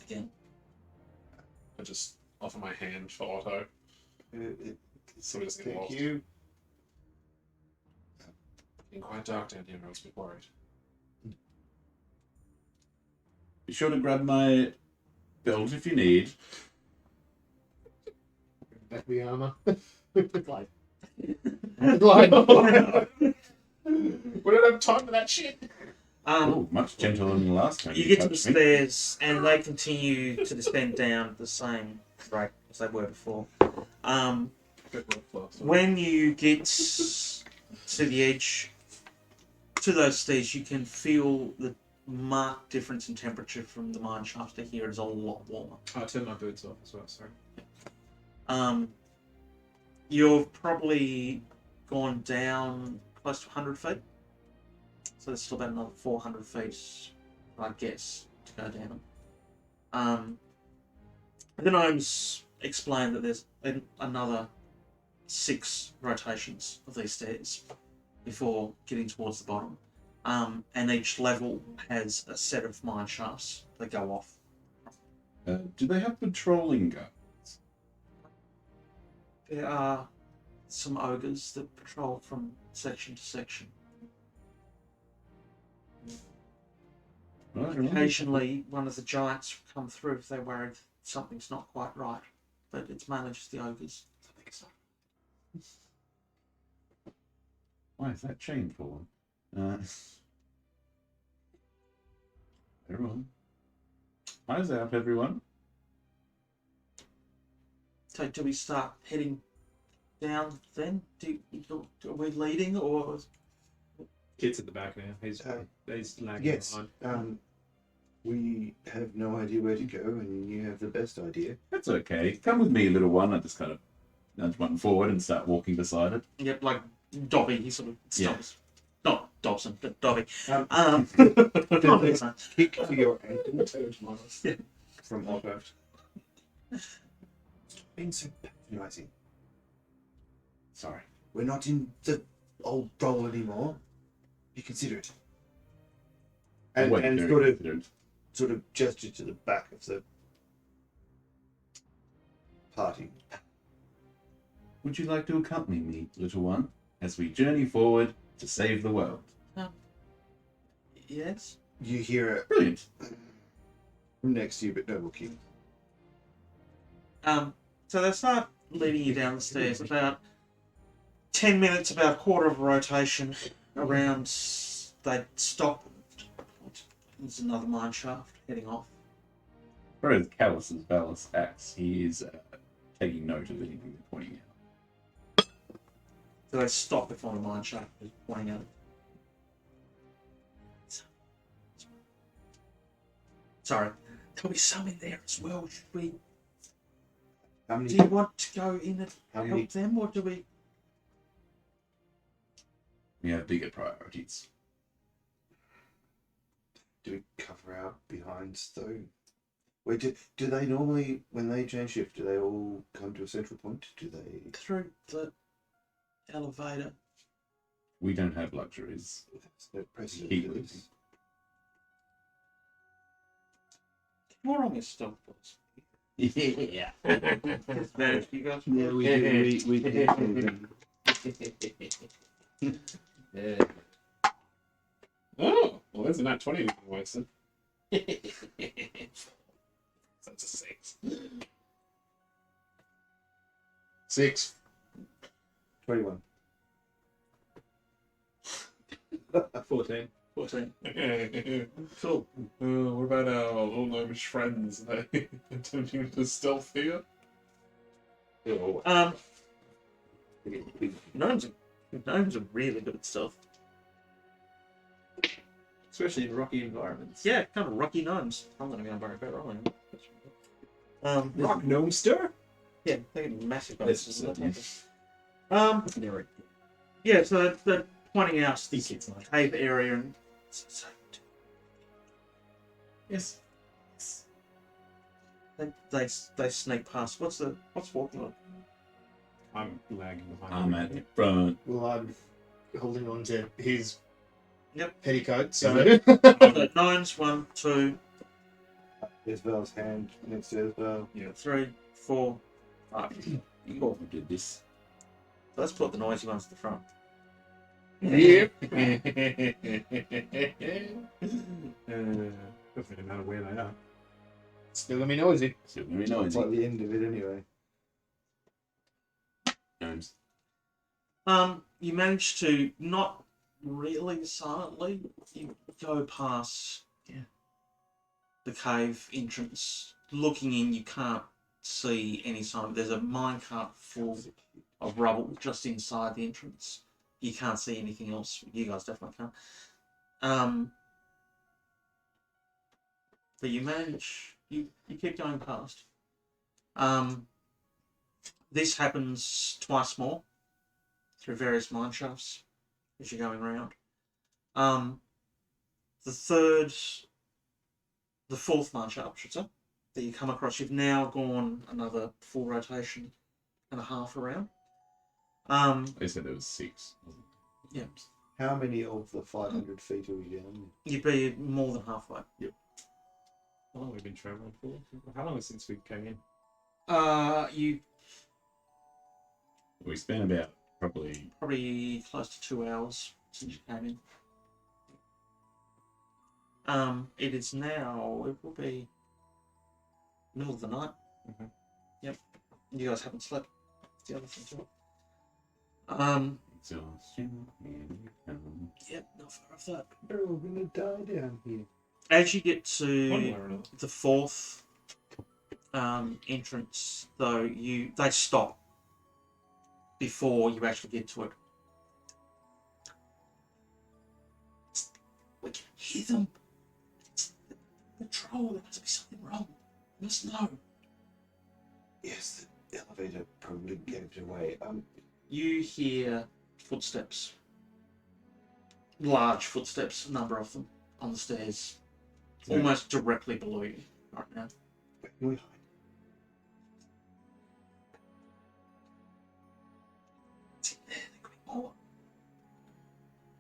again. I just offer my hand for Otto. So he doesn't get Thank lost. you. Getting quite dark down here, I was a bit worried. Be sure to grab my belt if you need. Back of the armor. Like, We don't have time for that shit. Oh, much gentler than the last time you get to the touched me. stairs, and they continue to descend down the same rate as they were before. When you get to the edge, to those stairs, you can feel the marked difference in temperature from the mine shaft to here. It is a lot warmer. I turned my boots off as well. Sorry. You've probably gone down close to 100 feet. So there's still about another 400 feet, I guess, to go down. The gnomes explain that there's another 6 rotations of these stairs before getting towards the bottom. And each level has a set of mine shafts that go off. Do they have patrolling guns? There are some ogres that patrol from section to section. Right. Occasionally, one of the giants will come through if they're worried something's not quite right, but it's mainly just the ogres. Why is that chain fallen? Everyone. Eyes out, everyone. So, do we start heading down then? Are we leading, or Kit's at the back now. He's lagging Yes. behind. We have no idea where to go, and you have the best idea. That's okay. Come with me, little one. I just kind of nudge one forward and start walking beside it. yep, like Dobby? He sort of stops. Not Dobson, but Dobby. Um, Not There's Dobson. a kick to your ankle Yeah. from Otto. Stop being so patronising. Sorry. We're not in the old role anymore. Be considerate. And, Wait, and very considerate. sort of gesture to the back of the party. Would you like to accompany me, little one, as we journey forward to save the world? Yes. You hear it Brilliant. from next to you, but no looking. So they start leading you down the stairs. About 10 minutes, about a quarter of a rotation around. They stop. There's another mine shaft heading off. Whereas Callus's Valus acts, he is taking note of anything they're pointing out. So they stop before the mine shaft is pointing at it. Sorry. There'll be some in there as well. Should we? How Do many? you want to go in and How help many? them, or do we? We have bigger priorities. Do we cover out behind though? Wait, do they normally, when they change shift, do they all come to a central point? Do they? Through the elevator. We don't have luxuries. There's no precedent Keep for moving. this. More on your stealth, please. Yeah. It's better. You guys. Yeah, we do. Yeah. Oh, well, there's a nat 20 you can waste it. That's a 6. 6. 21. 14. 14. Cool. What about our little gnomish friends? Are they attempting to stealth here? Gnomes are really good at stealth. Especially in rocky environments. Yeah, kind of rocky gnomes. I'm gonna go very better, aren't I? Rock gnome stir? Yeah, they're massive This gnomes. is Yeah, so they're pointing out the It's like- cave area and so Yes. they sneak past. What's walking on? I'm lagging behind. I'm at the front. Well, I'm holding on to his petticoat, So so... So 9's 1, 2, Esvele's hand next to Esvele. 3, 4, 5. Cool. We did this. Let's put the noisy ones at the front. Yep. Doesn't really matter where they are. Still gonna be noisy. Still gonna be It's noisy. like the end of it anyway. Gnomes. You manage to not really silently. You go past the cave entrance. Looking in, you can't see any sign. There's a minecart full of rubble just inside the entrance. You can't see anything else. You guys definitely can't. But you manage. You keep going past. This happens twice more through various mine shafts as you're going around. The fourth mine shaft, I should say, that you come across, you've now gone another full rotation and a half around. They said there was 6. wasn't it? Yeah. How many of the 500 feet are we down? You'd be more than halfway. How long have we been travelling for? How long since we came in? You We spent about probably probably close to 2 hours since you came in. It is now, it will be middle of the night. Mhm. Yep. You guys haven't slept. That's the other thing too. exhaustion. Yep, not far off that. We're all gonna die down here. As you get One to way or another. the fourth entrance, though, they stop before you actually get to it. We can hear them. It's the troll. There must be something wrong. We must know. Yes, the elevator probably gave it away. You hear footsteps. Large footsteps, a number of them, on the stairs. Almost directly below you right now. Where can we hide? It's in there. There could be more.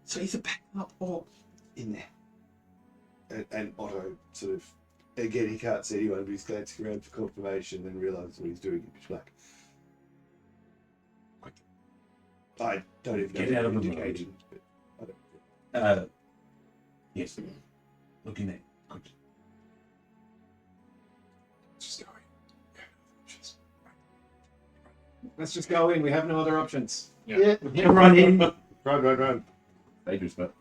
So either back up or... In there. And Otto sort of, again, he can't see anyone, but he's glancing around for confirmation and realises what he's doing in pitch black. Quick. I don't even know Get if out I'm of the indicating, but I don't. Yes. Look in there. Quick. Just go Let's just go in. We have no other options. Yeah. Run in. Run. Dangerous, but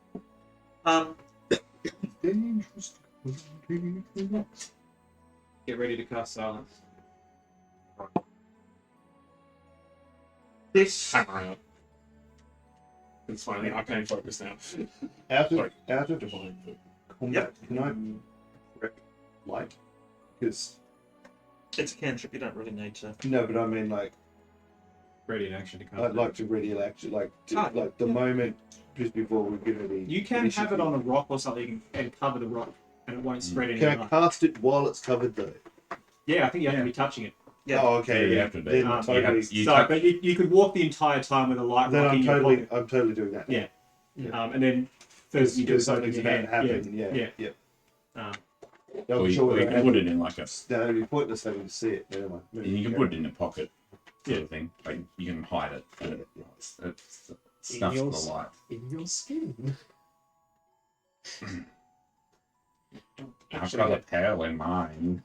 Dangerous. Get ready to cast silence. This... Hammer out. It's finally arcane focus now. Out Sorry. of Divine focus. combat, can I correct light? Because, It's a cantrip, you don't really need to. no, but I mean, like, Ready in action to cast. I'd like to ready action, like, the moment just before we're gonna be. You can have it on a rock or something and cover the rock, and it won't spread any Can I light. cast it while it's covered though? Yeah, I think you have Yeah. to be touching it. Yeah. Oh, okay. Yeah, you Yeah, have to be. Then You totally. have- you So, touch- but you could walk the entire time with a light Then rock in your pocket. I'm totally doing that. Yeah. Yeah. And then first you do Because something in something's your about to hand. happen. Yeah. Yeah. Yeah. Yeah. Um, I'm or you, sure or you we can don't put have it in like a. No, it'd be pointless having to see it. Never mind. You can put it in a pocket, sort of thing. Like you can hide it. And it snuffs your the light. In your skin. I've got a pearl in mine.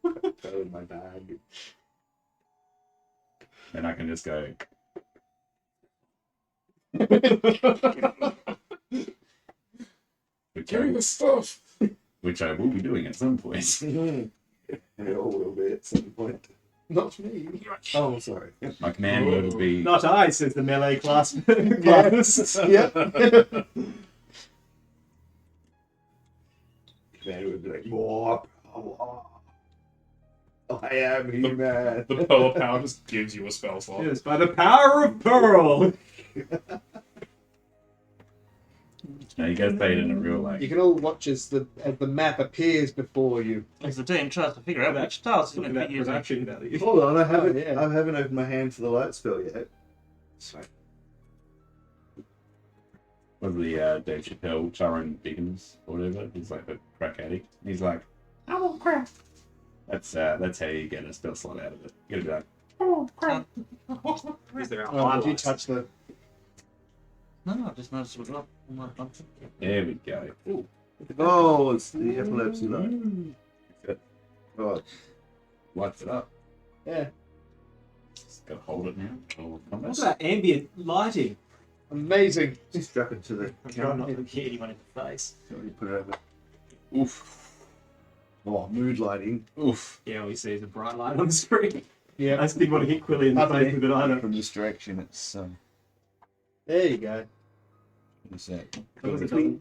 Throw in my bag. Then I can just go. Carry the stuff. Which I will be doing at some point. It all will be at some point. Not me. Oh, sorry. My command word would be. Not I, says the melee class. Yes. Yep. Commander would be like, more power. I am He-Man. The pearl of power just gives you a spell slot. Yes, by the power of Pearl. No, you gotta say it in a real You like. can all watch as the map appears before you. As the DM tries to figure out which tiles he's Look going at to that be using. production value. Hold on, I haven't. yeah. I haven't opened my hand for the light spell yet. So, Probably Dave Chappelle, Sharon Biggins, or whatever. He's like a crack addict. He's like, I want crack. That's how you get a spell slot out of it. You gotta be like, oh crap. Is there a Oh, did you highlight? touch the? No, I just noticed it was up on my function. There we go. Ooh. oh, it's the epilepsy light. God, Lights it up. Yeah, Just gotta hold it now. Or What's that ambient lighting? amazing. just strap it to the I'm trying not to hit anyone in the face. You put it over. Oof. Oh, mood lighting Oof. Yeah, all you see is a bright light on the screen. Yeah, I just didn't want to hit Quilly in the Lovely. face with an item. from this direction. It's there you go. what's that?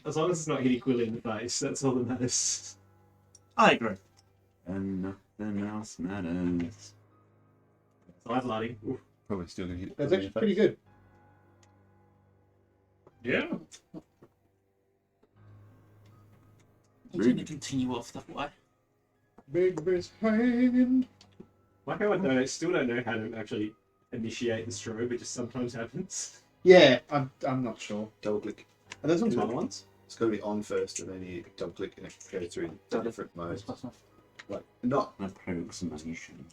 As long as it's not hitting Quilly in the face, that's all that matters. I agree. And nothing else matters. Light lighting. Oof. Probably still gonna hit. That's actually pretty good. Yeah. I'm going to continue off that way. Big Miss Hand. Like how I still don't know how to actually initiate the strobe. It just sometimes happens. Yeah, I'm not sure. Double click. Are those ones smaller ones? It's got to be on first, and then you double click and it goes through the different modes. That's enough. Like not Approximation.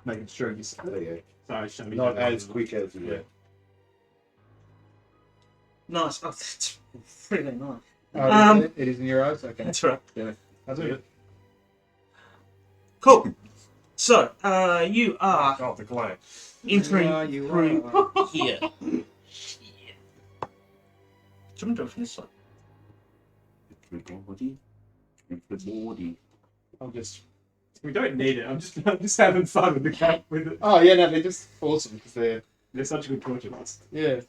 Making sure you. there you Sorry, show me. go. Not as quick as you Yeah. Nice. Oh, that's really nice. Oh, it is in your eyes. Okay, That's right. that's it. Cool. So, you are Oh, the glare. entering you through are. here. Jump down from this side. Body. I'll just. We don't need it. I'm just having fun with the cat with it. Oh yeah, no, they're just awesome because They're such good torturers. yeah.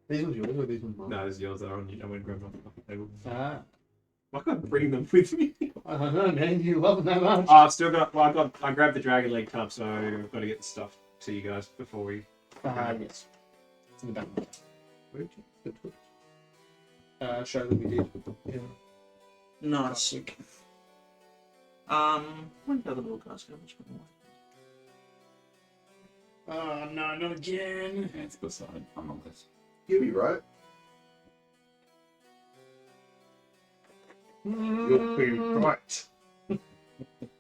These ones yours or these ones mine? No, it's yours. I went and grabbed them off the table. Ah, Why can't I bring them with me? I don't know, man. You love them that much. Oh, I've still got. Well, I grabbed the dragon leg cup, so I've got to get the stuff to you guys before we. Yes. It's in the back. Where did you put it? Show that we did. Yeah. Nice. Where did the other little guys go? Which one? Oh no, not again. Yeah, it's good side. I'm on this. You'll be right. You'll be right.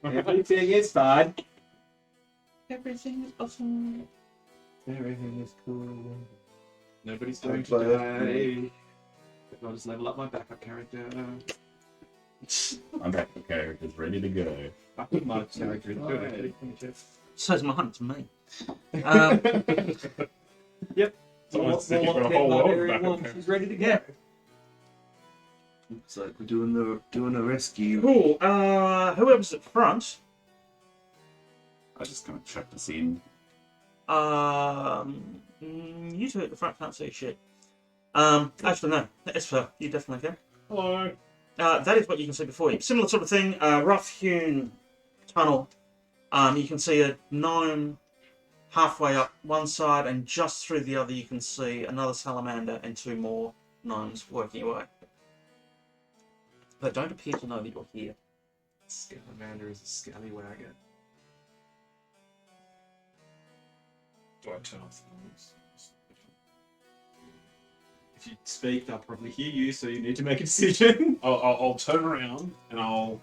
Everything is fine. Everything is awesome. Everything is cool. Nobody's Don't going to play. die. I'll just level up my backup character. My backup character's ready to go. Backup my character is good actually. So's mine, it's me. Yep. Someone's thinking for a whole world of backup characters. She's ready to go. Looks like we're doing a rescue. Cool. Whoever's at front, I just kind of chuck this in. you two at the front can't see shit. Actually, no. Esvele, you definitely can. Hello. That is what you can see before you. Similar sort of thing, rough-hewn tunnel. You can see a gnome halfway up one side, and just through the other you can see another salamander and two more gnomes working away. They don't appear to know that you're here. Scalamander is a scallywagger. Do I turn off the noise? If you speak, they'll probably hear you, so you need to make a decision. I'll turn around and I'll.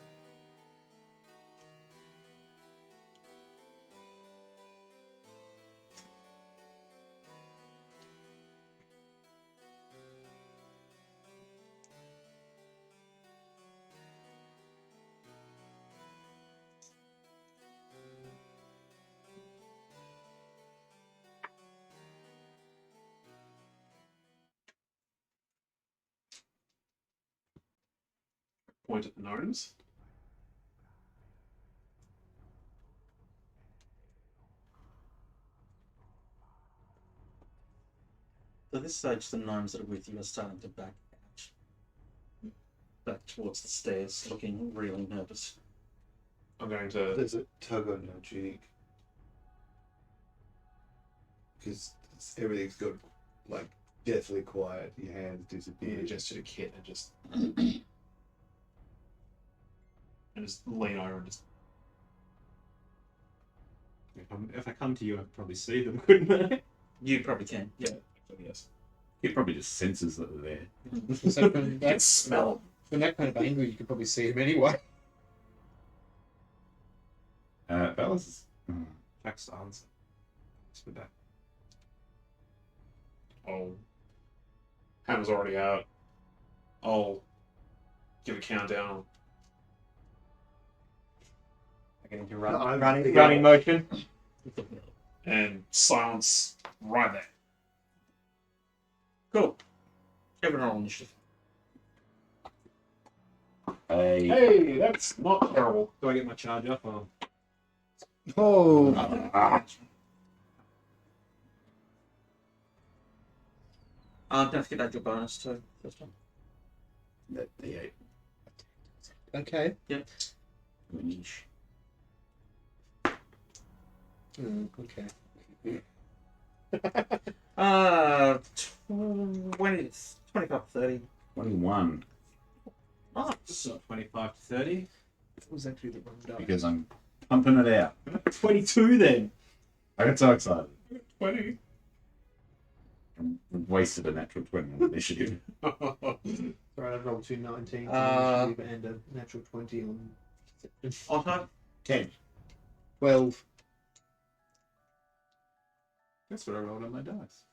Point at the gnomes. So at this stage, the gnomes that are with you are starting to back towards the stairs, looking really nervous. I'm going to. There's a tug on your cheek. Because everything's good. like deathly quiet. Your hands disappear. Gesture to Kit and just lean over and just. If I come to you, I could probably see them, couldn't I? You probably can. Yeah. Actually, yes. It probably just senses that they're there. So from You that, can smell from that kind of angle, you could probably see him anyway. Ballas is. Jack silence. With that. them. Oh. Hammer's already out. I'll give a countdown. I get into No, I'm running thinking- motion. And silence right there. Cool. Everyone on initiative. Hey. Hey, that's not terrible. Do I get my charge up? Or... Oh, Don't forget that your bonus too. First one. That D8. Okay. Winch. Okay. 20, 25, 30. 21. Oh, It's not 25 to 30. It was actually the wrong die. Because I'm pumping it out. 22 then. I got so excited. 20. I've wasted a natural 20 on initiative. Right, I rolled 2 19s Uh, and a natural 20 on Otto. 10. 12. That's what I rolled on my dice.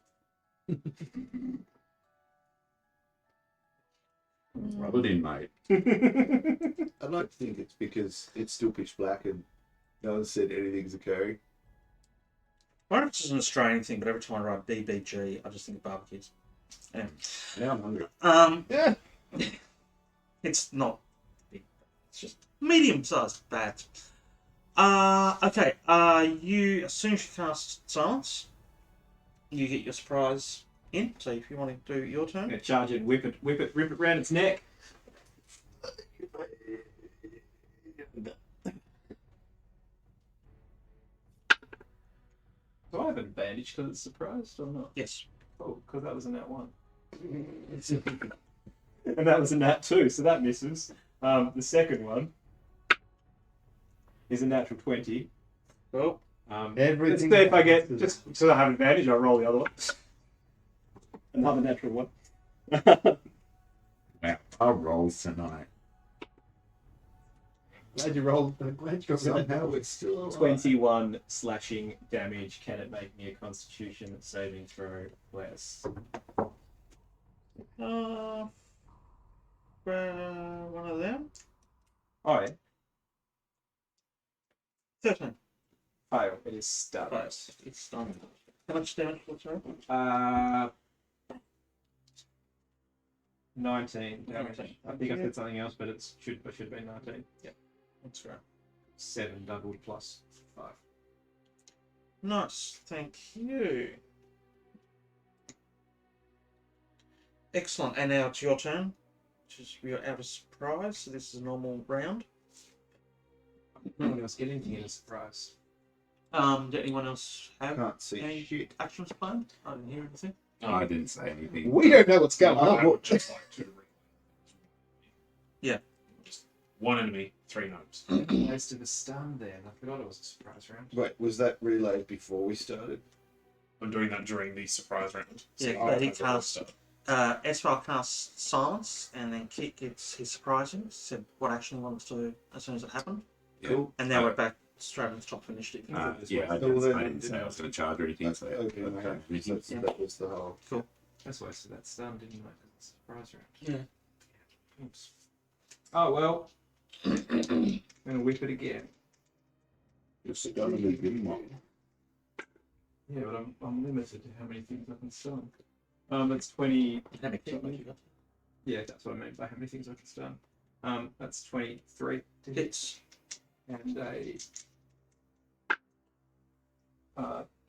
Rub it in, mate. I'd like to think it's because it's still pitch black and no one said anything's occurring. I don't know if it's just an Australian thing, but every time I write BBG, I just think of barbecues. Anyway. Now I'm hungry. Yeah. It's not big. It's just medium-sized bats. Okay. You as soon as you cast silence, you get your surprise in. So if you want to do your I'm turn, gonna charge it, whip it, rip it round its neck. Do I have an advantage because it's surprised or not? yes. Oh, because that was a nat 1. And that was a nat 2, so that misses. The second one is a natural 20. Well, Let's Everything. see if I get, just so I have advantage, I'll roll the other one. Another natural one. Wow, our rolls tonight. Glad you rolled. Glad you got Somehow it's still alive. 21 slashing damage. Can it make me a constitution saving throw less? one of them. Oh, yeah. 13. Fail. It is stunned. Right. It's done. How much damage was it? 19 damage. 19. I think I said something else, but it should have been 19. That's right. 7 doubled plus 5. Nice. Thank you. Excellent. And now it's your turn. Which is you're out of surprise, so this is a normal round. No one else get anything in a surprise. Did anyone else have Can't see any shit. actions planned? I didn't hear anything. I didn't say anything. We don't know what's going I on. would just like to. Yeah. Just one enemy, 3 gnomes. Most of the stun then. I forgot it was a surprise round. Wait, was that relayed before we started? I'm doing that during the surprise round. Yeah, So but he I've already cast- started. Esvele casts silence, and then Kit gets his surprising. Said what action he wants to do as soon as it happened. Yeah. Cool. And now we're back straight on the top of initiative. Yeah, I So then- didn't say I was going to charge or anything. So Okay, I don't have anything. That's, that was the whole. That's why I said that stun, didn't I? 'Cause it's a surprise round. Yeah. Oops. Oh well. I'm gonna whip it again. Just sit down and give him one. Yeah, but I'm limited to how many things I can stun. That's 20. How many hit points you got? Yeah, that's what I meant by how many things I can stun. That's 23 to hit Hits. and a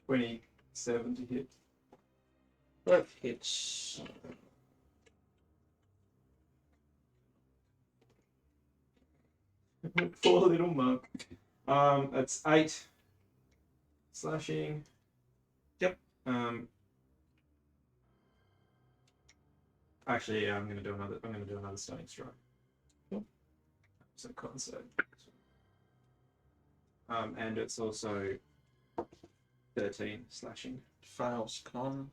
27 to hit. Both hits. Poor little monk. That's 8 slashing. Yep. Actually, yeah, I'm gonna do another stunning strike. Cool. So con save. And it's also 13 slashing. Fails con.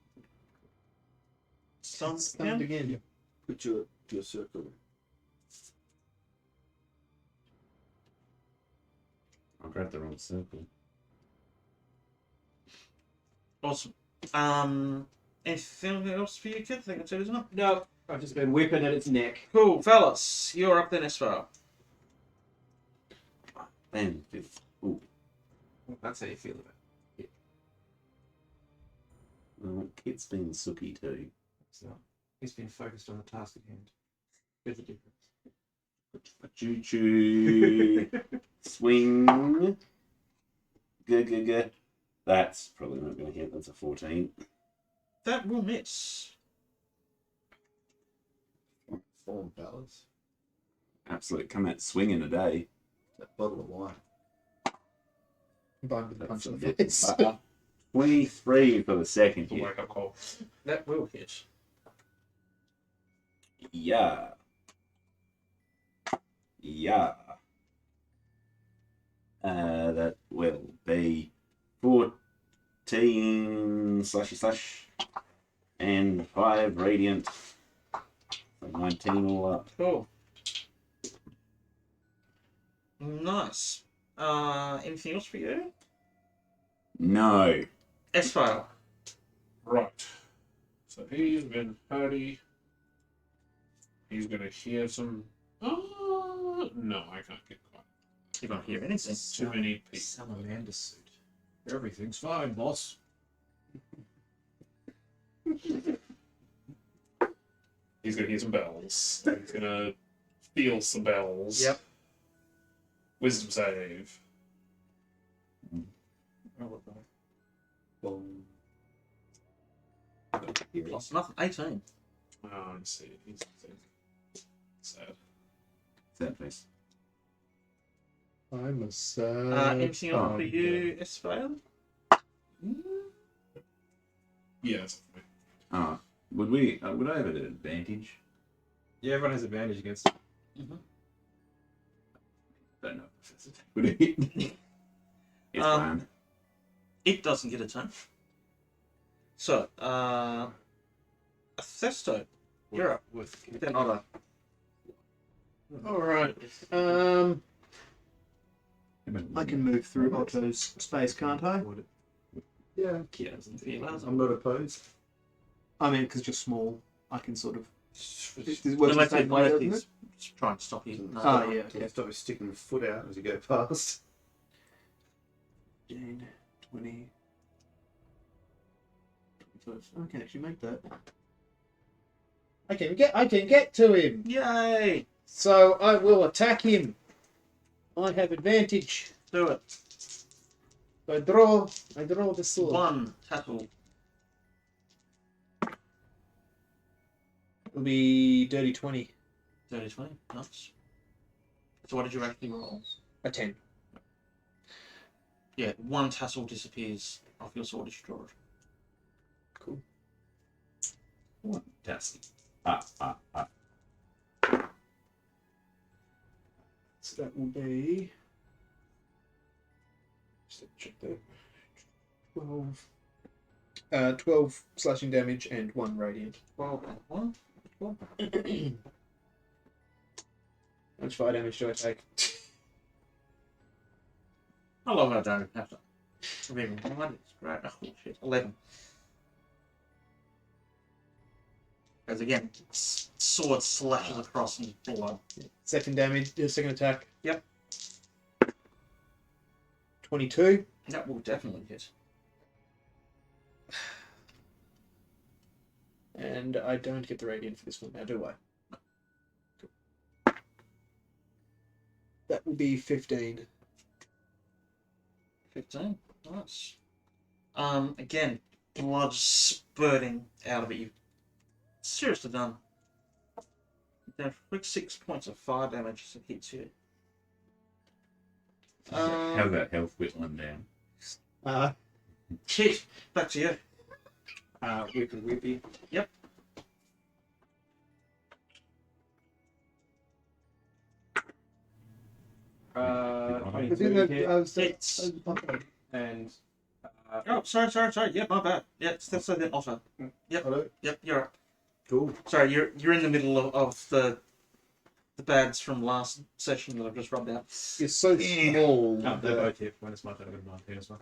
Stunned Stunned again. again. Put your circle. I grabbed the wrong circle. Awesome. Anything else for you, kid? I think that's it, isn't it? No, I've just been whipping at its neck. Cool, fellas. You're up then, Esvele. Then fifth. Ooh. That's how you feel about it. Well, Kit's been sooky too. So he's been focused on the task at hand. There's a difference. Choo choo. Swing. G. That's probably not going to hit. That's a 14. That will miss. Form balance. Absolute come out swinging today. That bottle of wine. Combined with the That's punch in a the bit face. better. 23 for the second It's a hit. wake up call. That will hit. Yeah. Yeah. That will be 14 slash and 5 radiant. So 19 all up. Cool. Nice. Anything else for you? No. Esvele. Right. So he's been hurty. He's gonna hear some. No, I can't get quite. You don't hear anything. Too many people. Salamander suit. Everything's fine, boss. He's gonna hear some bells. He's gonna feel some bells. Yep. Wisdom save. Boom. Plus nothing. 18. Oh, let's see. He's sad. Sad face. I'm a sad. Anything else for you, Esvele? Yeah, that's okay. Oh, would I have an advantage? Yeah, everyone has advantage against it. Don't know if it's would it hit? It's fine. It doesn't get a turn. So, Athesto, you're up. Then Otto. Alright. I can move through Otto's space, can't I? Yeah. Yeah, doesn't feel as I'm not opposed. I mean, because you're small, I can sort of. It Unless works the same way, doesn't he's it? trying to stop you. No. Oh, yeah, okay. Yeah, stop sticking your foot out as you go past. 15, 20. 25. I can actually make that. I can get to him. Yay! So I will attack him. I have advantage. Do it. I draw the sword. One tackle. It'll be dirty 20. 30, 20. Nice. So what did you actually roll? A 10. Yeah, one tassel disappears off your sword as you draw it. Cool. Fantastic. So that will be. Just check that. 12. 12 slashing damage and 1 radiant. 12 and 1. How much fire damage do I take? I love how I don't have to. I've even tried it. It's great. Oh, shit. 11. As again, sword slashes across and blood. Second damage, second attack. Yep. 22. That will definitely hit. And I don't get the radiant for this one now, do I? That will be 15. 15. Nice. Again, blood spurting out of it. You've seriously done. Down quick 6 points of fire damage as it hits you. How's that health whittling down? Hit. Back to you. Whippy whippy. Yep. Within 23 the, hit, It's. and Oh, sorry. Yeah, my bad. Yeah, it's that's the Otto. Hello? Yep, you're right. Cool. Sorry, you're in the middle of the bads from last session that I've just rubbed out. You're so small. oh, they that- both hit. When it's my turn, I'm going to as well.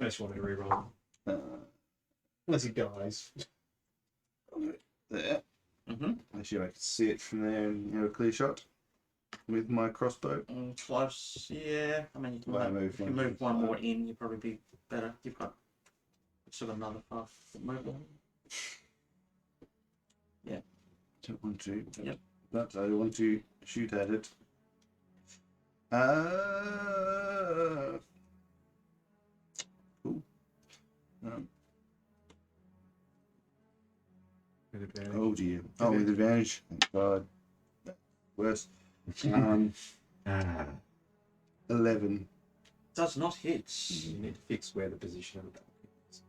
I just wanted to reroll. Unless he dies. There. Mm-hmm. Actually, I can see it from there and have a clear shot with my crossbow. Close. Yeah. I mean, you can Well, if you move one more in, you'd probably be better. You've still got another half movement. Don't want to. Yep. But I want to shoot at it. Cool. With advantage. Oh dear. Oh, with advantage. Thank God. Worse. 11. Does not hit. You need to fix where the position of the battle is.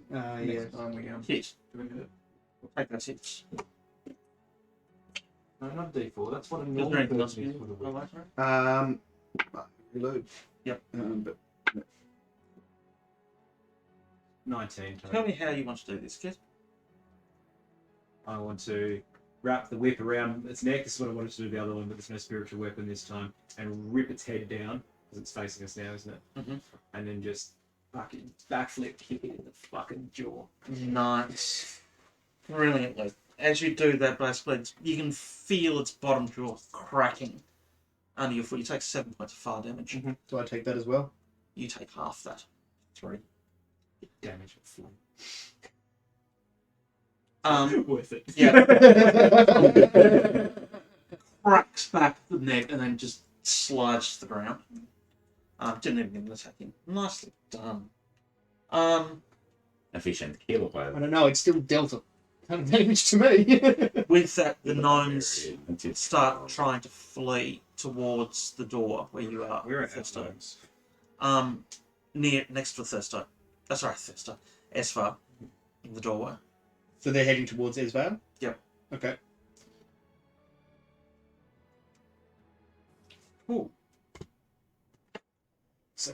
Yeah. Next time we Hit. do it. We'll take those hits. No, not D4. That's what a Is normal there anything else person you is with a would weapon. like? Reload. Yep. But 19. Tell me how you want to do this, kid. I want to wrap the whip around its neck. This is what I wanted to do the other one, but there's no spiritual weapon this time. And rip its head down, because it's facing us now, isn't it? Mhm. And then just fucking backflip, kick it in the fucking jaw. Nice. Brilliantly. As you do that, basically, you can feel its bottom jaw cracking under your foot. You take 7 points of fire damage. Do I take that as well? You take half that. 3. Damage at full. Worth it. Yeah. Cracks back the neck and then just slides to the ground. Didn't even get an attack in. Nicely done. Efficient kill, I by don't know, it's still dealt a ton of damage to me. With that, the gnomes That's it. start trying to flee towards the door where you are. We're at Thirsto. outdoors. Next to Thirsto. Thirsto. Esvar. In the doorway. So they're heading towards Esvele? Yep. Okay. Cool. So,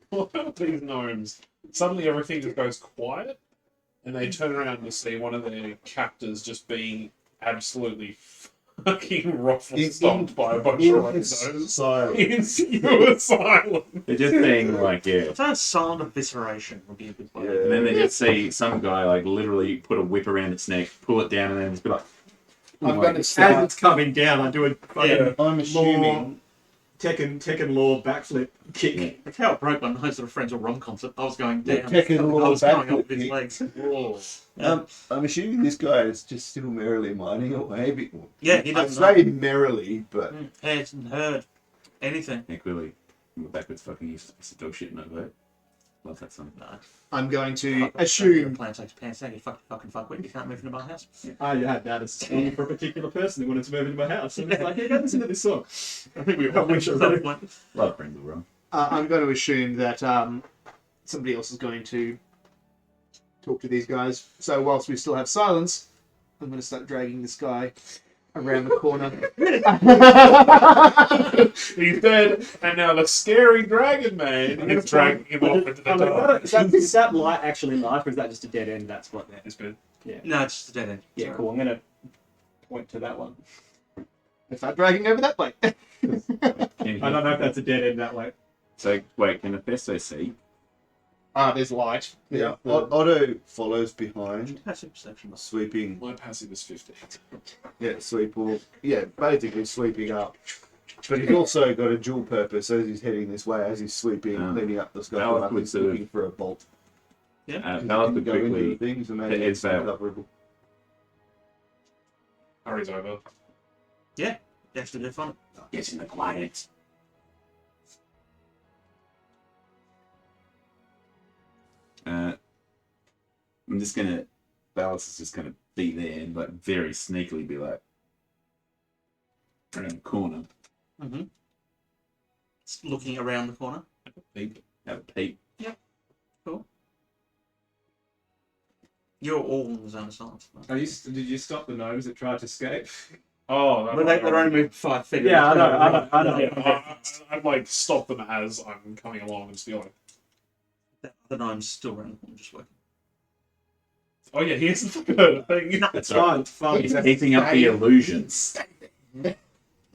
what about these gnomes? Suddenly everything just goes quiet, and they turn around to see one of their captors just being absolutely fucking ruffle stomped by a bunch of rhinos. Silent. In pure silence. They're just saying, like, yeah. I thought silent evisceration would be a good way. Yeah. And then they just see some guy, like, literally put a whip around its neck, pull it down, and then just be like, I'm like, going to As start. it's coming down, I do a fucking I'm assuming. Tekken law backflip kick. Yeah. That's how it broke my nose at a Friends of Rom concert. I was going down. Tekken I law was going up backflip with his kick. legs. I'm assuming this guy is just still merrily mining away. Yeah, he I'd doesn't know. say merrily, but He hasn't heard anything. yeah, clearly, I'm a backwards fucking piece of dog shit, no vote. Love that song. No. I'm going to Your assume. plan takes pants down. You fucking fuckwit. You can't move into my house. I had that as a song for a particular person who wanted to move into my house. And it's like, hey, go listen to this song. I think we all wish I at wrote that it. point. Love Brindle Rum. I'm going to assume that somebody else is going to talk to these guys. So whilst we still have silence, I'm going to start dragging this guy around the corner. He's dead, and now the scary dragon man is dragging him off into the I'm like, dark. is that light actually life, or is that just a dead end? That's what that is. It's been No, it's just a dead end. Yeah, cool. I'm going to point to that one. I start dragging over that way. I don't know if that's a dead end that way. So, wait, can Athesto see? There's light. yeah. Otto follows behind, Passive perception. sweeping. my passive is 50. Basically sweeping up. But he's also got a dual purpose as he's heading this way, as he's sweeping, cleaning up the Alice scuffle, would he's sort of- looking for a bolt. Alice would Go into quickly. the things and maybe It's it's Val. uncoverable. Hurries over. You have to do fun. Get in the quiet. I'm just gonna. Ballas is just gonna be there and like very sneakily be like around the corner, Mm-hmm. Looking around the corner. Peep. have a peep. Cool. You're all in the zone of silence. Did you stop the gnomes that tried to escape? Oh, But they're only moving 5 feet. Yeah, I know. Yeah, I'd like stop them as I'm coming along and just be like, The gnome's still around the corner, just working. oh yeah, here's the fucking thing. It's fine. It's fine. He's keeping up the illusions. The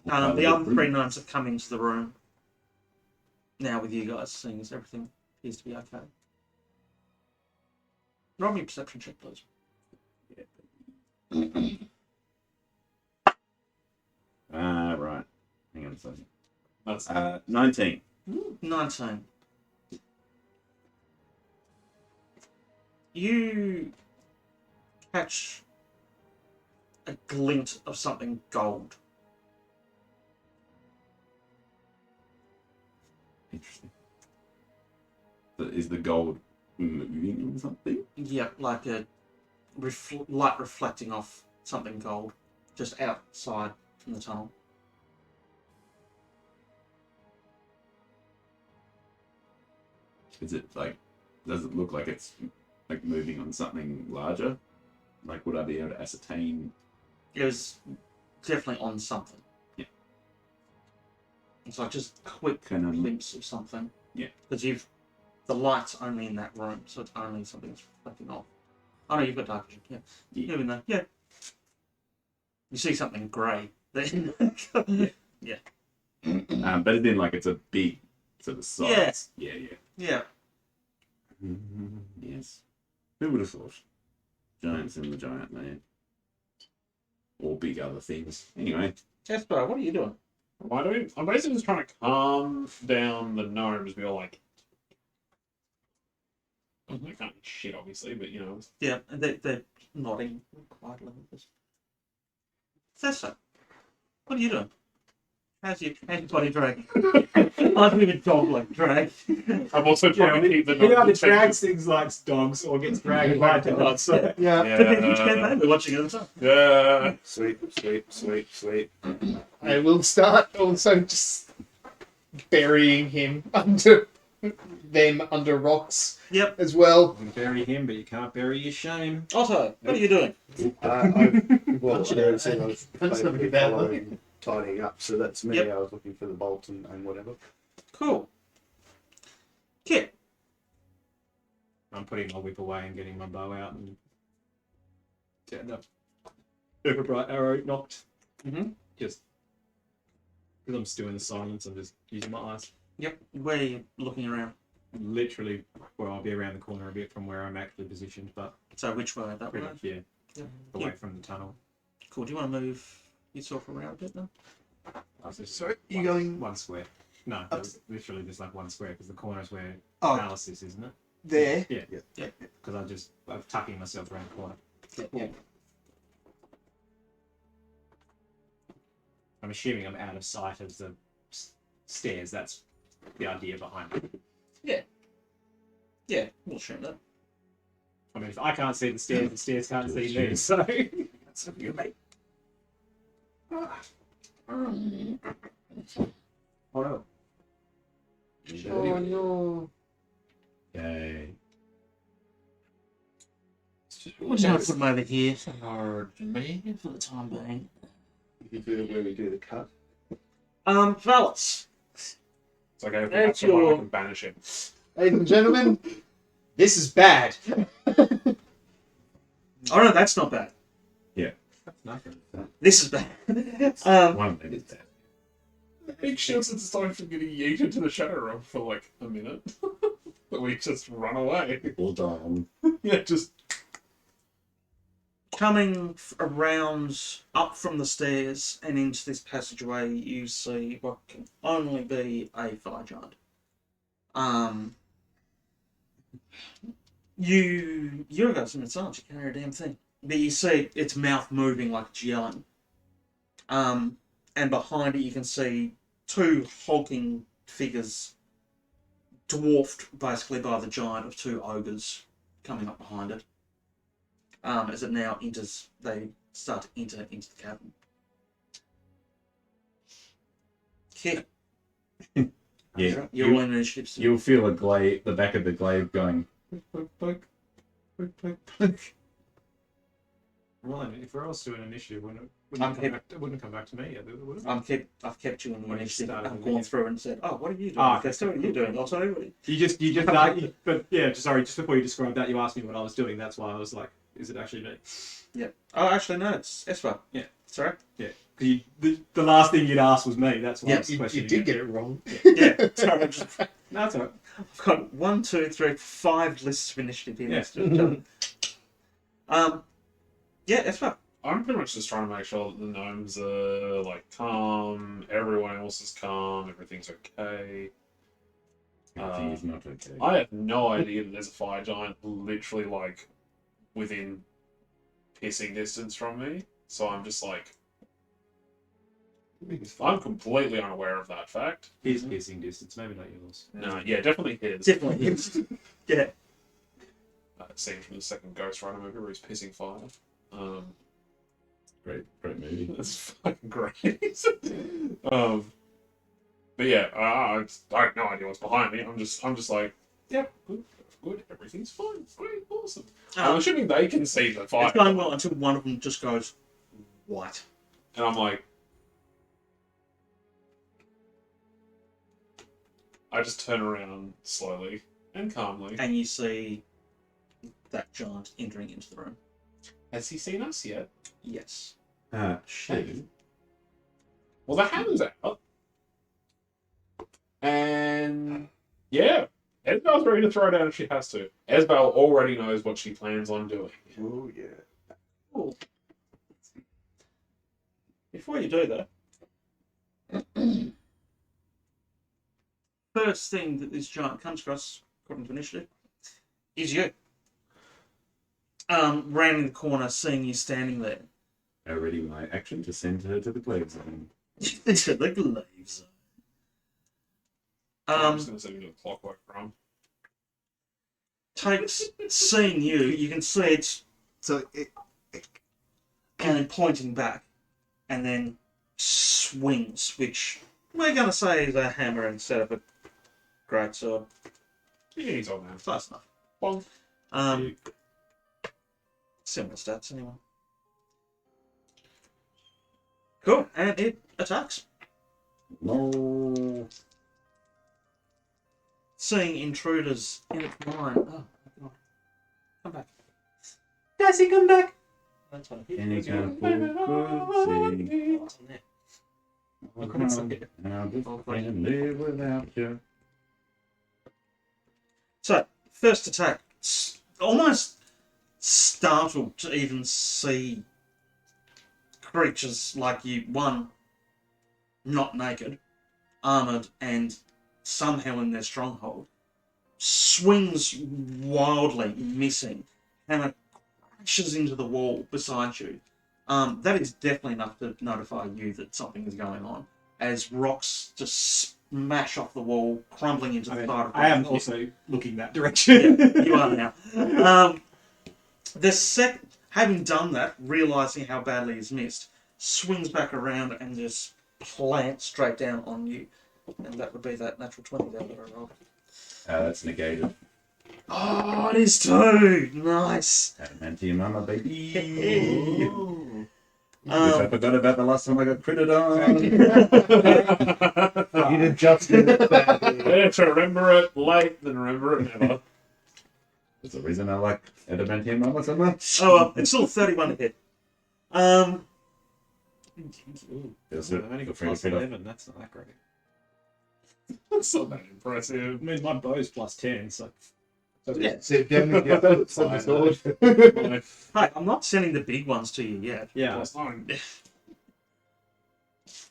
other 3 gnomes have come into the room. Now with you guys, seeing as everything appears to be okay. Roll me a perception check, please. Right. Hang on a second. That's 19. 19. You catch a glint of something gold. Interesting. Is the gold moving or something? Yeah, like a light reflecting off something gold, just outside from the tunnel. Is it like? Does it look like it's like moving on something larger? Like, would I be able to ascertain? It was definitely on something. Yeah. It's like just quick Can I- glimpse of something. Yeah. Because the light's only in that room, so it's only something that's reflecting off. Oh no, you've got dark vision. Yeah. Yeah. You're in there. Yeah. You see something grey. Then. Yeah. But it's in like it's a big sort of size. Yeah. Yeah. Yes. Who would have thought? Giants in the giant man. Or big other things. Anyway. Espo, what are you doing? Why do we? I'm basically just trying to calm down the gnomes. We all like. They can't eat shit, obviously, but you know. Yeah, and they're nodding quietly. Athesto, what are you doing? How's your body drag? I've been a dog like drag. I'm also trying to keep the He either gnomes drags things like dogs or gets dragged by dogs. So. Yeah. Yeah. We're watching it at the time. Yeah. Sweet. I will start also just burying him under rocks Yep. as well. You can bury him, but you can't bury your shame. Otto, what are you doing? Something bad following, tidying up, so that's me. Yep. I was looking for the bolt and whatever. Cool. Kit. I'm putting my whip away and getting my bow out and getting up. Super bright arrow knocked. Mm-hmm. Just because I'm still in the silence, I'm just using my eyes. Yep. Where are you looking around? Literally, well, I'll be around the corner a bit from where I'm actually positioned, but So which way? That way? pretty much, yeah, Yep. away Yep. from the tunnel. Cool. Do you want to move yourself around a bit then? So you going one square? No, Up literally just like one square because the corner is where Oh. analysis, isn't it? there? Yeah. Because I'm tucking myself around the corner. Yeah. I'm assuming I'm out of sight of the stairs. That's the idea behind it. Yeah. We'll show that. I mean, if I can't see the stairs can't see me. So That's up you, mate. oh no. Oh no. Yay. We'll just put them over here for the time being. You do it where we do the cut. Fellas. It's okay. If That's that's your... I your- can banish him. Ladies and gentlemen, this is bad. Oh no, that's not bad. That's nothing. This is bad. One of them is dead. Big shields is starting from getting yeeted to the shadow realm for like a minute. But we just run away. Hold on. Yeah, just. Coming around up from the stairs and into this passageway, you see what can only be a fire giant. You guys in silence, you can't hear a damn thing. But you see its mouth moving like it's yelling. And behind it you can see 2 hulking figures, dwarfed basically by the giant of 2 ogres coming up behind it. As it now enters, they start to enter into the cavern. Okay. Yeah. You're all in initiative. So You'll feel a glaive, the back of the glaive going. Poke, poke, poke, poke, poke. Well, if we're all still in initiative, wouldn't I'm it wouldn't come back to me, would it? I've kept you in the When you initiative. started I've the gone through and said, "Oh, what are you doing? Ah, Athesto? What are you doing? Also, You just but yeah, sorry, just before you described that, you asked me what I was doing. That's why I was like, is it actually me? yeah. Oh, actually, no, it's Esvele. Yeah. Sorry. Yeah, because the last thing you'd asked was me. That's why I Yeah, was You questioning. did get it wrong. Yeah. Sorry. No, that's all right. I've got 1, 2, 3, 5 lists of initiative here. Yeah. Next to each other. Yeah, Esvele. I'm pretty much just trying to make sure that the gnomes are like calm, everyone else is calm, everything's okay. Everything is not okay. I have no idea that there's a fire giant literally like within pissing distance from me. So I'm just like, I'm completely unaware of that fact. His piercing distance, maybe not yours. No, yeah, definitely his. Definitely is. Yeah. Scene from the second Ghost Rider movie where he's pissing fire. Great movie. That's fucking great. But yeah, I have no idea what's behind me. I'm just like, yeah, good, everything's fine, great, awesome. I'm assuming they can see the fire. It's going well until one of them just goes white. And I'm like, I just turn around slowly and calmly. And you see that giant entering into the room. Has he seen us yet? Yes. Shit. Well, the hammer's out. And yeah, Esbel's ready to throw down if she has to. Esbel already knows what she plans on doing. Oh yeah. Cool. Before you do that, first thing that this giant comes across, according to initiative, is you. Rounding the corner, seeing you standing there. Already my action to send her to the glaive zone. To the glaive zone. I'm just going to send you to the clockwork room. Takes seeing you. You can see it's So kind of pointing back, and then swings, which we're going to say is a hammer instead of a greatsword. Yeah, he's on there. Close enough. Bonk. Similar stats, anyway. Cool, and it attacks. No. Seeing intruders in its mind. Oh, God. Come back. Daisy, come back! That's what I Any kind of fool could see. Oh, it's on there. How this can live without you. So, first attack. Almost startled to even see creatures like you, one, not naked, armoured, and somehow in their stronghold, swings wildly, missing, and crashes into the wall beside you. That is definitely enough to notify you that something is going on, as rocks just smash off the wall, crumbling into the side of the I am wall. also looking that direction. Yeah, you are now. Having done that, realising how badly he's missed, swings back around and just plants straight down on you. And that would be that natural 20 that I rolled. That's negated. Oh, it is too! Nice! Adamantium armor, baby. Hey. Which I forgot about the last time I got critted on. You'd adjusted it badly. Better to remember it late than remember it never. That's the reason I like adamantium armor so much. Oh well, it's still 31 to hit. Feels I've good. only Feel got free to plus fit off. 11, that's not that great. That's not that I impressive. mean, my bow's plus 10, so... Yeah. So damage the other side of the sword. Hey, I'm not sending the big ones to you yet. Yeah, Plus 9. so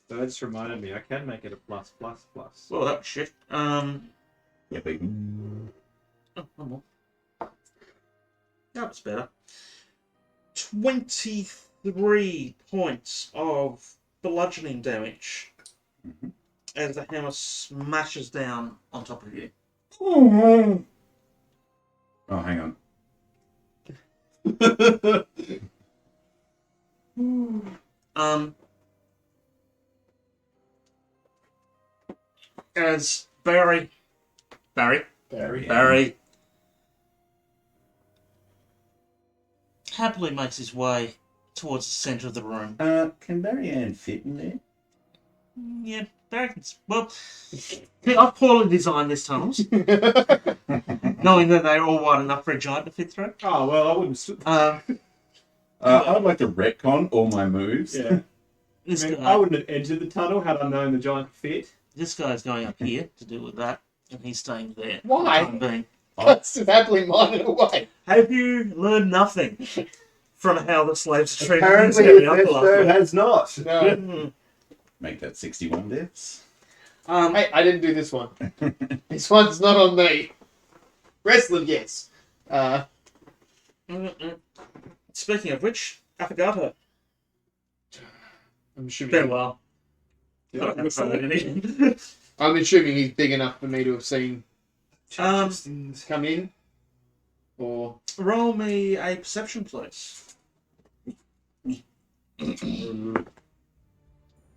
that just reminded me, I can make it a plus. Well, that was shit. Yeah, baby. Oh, one more. That was better. 23 points of bludgeoning damage as the hammer smashes down on top of you. Oh, hang on. As Barry, happily makes his way towards the centre of the room. Can Marianne fit in there? Yeah, well, I've poorly designed these tunnels, knowing that they're all wide enough for a giant to fit through. Oh well, I wouldn't. I'd like to retcon all my moves. Yeah. This I guy, wouldn't have entered the tunnel had I known the giant could fit. this guy's going up here to deal with that, and he's staying there. Why? For the time being. That's just happily minded away. Have you learned nothing from how the slaves are treated in Apparently, the afterlife? Athesto has not. No. Hmm. Make that 61 deaths. Hey, I didn't do this one. This one's not on me. Wrestling, yes. Speaking of which, Affogato. I'm assuming. Very well. Yeah, I don't have to anything. I'm assuming he's big enough for me to have seen Things. come in. Or Roll me a perception, please.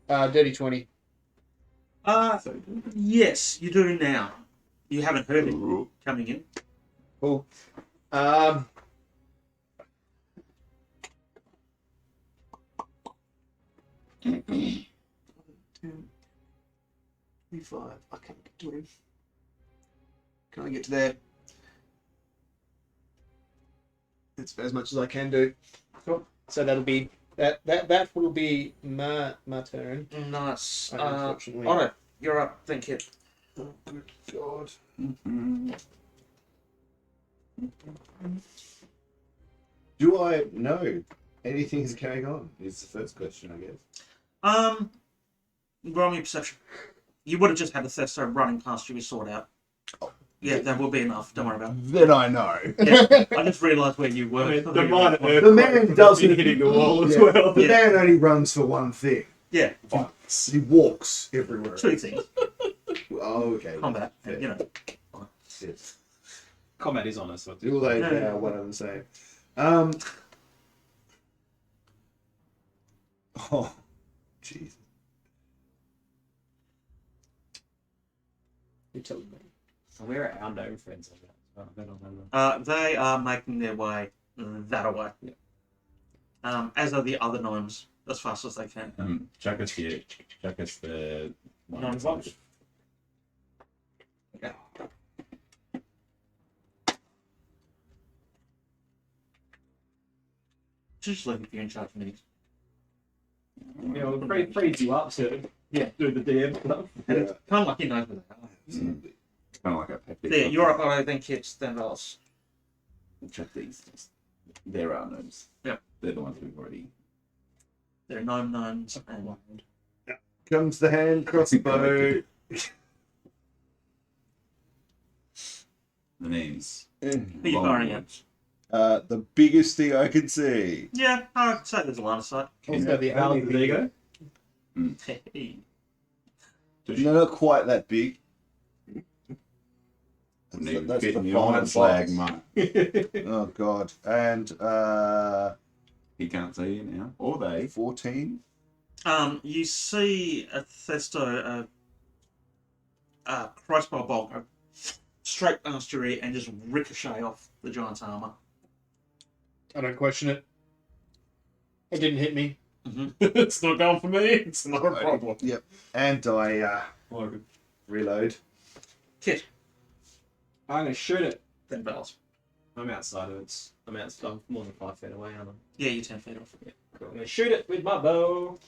dirty 20. Yes, you do now. You haven't heard it coming in. Cool. 25. I can't get to him. Can I get to there? That's as much as I can do. Cool. So that'll be that will be my turn. Nice. Unfortunately. Otto, you're up. Think it. Oh, good God. Do I know anything is going on? Is the first question, I guess. Roll me a perception. You would have just had a Thesto running past you with sword out. Yeah, that will be enough. Don't worry about it. Then I know. Yeah, I just realised where you were. I mean, the minor The man earthquake doesn't- from hitting the wall as Yeah. well. The Yeah. man only runs for one thing. Yeah, He walks everywhere. two things. Oh, okay. Combat, and, you know. Yes. Combat is honest. All they Yeah. are one and the same. Oh, jeez. You're telling me. Where are our gnome friends on that? I don't remember. They are making their way that way. As are the other gnomes, as fast as they can. Chuck us here. Chuck us the one. Gnome box. Yeah. Just look if you're in charge of minis. Yeah, well, it frees you up to do the DM stuff. And it's kind of like you know who they are. Absolutely. Kind of like a package. There, you're up, I think it's $10. Check these. There are gnomes. Yep. They're the ones we've already. They're gnomes and Comes the hand crossbow. The names. who are you firing at? The biggest thing I can see. Yeah, I'd say there's a line of sight. Also, the Balance only of thing. ego. No, not quite that big. That's the final flag, boss. mate. Oh god. And He can't see you now. Or they. 14. You see a Thesto, a crossbow bolt go straight past your ear and just ricochet off the giant's armor. I don't question it. It didn't hit me. It's not going for me. It's not a problem. Yep. And I reload. Kit, I'm gonna shoot it. $10. I'm outside of it. I'm more than 5 feet away, aren't I? Yeah, you're 10 feet off. Yeah, cool. I'm gonna shoot it with my bow.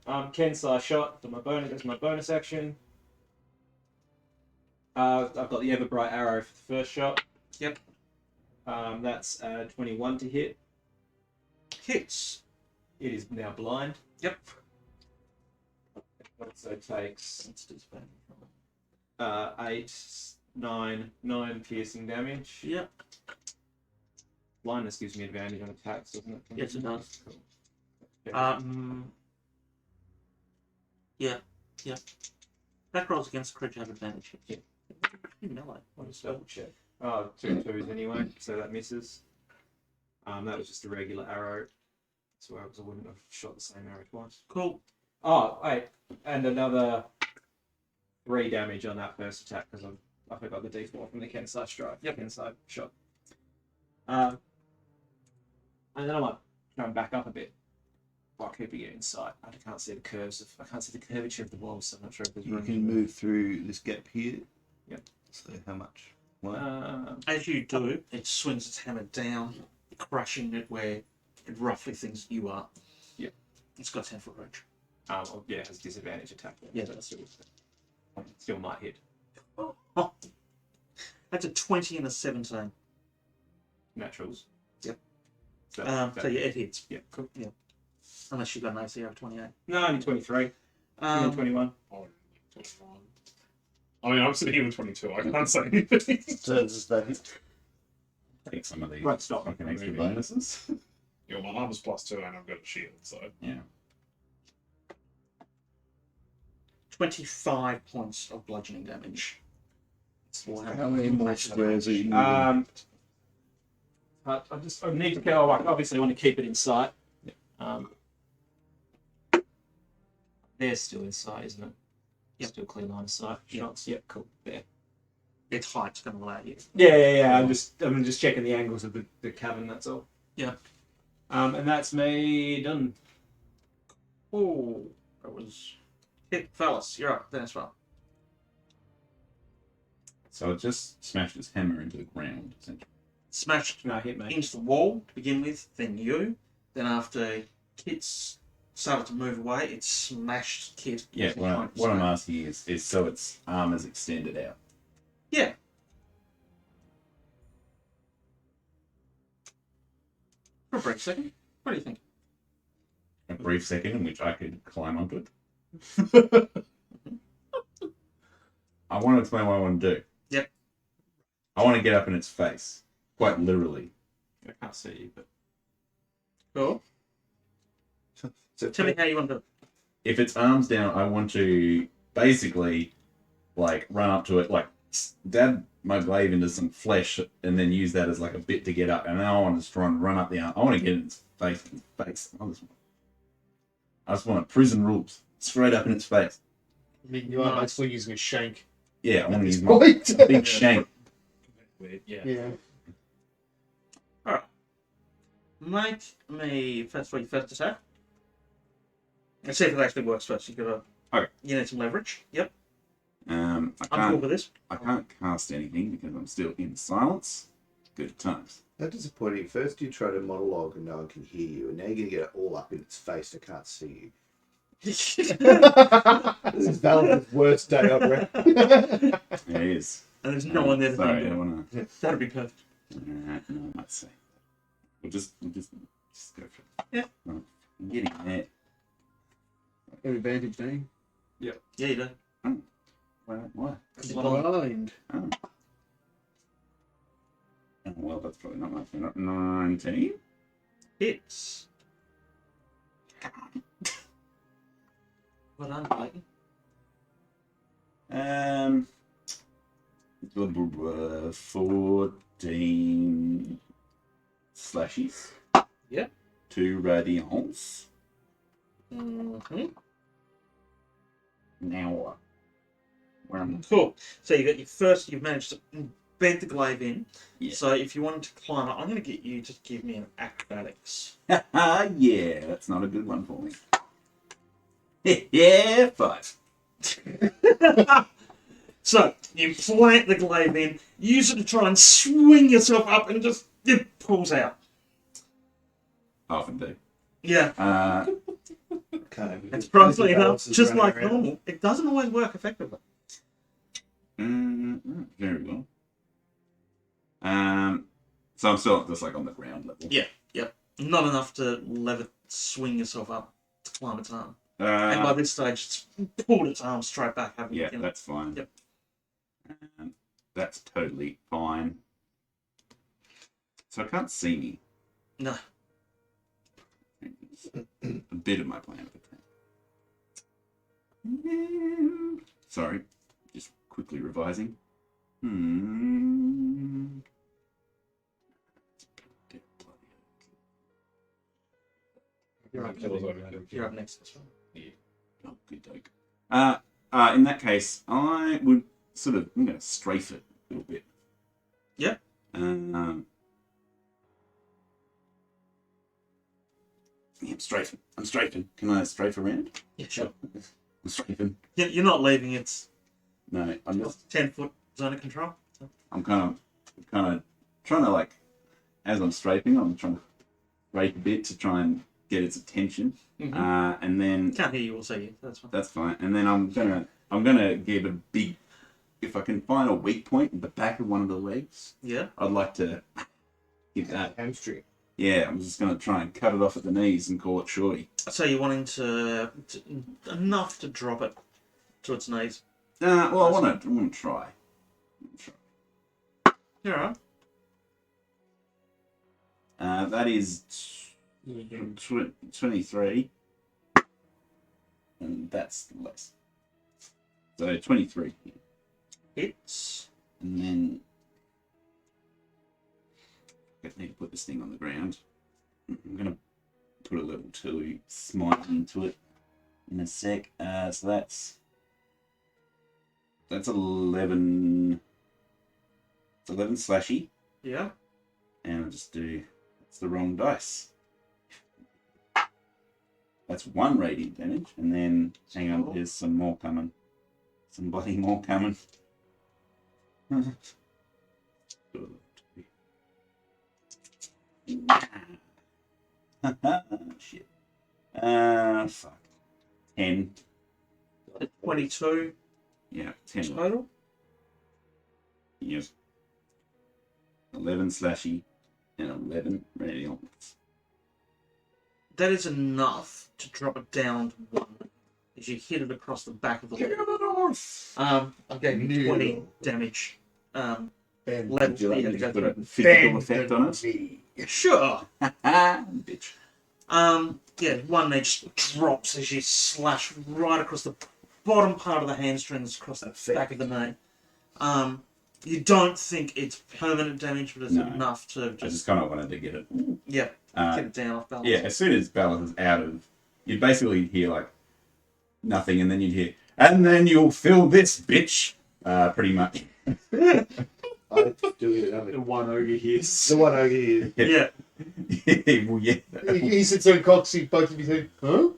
Kensai shot. So that's my bonus action. I've got the Everbright arrow for the first shot. Yep. That's 21 to hit. Hits. It is now blind. Yep. So it takes 9 piercing damage. Yep. Blindness gives me advantage on attacks, doesn't it? Yes, it does. Cool. Yeah. Back rolls against the creature have advantage. Yeah. Melee. I'll just double check. Oh, 2 twos anyway, so that misses. That was just a regular arrow, so I wouldn't have shot the same arrow twice. Cool. Oh, wait, and another 3 damage on that first attack because I forgot the D4 from the Kensai strike. Yep. Kensai shot. And then I might try and back up a bit while keeping it in sight. I can't see the I can't see the curvature of the walls, so I'm not sure if there's You room. can move through this gap here. Yep. So how much? What? As you do, it swings its hammer down, crushing it where it roughly thinks you are. Yep. It's got 10-foot range. Well, yeah, it has disadvantage attack. Yeah, so still might hit. Oh, that's a 20 and a 17. Naturals. Yep. So, So yeah, it hits. Yeah. Cool. Yeah. Unless you've got an AC over 28. No, only 23. Only 21. Oh, 21. I mean, I'm sitting here with 22. I can't say anything. So does that hit? Take some of these Right, stop. fucking extra Maybe. bonuses. Yeah, my armor's +2 and I've got a shield, so. Yeah. 25 points of bludgeoning damage. How many more squares are you I need to go. Obviously, I want to keep it in sight. They're still in sight, isn't it? Yep. Still clear line of sight. Yep. Shots. Yep. Cool. There. Its height's going to allow you. Yeah. I'm just checking the angles of the cavern. That's all. Yeah. And that's me done. Oh, that was hit, fellas. You're up. Then as well. So it just smashed his hammer into the ground, essentially. Smashed No, hit me. into the wall to begin with, then you. Then after Kit's started to move away, it smashed Kit. Yeah, with what I'm the asking is so its arm is extended out. Yeah. For a brief second. What do you think? A brief second in which I could climb onto it. I want to explain what I want to do. Yep. I want to get up in its face. Quite literally. I can't see you, but Cool. So Tell me how you want to do it. If its arm's down, I want to basically like run up to it, like dab my glaive into some flesh and then use that as like a bit to get up. And then I want to just try and run up the arm. I want to get in its face. I just want prison rules. Straight up in its face. I mean, you are Nice. basically using a shank. Yeah, I want to use Point. my big shank. Weird, yeah. Yeah. Make me first for your first attack. And see if it actually works first. You gotta. Okay. You need some leverage. Yep. I I'm cool can't with this. I can't cast anything because I'm still in silence. Good times. That's disappointing. First you try to monologue and no one can hear you, and now you're going to get it all up in its face. I can't see you. This is Valentine's worst day on record. It is. And there's no one there to Sorry, I think want to. That'd be perfect. No, I might say. We'll just go for it. Yeah. I'm getting there. Advantage, eh? Yeah, you do. What? Blind. Oh. Oh, well, that's probably not much. 19? Hits. Well done, Clayton. 14 slashes. Yep. 2 radiance. Mm-hmm. Now, where am Cool. So you got your first. You've managed to embed the glaive in. Yeah. So if you wanted to climb up, I'm going to get you to give me an acrobatics. I? Yeah, that's not a good one for me. Yeah, 5. So you plant the glaive in, use it to try and swing yourself up, and just it pulls out. I often do. Yeah, Okay. surprisingly enough, Balance is just running like around. normal, it doesn't always work effectively. Very well. So I'm still just like on the ground level. Yeah, yep. Not enough to swing yourself up to climb its arm. And by this stage, it's pulled its arm straight back. Haven't Yeah, you? that's fine. Yep. That's totally fine. So I can't see me. No. A bit of my plan of attack. Sorry, just quickly revising. You're up. Kills overkill. You're up next. This one. Oh, good doke. In that case, I would sort of, I'm going to strafe it a little bit. Yep. Yeah, I'm strafing. I'm strafing. Can I strafe around? Yeah, sure. I'm strafing. You're not leaving. It's No, I'm just. 10-foot zone of control. I'm kind of trying to like, as I'm strafing, I'm trying to strafe a bit to try and get its attention, and then Can't hear you or see you. That's fine. that's fine. And then I'm gonna give a big. If I can find a weak point in the back of one of the legs, Yeah. I'd like to give that. Hamstring. Yeah, I'm just gonna try and cut it off at the knees and call it shorty. So you're wanting to enough to drop it to its knees. Well, I want to try. You're alright. That is 23, and that's less. So 23, Hits. and then I need to put this thing on the ground. I'm gonna put a level 2 smite into it in a sec. So that's 11. It's 11 slashy, Yeah. and I'll just do. It's the wrong dice. That's 1 radiant damage, and then hang on, there's some more coming. Some bloody more coming. Shit. Fuck. 10. 22 Yeah, 10. total. Yep. 11 slashy and 11 radiant. That is enough to drop it down to 1 as you hit it across the back of the leg. I gave you 20 damage. Ben, Level. Would you like me to go put through a physical effect on it? me. Sure. Bitch. Yeah, 1 knee just drops as you slash right across the bottom part of the hamstrings across the back of the knee. You don't think it's permanent damage, but it's No. enough to I just just kind of wanted to get it. get it down off balance. Yeah, as soon as balance is out of, you'd basically hear like nothing, and then you'd hear, and then you'll feel this, bitch. Pretty much. I do it. I The mean, one ogre here. the one over here. Yeah. Well, yeah. He sits on Cox, he bugs me saying, huh?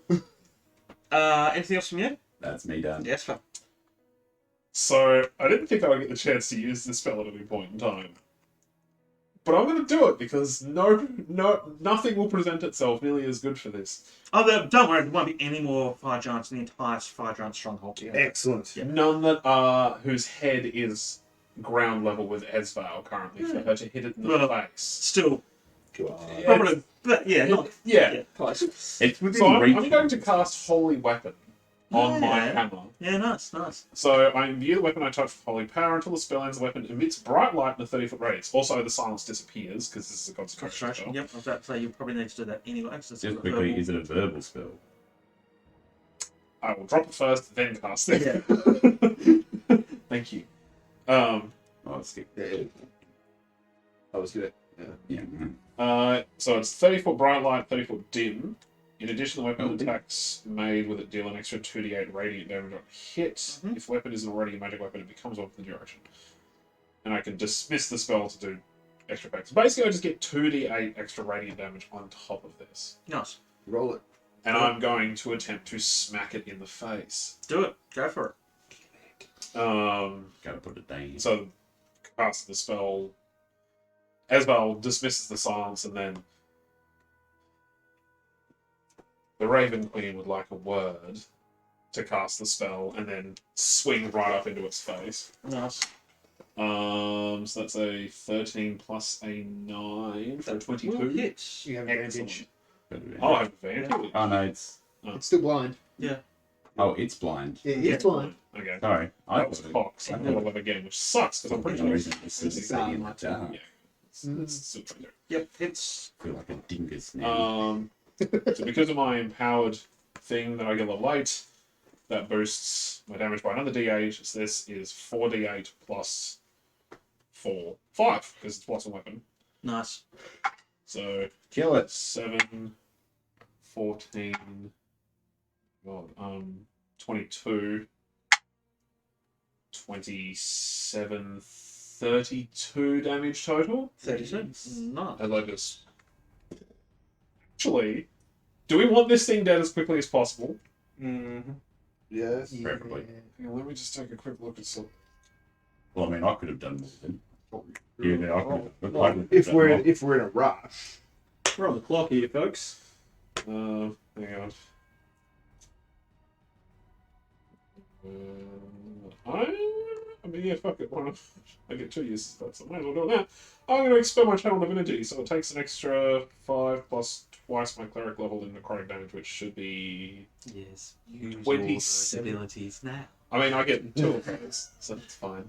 Anything else from you? That's me done. Yes, sir. So I didn't think I would get the chance to use this spell at any point in time. But I'm going to do it because nothing will present itself nearly as good for this. Oh, don't worry, there won't be any more fire giants in the entire fire giant stronghold. Yeah. Excellent. Yeah. None that are whose head is ground level with Esvele currently for her to hit it in the Well, face. Still, God. probably, but yeah, not Yeah. close. It's within So reach. I'm going to cast Holy Weapon on my Yeah. hammer. Yeah, nice. So I imbue the weapon I touch with holy power until the spell ends. The weapon emits bright light in a 30-foot radius. Also, the silence disappears because this is a concentration Concentration. spell. Yep, I was about to say you probably need to do that anyway. So it's Just a quickly, verbal- is it a verbal spell? I will drop it first, then cast it. Yeah. Thank you. Oh, let's skip. Yeah. I was good. Yeah. So it's 30-foot bright light, 30-foot dim. In addition, the weapon Oh, dim. attacks made with it deal an extra 2d8 radiant damage on hit. Mhm. If the weapon isn't already a magic weapon, it becomes one for the duration. And I can dismiss the spell to do extra effects. Basically, I just get 2d8 extra radiant damage on top of this. Nice. Roll it. And I'm going to attempt to smack it in the face. Do it. Go for it. Gotta put it down. So, cast the spell. Esvele dismisses the silence, and then the Raven Queen would like a word to cast the spell, and then swing right up into its face. Nice. So that's a 13 plus a 9 for a 22. Hits. You have advantage. I'll have advantage. Oh no, it's It's still blind. it's blind. Yeah, it's blind. Okay. Sorry, I That was thought it- Cox. I rolled 11 again, which sucks because I'm pretty sure it's It's just sitting in the dark. Yeah. It's still pretty good. Yep, hits. I feel like a dingus now. So because of my empowered thing that I get level 8, that boosts my damage by another d8. So this is 4d8 plus 4. 5, because it's plus a weapon. Nice. So Kill it. 7, 14, God, 22, 27, 32 damage total. 32. Nice. As I just... Actually, Do we want this thing dead as quickly as possible? Mm-hmm. Yes. Preferably. Hang on, let me just take a quick look at some. Well, I mean, I could have done more than. Yeah, I could have. I Well, could have if done we're more. if we're in a rush, We're on the clock here, folks. Hang on. I mean, yeah, fuck it. Why not? I get 2 uses, so I might as well do it now. I'm going to expend my channel divinity, so it takes an extra 5 plus twice my cleric level in necrotic damage, which should be. Yes. Use all 27. those abilities now. I mean, I get 2 of those, so that's fine.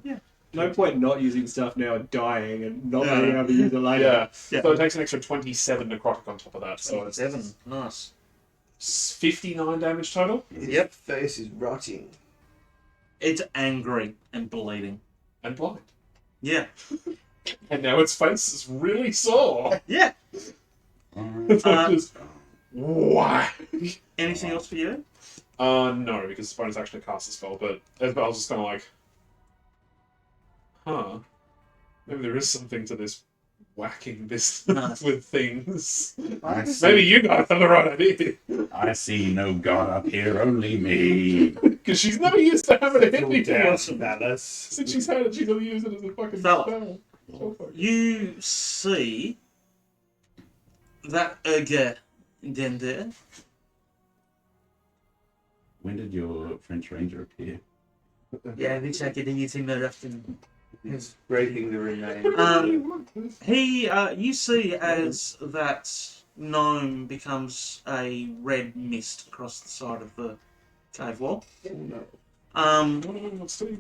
No point not using stuff now and dying and not Yeah. being able to use it later. Yeah. Yeah. So it takes an extra 27 necrotic on top of that, so it's 7. Nice. 59 damage total. his Yep. face is rotting. It's angry and bleeding. And blind. Yeah. And now its face is really sore. Yeah. It's Uh, just, whack. Anything else for you? No, because the bonus actually casts a spell, but I was just kind of like, huh, maybe there is something to this whacking business No. with things. I see, Maybe you guys have the right idea. I see no god up here, only me. Because she's never used to having a hit me down. Dallas. Since she's had it, she's only used it as a fucking Fella. spell. Oh, fuck. You see that ogre down there? When did your French Ranger appear? Yeah, we check it anything that often. He's breaking the remain. You see as that gnome becomes a red mist across the side of the cave wall. Let's see.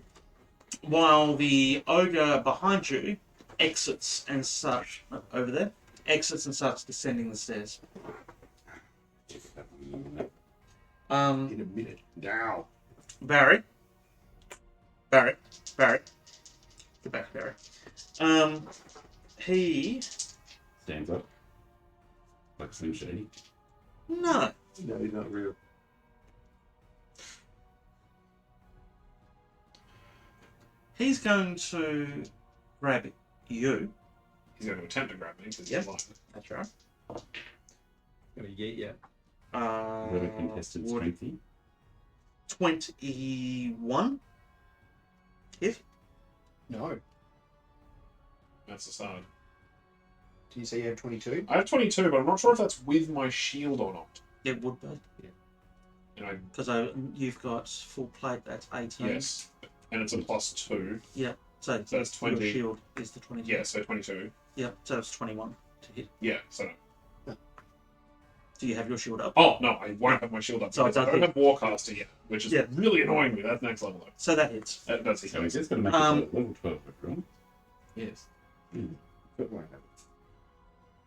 While the ogre behind you exits and starts over there, exits and starts descending the stairs. In a minute. Now. Barry. Get back, Barry. He Stands up. Like Slim Shady. no. No, he's not real. He's going to grab you. He's going to attempt to grab me because Yep. he's like, That's right. Gonna get you. Whoever contested Would strengthy. 21 hit? No. that's the start. Did you say you have 22? I have 22, but I'm not sure if that's with my shield or not. It would be. And I, Because you've got full plate, that's 18. yes, and it's a +2. So that's your 20. shield is the 22. Yeah, so 22. Yeah, so it's 21 to hit. Yeah, so no. Do you have your shield up? Oh, no, I won't have my shield up. So because I it does don't have Warcaster yet, which is Yeah. really annoying me. That's next level, though. So that hits. That does hit. So he's just going to make Um, it to level 12, right? Yes. But why not?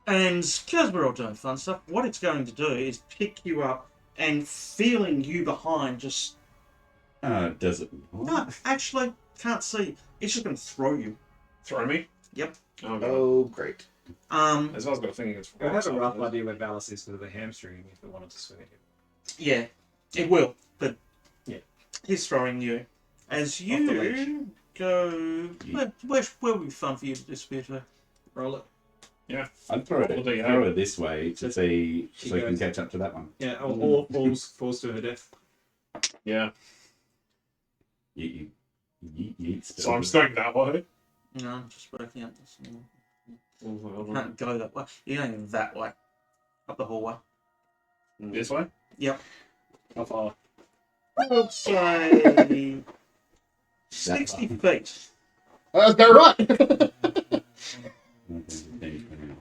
And because we're all doing fun stuff, what it's going to do is pick you up and feeling you behind just... Does it? No, actually, can't see. It's just going to throw you. Throw me? Yep. Oh, God. Oh, great. As well as got a thing against I have a Warcaster. rough idea where Valis is with the hamstring if it wanted to swing at him. Yeah, it will, but Yeah. he's throwing you. As the you go... Where would be fun for you to disappear to? Roll it. I'd throw Roll the it, throw it this way to see She so you can goes- catch up to that one. Yeah, or falls to her death. Yeah. You eat So I'm just going that way. No, I'm just working out this. You Mm-hmm. can't go that way. You're going that way. Up the hallway. This way? How far? I'll say 60 feet. That's about right.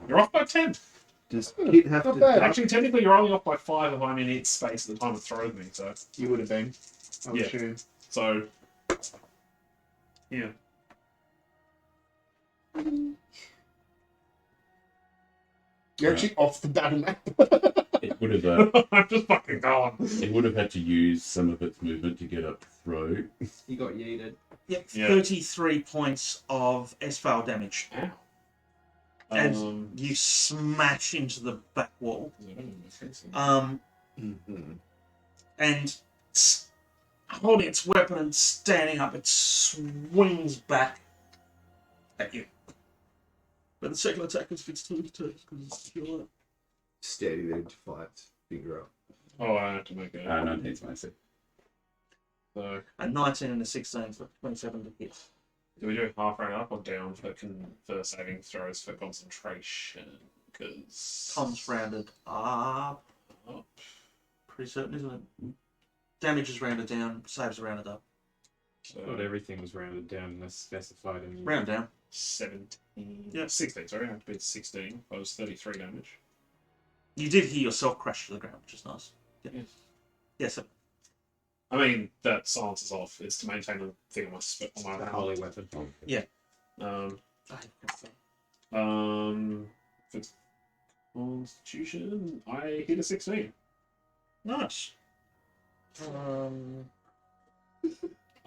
You're off by 10. Does Kit have Not to bad. duck? Actually, technically, you're only off by 5 if I'm in its space at the time it throws me. So, You would have been. I would Yeah. assume. so yeah. You're actually off the battle map. It would have. I'm just fucking gone. It would have had to use some of its movement to get up through. He got yeeted. Yep, Yeah. 33 points of Esvele damage. Ow. As you smash into the back wall. Mhm. And holding its weapon and standing up, it swings back at you. But the second attack is its turn because it's your Steady there to fight. figure out. Oh, I have to make it. 19's my set. So, A 19 and a 16 for 27 to hit. do we do half round up or down for saving throws for concentration? Because Tom's rounded up. Pretty certain, isn't it? Damage is rounded down, saves are rounded up. Not everything was rounded down unless specified in Round down. 17. Yeah. 16. Sorry, I have to beat 16. I was 33 damage. You did hear yourself crash to the ground, which is nice. Yeah. Yes. Yes. I mean, that silence is off. It's to maintain the thing on my the holy weapon. Um, Oh, for Constitution, I hit a 16. nice.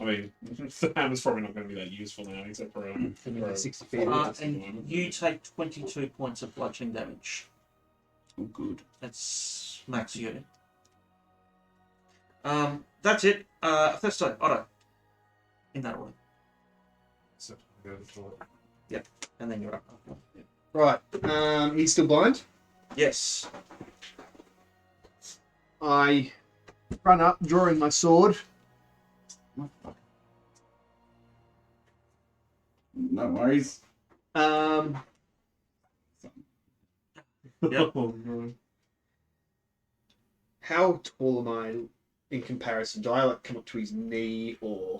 I mean, the hammer's probably not going to be that useful now, except for Anyway, 60 feet. And you take 22 points of bludgeoning damage. Oh, good. That's max you. That's it. Athesto, Otto. In that order. So go to the toilet. And then you're up. Right. He's still blind. Yes. I run up, drawing my sword. No worries. Um, Yep. Oh, no. how tall am I in comparison? Do I like come up to his knee, or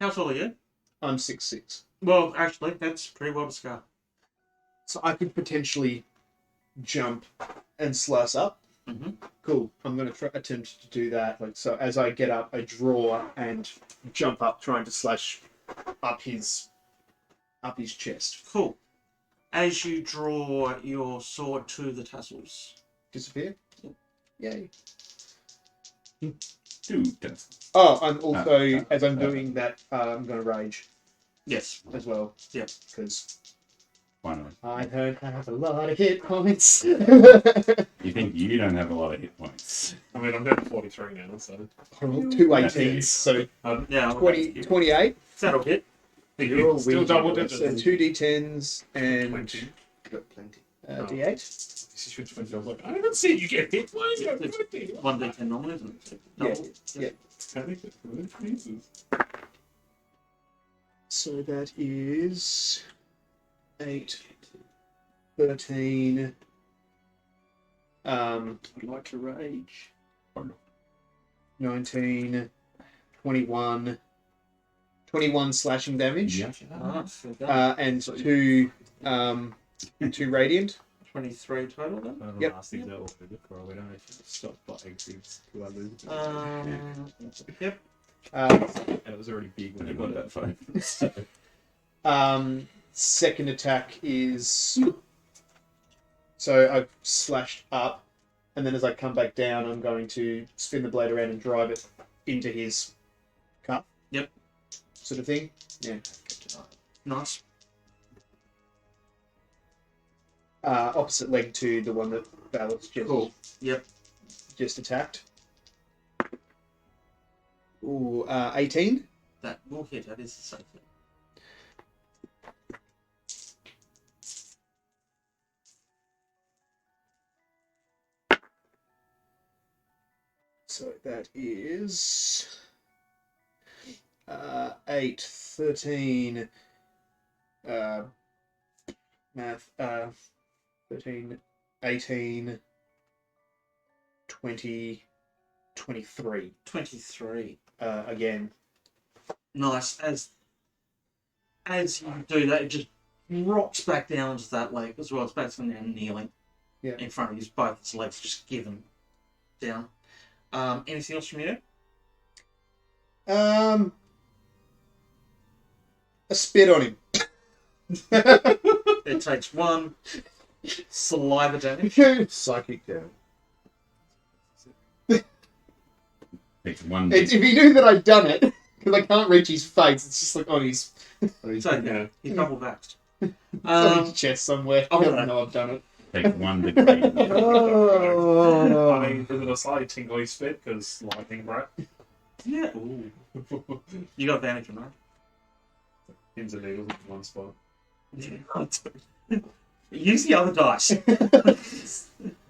How tall are you? I'm 6'6"? Well, actually, that's pretty well to scale. So I could potentially jump and slice up. Mm-hmm. Cool. I'm going to attempt to do that. Like, so as I get up, I draw and jump up, trying to slash up his chest. Cool. As you draw your sword to the tassels. Disappear. Yay. 2 tests. Oh, I'm also as I'm doing that, I'm going to rage Yes. as well. Yeah. Because Finally. I don't have a lot of hit points. You think you don't have a lot of hit points. I mean, I'm down to 43 now, so. I rolled two 18s, so Yeah. 28. That'll hit. You're all Still weak. double digits. So 2 d10s and 20. Got plenty. d8. This is 20. I was like, I haven't seen you get hit. Why you got 20? 1d10 normally, isn't it? Yeah. Double. Yeah. Panic it. Jesus. So that is 8, 13. I'd like to rage. 19, 21. 21 slashing damage. Yeah. Nice. And 2 radiant. 23 total then? One of the Yep. last things I ordered before I went on, I should stop buying things to others. Yep. And it was already big when I I got got that it. phone. Second attack is. So I've slashed up, and then as I come back down, I'm going to spin the blade around and drive it into his cup. Yep. Sort of thing. Yeah. Nice. Opposite leg to the one that Val's just, Cool. Yep. just attacked. Ooh, 18. That will hit. That is the safe thing. So that is 8, 13, math, 13, 18, 20, 23. 23. Again. Nice. As you do that, it just rocks back down to that leg as well. It's basically now kneeling in front of you. Both its legs just given down. Anything else from you? A spit on him. It takes 1 saliva damage. Psychic down. Takes 1 If he knew that I'd done it, because I can't reach his face, it's just like on his, It's okay. He's double vaxxed. on his chest somewhere. Oh, I don't right. know I've done it. Takes 1 degree. Oh. I mean, is it a slightly tingly spit? Because lightning breath. Yeah. Ooh. You got advantage on that. Pins and needles in one spot. Use the other dice.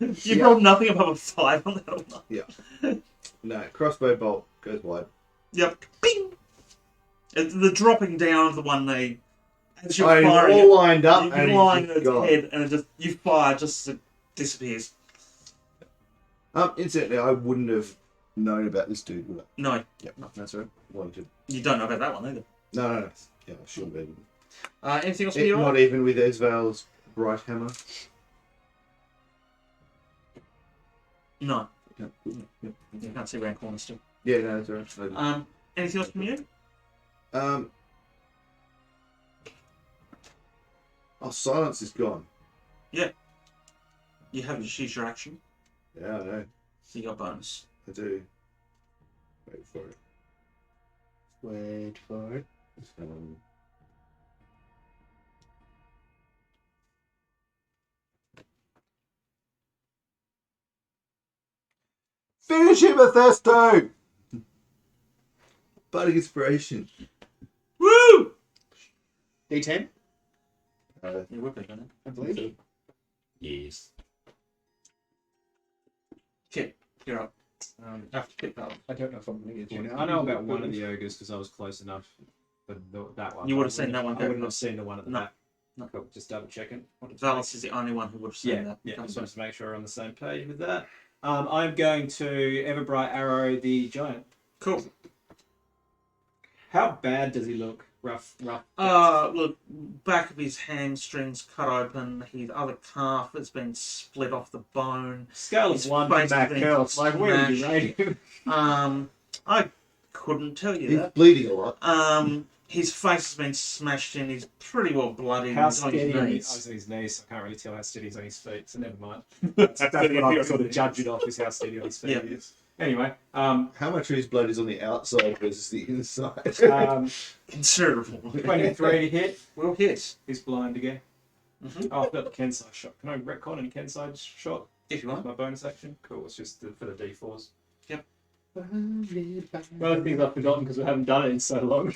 You rolled nothing above a 5 on that or not. No, crossbow bolt goes wide. Yep. Bing! It's the dropping down of the one knee. As you're I'm firing all lined up you're and lying he's at its gone. head, and it just you fire just as it disappears. Incidentally, I wouldn't have known about this dude, would I? No, Yep, that's right. Wanted. you don't know about that one either. No. Yeah, I should have. Anything else from you? Not even with Esvele's bright hammer. No. Yeah. You can't see around corners still. Yeah, no, that's right. Anything else from you? Silence is gone. You have to use your action. Yeah, I know. So you got bonus. I do. Wait for it. Wait for it. Finish him, Athesto! Budding inspiration. Woo! D10, You would be, don't it? I believe. Yes. Kit, you're up. After Kit, I don't know if I'm going to get one. I know about one of the ogres because I was close enough for that one. You would have seen that one I go wouldn't have across. seen the one at the No. back. No. Cool. Just double checking. Valis is the only one who would have seen Yeah, that. yeah. come Just through. wanted to make sure we're on the same page with that. I'm going to Everbright Arrow the giant. Cool. How bad does he look? Rough. Look, back of his hamstrings cut open. His other calf has been split off the bone. Scale His of 1 to face Mac has been Health. Like, where would you smashed. rate him? I couldn't tell you He's that. bleeding a lot. His face has been smashed in. He's pretty well bloody. How He's on his steady on knees. his knees? I can't really tell how steady he's on his feet, so never mind. That's what I sort of judge it off, is how steady on his feet Yeah. he is. Anyway, How much of his blood is on the outside versus the inside? Considerable. 23 to hit. Will hit. He's blind again. Mhm. Oh, I've got the Kensai shot. Can I retcon any Kensai shot? If you want. My bonus action? Cool, it's just for the D4s. Yep. One of the things I've forgotten because we haven't done it in so long.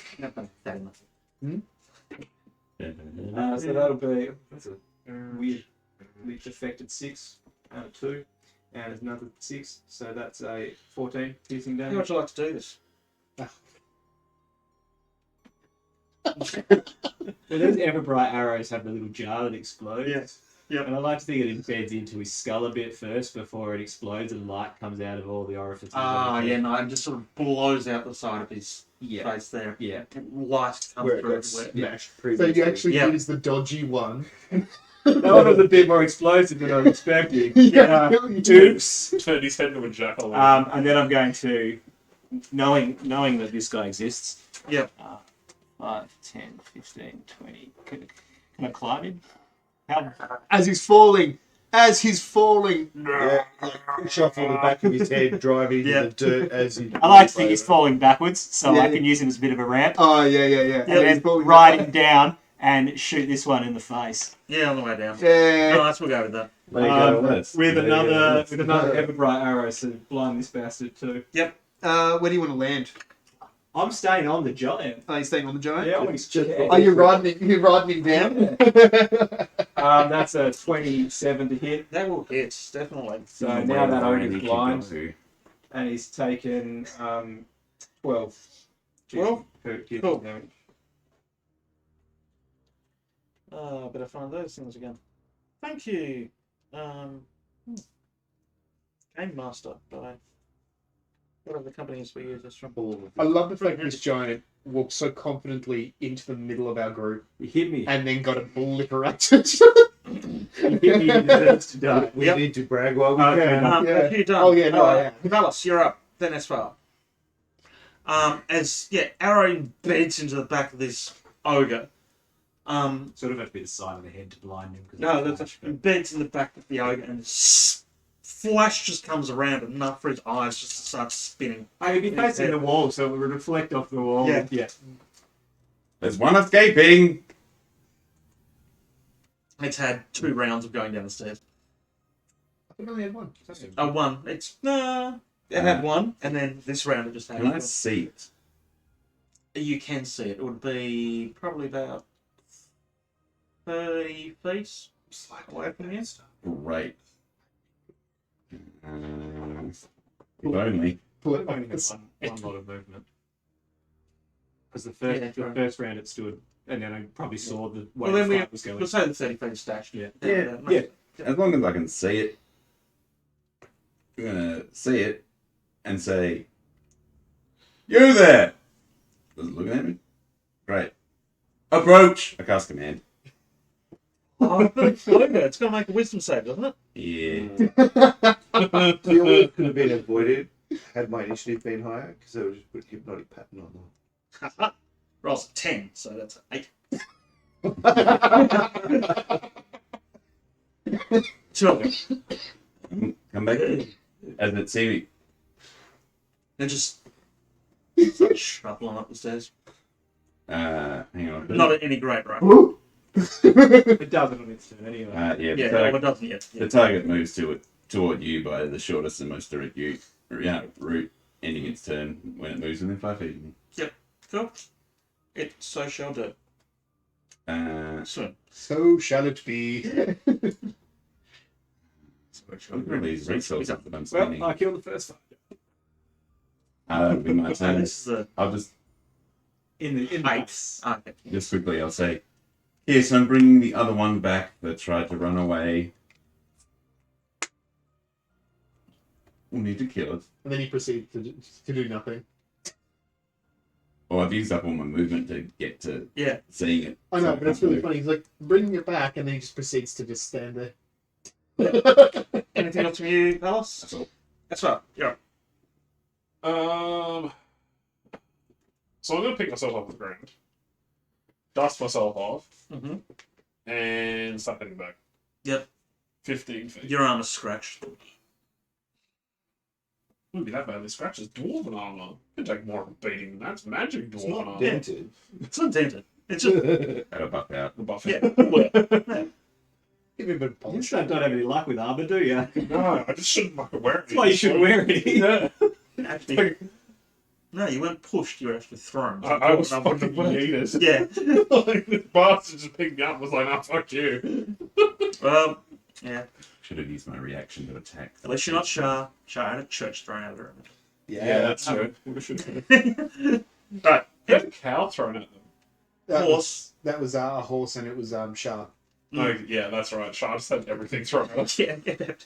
So that'll be, that's a weirdly affected 6 out of 2. And it's another 6, so that's a 14 piercing How damage. would you like to do this? Well, those Everbright arrows have the little jar that explodes. Yes. Yep. And I like to think it embeds into his skull a bit first before it explodes and light comes out of all the orifices. Yeah, no, it just sort of blows out the side of his Yeah. face there. Yeah. Light comes Where it through got everywhere. smashed So previously. you actually Yeah. use the dodgy one. That one was a bit more explosive than I was expecting. Yeah, you do. Oops. Turned his head into a jackal. And then I'm going to, knowing that this guy exists. Yep. 5, 10, 15, 20. Can I climb him? How? As he's falling. Yeah, like shuffle the back of his head, driving Yeah. in the dirt as he. I like to think he's falling backwards, so Yeah. I can use him as a bit of a ramp. Oh, yeah. And then ride him down and shoot this one in the face. Yeah, on the way down. Yeah. Nice, we'll go with that. There you go. With another Everbright arrow to blind this bastard too. Where do you want to land? I'm staying on the giant. Are you staying on the giant? Yeah, I want his Just- chest. Are you riding him down? That's a 27 to hit. That will hit, definitely. So now that ogre's blind, and he's taken 12. 12? Piercing Cool. damage. Better find those things again. Thank you. Game Master by whatever the company is we use this from. I love the fact this giant walked so confidently into the middle of our group He hit me. and then got obliterated. He hit me. He deserves to die. We Yep. need to brag while we Okay. can. Yeah. Have you done? Oh, yeah, no, I am. Valis, you're up. Then Esvele. Arrow embeds into the back of this ogre. Sort of have to be the side of the head to blind him. No, that's actually embeds in the back of the ogre, and flash just comes around enough for his eyes just to start spinning. I'd be facing the wall, so it would reflect off the wall. Yeah. There's one escaping. It's had 2 rounds of going down the stairs. I only had one. One. It had one, and then this round it just had Can I one. see it? You can see it. It would be probably about 30 feet away from you. Great. If only. Pull I've it only off had the one lot of movement. Because the Yeah, first round it stood, and then I probably saw the way Well, then the we fight was going. we'll say the 30 feet stashed. Yeah. Yeah. As long as I can see it, I'm gonna see it and say, "You there?" Does it look at me? Great. Approach. I cast command. Oh, but it's over. It's going to make a wisdom save, doesn't it? Yeah. The order could have been avoided had my initiative been higher, because I would just put hypnotic pattern on them. Rolls a 10, so that's an 8. Sure. Come back. As it see me. Then just start shuffling up the stairs. Hang on. Not at any great rate. It doesn't on its turn anyway. Yeah. Yeah, The, it doesn't yet. the target moves toward you by the shortest and most direct route, ending its turn when it moves within 5 feet of me. Cool. It so shall do. Soon. So shall it be. Look at these resources that I'm spending. Well, I killed the first fight. That'll be my turn. This is the I'll just In the 8th. Okay. Just quickly, I'll say, yes, I'm bringing the other one back that tried to run away. We'll need to kill it. And then he proceeds to do nothing. Or I've used up all my movement to get to Yeah. seeing it. I So know, but it's can't really move. funny. He's like bringing it back, and then he just proceeds to just stand there. Anything else from you, Palace? That's all. That's right. Yeah. So I'm gonna pick myself off the ground, dust myself off, Mm-hmm. and start heading back. Yep. 15 feet. Your arm is scratched. Wouldn't be that badly scratched. It's dwarven armor. Could take more of a beating than that. It's magic It's dwarven not armor. dented. It's not dented. It's just That'll buff out. The buff. yeah. Well, Give me a bit of You polish. just don't have any luck with armor, do you? No, I just shouldn't fucking wear it. That's why you shouldn't wear it. Yeah. actually, no, you weren't pushed. You were actually thrown. I was And fucking yeeted. Yeah. Like, this bastard just picked me up and was like, nah, fuck you. Well, yeah. Should have used my reaction to attack. At least you're not Shah. Shah had a church thrown out of the room. Yeah, that's true. Right. Get a cow thrown at them. Horse. That was a horse, and it was sharp. Oh, yeah, that's right. Sean just had everything thrown at us. Yeah, get that.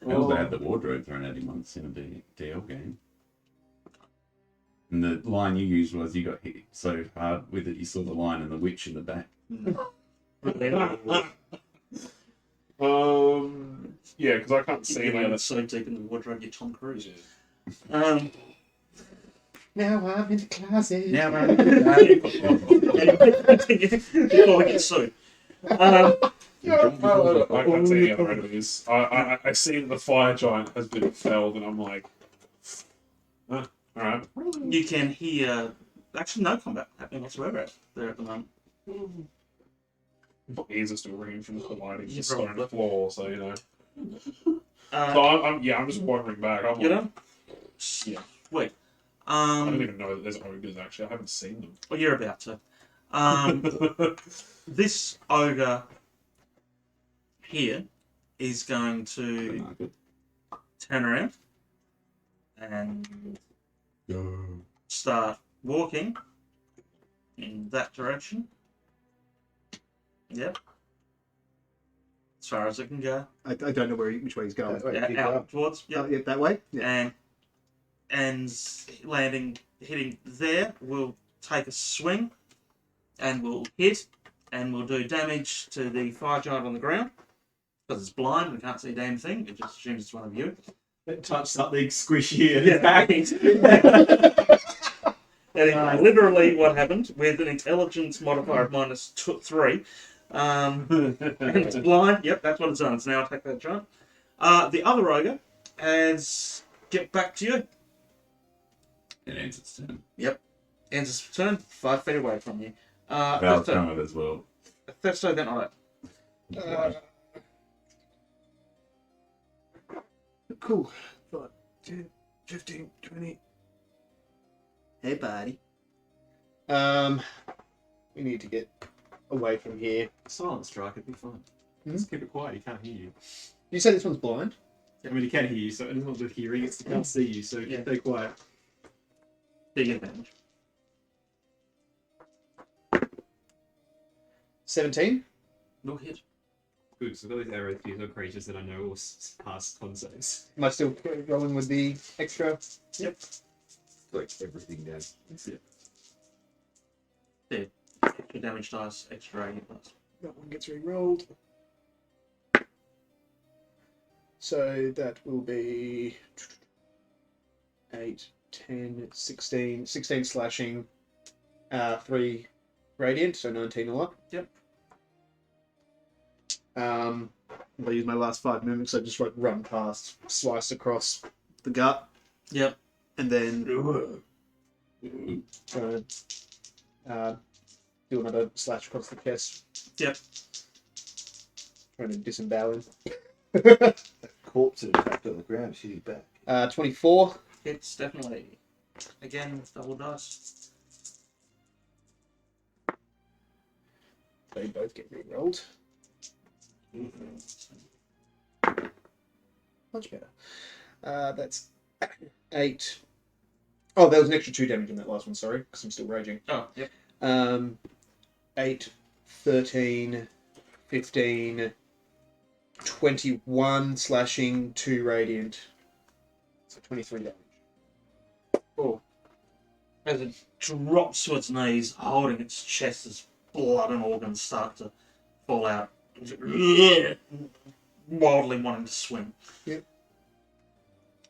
I also had the wardrobe thrown at him once in a DL game. And the line you used was you got hit so hard with it, you saw the line and the witch in the back. Yeah, because I can't see You any know, other. so deep in the wardrobe, you're Tom Cruise. Yeah. Now I'm in the closet. Now, Before we get sued. I can't see any other enemies. I see that the fire giant has been felled, and I'm like, alright. You can hear actually no combat happening whatsoever out there at the moment. My ears are still ringing from colliding with Yeah, the stone probably. floor, so you know. So I'm just wandering back. I'm You like, know? yeah. Wait. I don't even know that there's ogres actually. I haven't seen them. Well, you're about to. This ogre here is going to turn around and start walking in that direction. Yep. As far as it can go. I don't know which way he's going. Wait, keep Out going. towards. Oh, Yep. yeah, that way? Yeah. And hitting there, we'll take a swing and we'll hit and we'll do damage to the fire giant on the ground because it's blind, we can't see a damn thing, it just assumes it's one of you. Touch something squishy and Yeah. it's back. That is literally what happened with an intelligence modifier of -3. And it's blind, yep, that's what it's done. So now I'll take that giant. The other ogre has get back to you. It ends its turn. Ends its turn 5 feet away from you. Val's Athesto, coming as well. Athesto, then I. Cool. 5, 10, 15, 20. Hey, buddy. We need to get away from here. Silent strike, it'd be fine. Hmm? Just keep it quiet, he can't hear you. You say this one's blind? I mean, he can hear you, so it's not with hearing, it's he can't see you, so Yeah. stay quiet. Big advantage. 17. No hit. Good, so those arrows use are creatures that I know will pass con saves. Am I still rolling with the extra? Like everything down. Extra damage dice, extra radiant dice. That one gets re-rolled. So that will be 8, 10, 16. 16 slashing, 3 radiant, so 19 all up. Yep. I'll use my last 5 movements, so just like run past, slice across the gut, Yep. and then try to do another slash across the chest. Yep. Trying to disembowel him. Corpse in fact on the ground, shooting back. 24. Hits, definitely. Again, double dice. They both get re-rolled. Much better. That's 8. Oh, there was an extra 2 damage in that last one, sorry, because I'm still raging. Oh, yep. 8, 13, 15, 21 slashing, 2 radiant. So 23 damage. Oh. As it drops to its knees, holding its chest as blood and organs start to fall out. Wildly wanting to swim. Yep.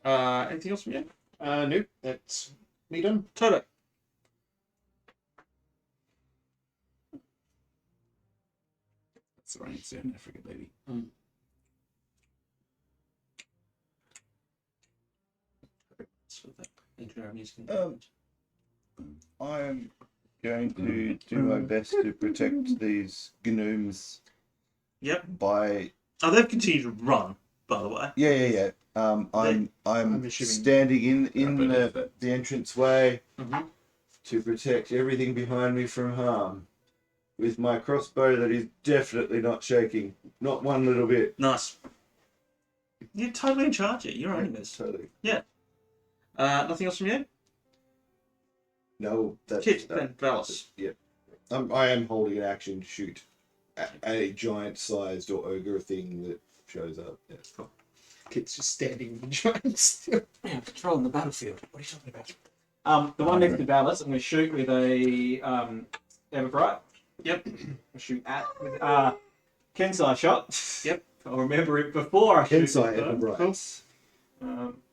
Anything else from you? Nope, that's me done. Toto. That's the running South Africa, baby. So that intro music. I'm going to do my best to protect these gnomes Yep. by Oh, they've continued to run, by the way. yeah. I'm I'm assuming- standing in but the entranceway Mm-hmm. to protect everything behind me from harm. With my crossbow that is definitely not shaking. Not one little bit. Nice. You're totally in charge here. You're owning this. Totally. Nothing else from you? No, that's Kit, then Valis. Yeah. I am holding an action to shoot at a giant-sized or ogre thing that shows up. Yeah. Kit's just standing with the giants. Yeah, controlling the battlefield. What are you talking about? The one next to Valis, I'm going to shoot with a Everbright. Yep. I'll shoot at with Kensai shot. Yep. I'll remember it before I shoot. Kensai it, though. Everbright.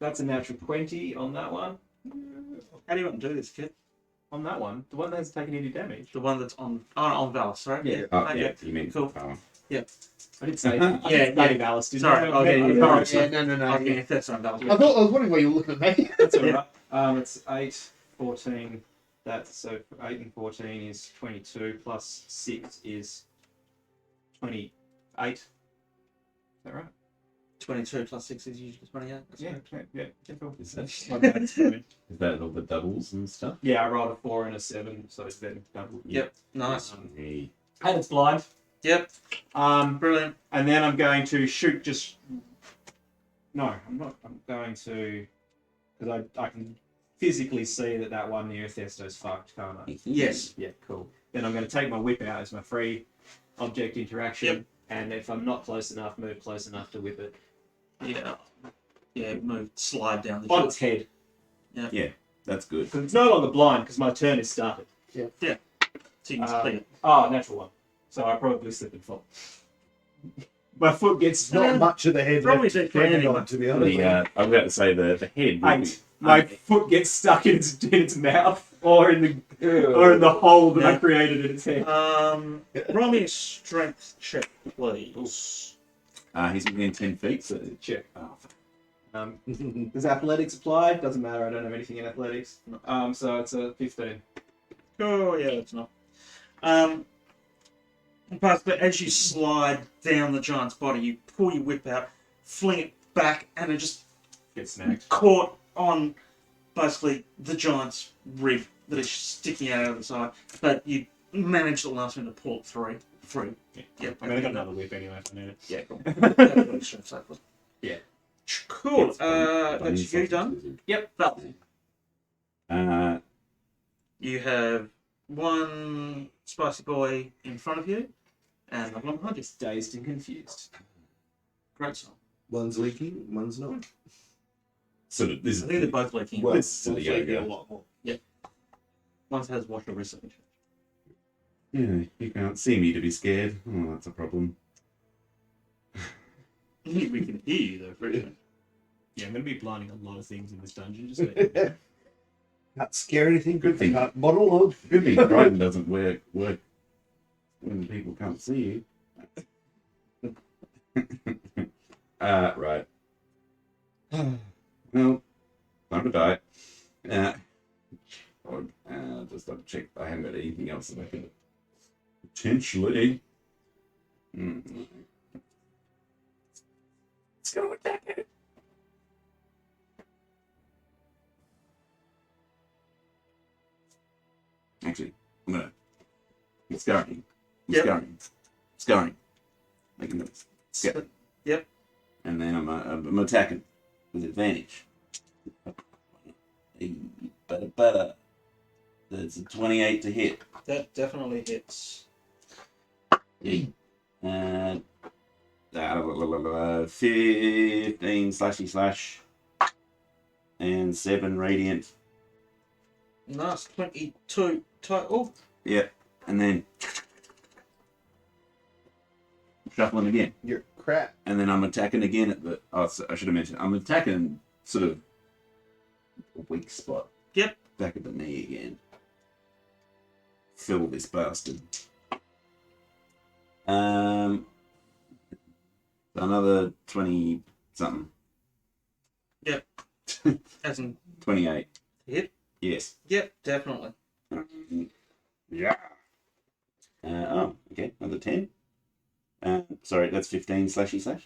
That's a natural 20 on that one. How do you want to do this, Kit? On that one, the one that hasn't taken any damage. The one that's on Valis, right? Yeah. Oh, Okay. yeah, you mean Cool. I did say. Yeah, I did say Valis. Didn't Sorry, I? okay, no. I was getting first on Valis. I was wondering why you were looking at me. That's alright. It's 8, 14. That's so 8 and 14 is 22 plus 6 is 28. Is that right? 22 plus 6 is usually 28. Yeah, cool. Is that, My bad, sorry. is that all the doubles and stuff? Yeah, I rolled a 4 and a 7, so it's then double. Yep. Nice. Hey. And it's blind. Yep. Brilliant. And then I'm going to shoot just. No, I'm not. I'm going to. Because I can physically see that one near Athesto's fucked, can't I? Yes. Yeah, cool. Then I'm going to take my whip out as my free object interaction. Yep. And if I'm not close enough, move close enough to whip it. Yeah. Yeah, move, slide down the On hill. its head. Yeah, that's good. Because it's no longer blind because my turn is started. So you can see it. Oh, natural one. So I probably slip and fall. My foot gets Not much of the head Probably left to did for hang anyone. on, to be honest. I was about to say the head. would be- 8. My foot gets stuck in its mouth or in the hole that I Yeah. created in its head. Roll me a strength check, please. He's within 10 feet, so Check. Does athletics apply? Doesn't matter. I don't have anything in athletics. So it's a 15. Oh, yeah, that's not. But as you slide down the giant's body, you pull your whip out, fling it back, and it just Get snagged. caught on basically the giant's rib that is sticking out of the side. But you managed at the last minute to pull it through. free. Yep. I mean, I got another whip anyway if I need it. Yeah, cool. Definitely strength save. Yeah. Cool. It's bunny That's you sausage done. lizard. Yep. Val. You have one spicy boy in front of you, and another one behind you. Just dazed and confused. Great song. One's leaking, one's not. Sort of. This I is think they're both leaking. Well, this is the a yoga. lot more. One has washer recently. Yeah, you can't see me to be scared. Oh, that's a problem. We can hear you though, Freddie. Yeah, I'm going to be blinding a lot of things in this dungeon. Just so you know. Can't scare anything. Good thing. Can't model of. Good thing Triton doesn't work when people can't see you. Right. Well, time to die. Just have to check. I haven't got anything else that I can potentially. Let's go attack it. Actually, I'm gonna. It's going. Yep. It's going. Making noise. Yep. Yep. And then I'm attacking with advantage. Better. That's a 28 to hit. That definitely hits. And 15 slashy. And 7 radiant. Nice. 22 total. Yep. And then shuffling again. You're crap. And then I'm attacking again at the. Oh, I should have mentioned. I'm attacking sort of a weak spot. Yep. Back of the knee again. Fill this bastard. Another 20 something. Yep. As in 28. hit? Yes. Yep, definitely. Yeah. Okay. Another 10. Sorry, that's 15 slashy.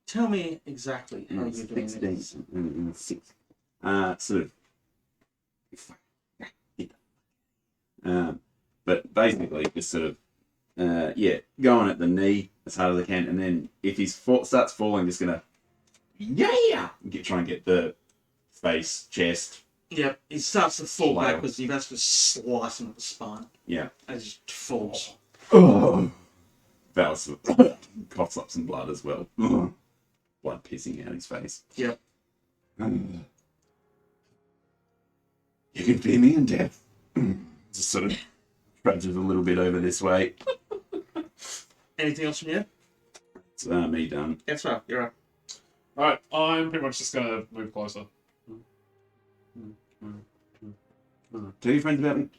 Tell me exactly how you're doing 16. this. 6. Sort of. But basically, just sort of, going at the knee as hard as I can, and then if he starts falling, just gonna, try and get the face, chest. Yep, he starts to fall Flail. backwards. You guys just slice him at the spine Yeah. as he falls. Oh. Val coughs up some blood as well. Blood pissing out his face. Yep. You can fear me in death. Just sort of trudges a little bit over this way. Anything else from you? It's me done. Yes, sir. You're up. Alright, I'm pretty much just gonna move closer. Tell your friends about me.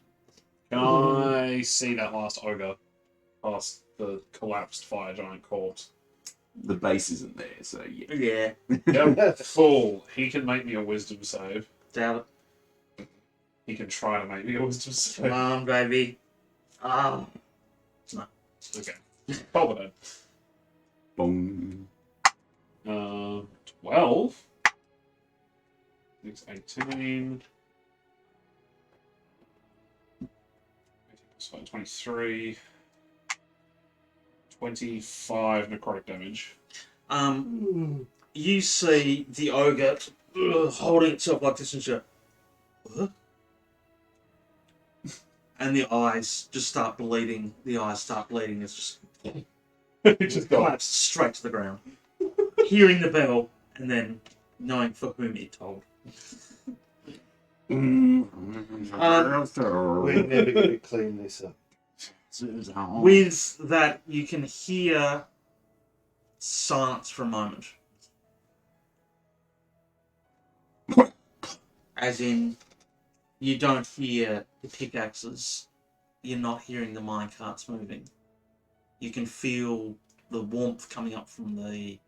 Can I see that last ogre past the collapsed fire giant corpse? The base isn't there, so yeah. Yeah. Yep. Cool. He can make me a wisdom save. Doubt He can try to make me a wisdom it. save. Come on, baby. Ah. Okay. Probably then. Boom. 12. 6, 18. 23. 25 necrotic damage. You see the ogre holding itself like this and just, and the eyes just start bleeding. The eyes start bleeding. It's just Just go. collapses straight to the ground. Hearing the bell and then knowing for whom it told. We're never going to clean this up. With that, you can hear silence for a moment. As in, you don't hear the pickaxes. You're not hearing the minecarts moving. You can feel the warmth coming up from the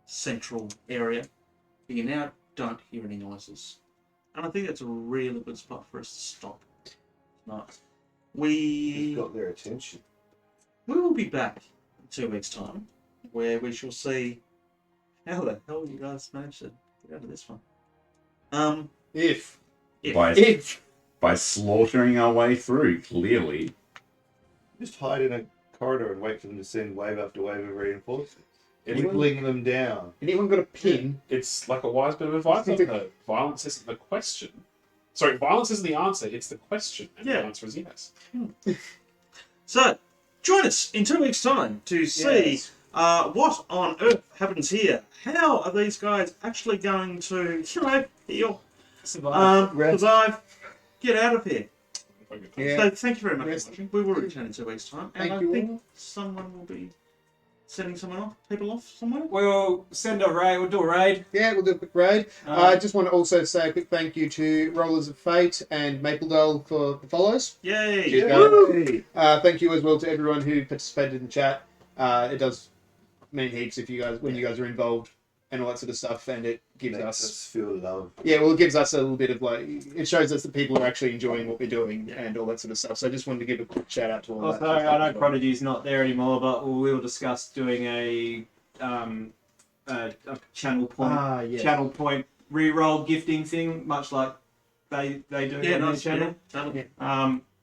central area. But you now don't hear any noises. And I think that's a really good spot for us to stop. Nice. We've got their attention. We will be back in 2 weeks' time, where we shall see how the hell you guys managed to get out of this one. If. By slaughtering our way through, clearly. Just hide in a corridor and wait for them to send wave after wave of reinforcements. Anyone- Whittling them down. Anyone got a pin? It's like a wise bit of advice. Though. Violence isn't the question. Sorry, violence isn't the answer. It's the question, and Yeah. the answer is yes. So, join us in 2 weeks' time to see what on earth happens here. How are these guys actually going to, heal, survive, get out of here? Yeah. So, thank you very much Yes. for watching. We will return in 2 weeks' time, and Thank I you think all. someone will be sending people off somewhere. We'll send a raid. We'll do a raid. Yeah, we'll do a quick raid. I just want to also say a quick thank you to Rollers of Fate and Maple Doll for the follows. Yay! Cheers, guys. Thank you as well to everyone who participated in the chat. It does mean heaps if you guys, when you guys are involved and all that sort of stuff, and it gives Makes us feel love. yeah, well, it gives us a little bit of like, it shows us that people are actually enjoying what we're doing and all that sort of stuff. So I just wanted to give a quick shout out to all Also, that. I know Prodigy's not there anymore, but we will discuss doing a channel point channel point re-roll gifting thing, much like they do on their channel.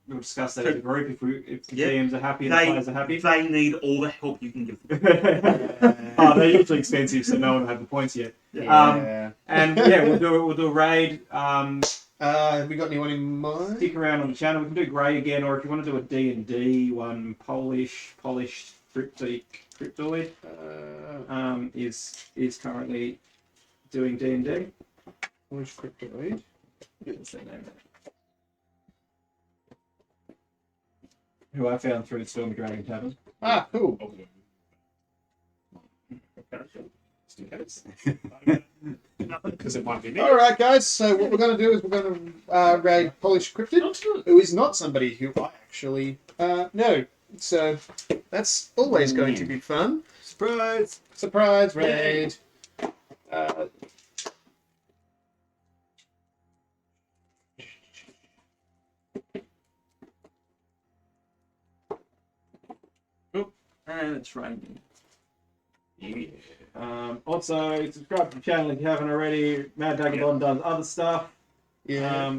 We'll discuss that as a group if the DMs are happy and the players are happy. They need all the help you can give them. They're usually expensive, so no one will have the points yet. Yeah. And yeah, we'll do a raid. Have we got anyone in mind? Stick around on the channel. We can do Grey again, or if you want to do a D&D one, polished cryptoid is currently doing D&D. Which cryptoid? What's their name? Who I found through the Stormy Dragon Tavern. Ah, cool. Because it might be me. All right, guys. So what we're going to do is we're going to raid Polish Cryptid, who is not somebody who I actually know. So that's always going to be fun. Surprise! Surprise raid. And it's raining. Also, subscribe to the channel if you haven't already. Mad Vagabond does other stuff Yeah.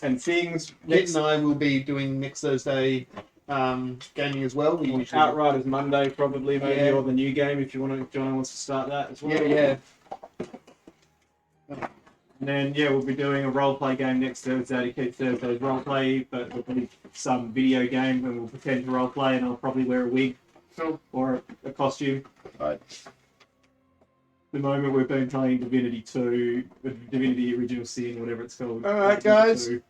and things. Kit and I will be doing next Thursday gaming as well. We usually Outriders Monday, probably, maybe, Yeah. or the new game if you want to. John wants to start that as well. Yeah. And then, yeah, we'll be doing a role-play game next Thursday to keep Thursday's role-play, but there'll be some video game and we'll pretend to role-play and I'll probably wear a wig or a costume. Right. At the moment, we've been playing Divinity 2, Divinity Original Sin, whatever it's called. Alright, guys. 2.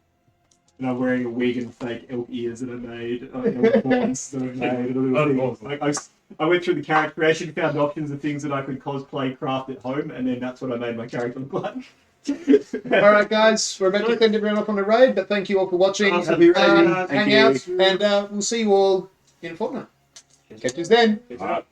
And I'm wearing a wig and fake elk ears that I made, elk horns that I made. And a little thing. Like, I went through the character creation, found options of things that I could cosplay craft at home, and then that's what I made my character look like. All right, guys. We're about to send everyone off on a raid, but thank you all for watching. Awesome. Happy raiding. Hang out, and we'll see you all in a fortnight. Catch you then. Alright.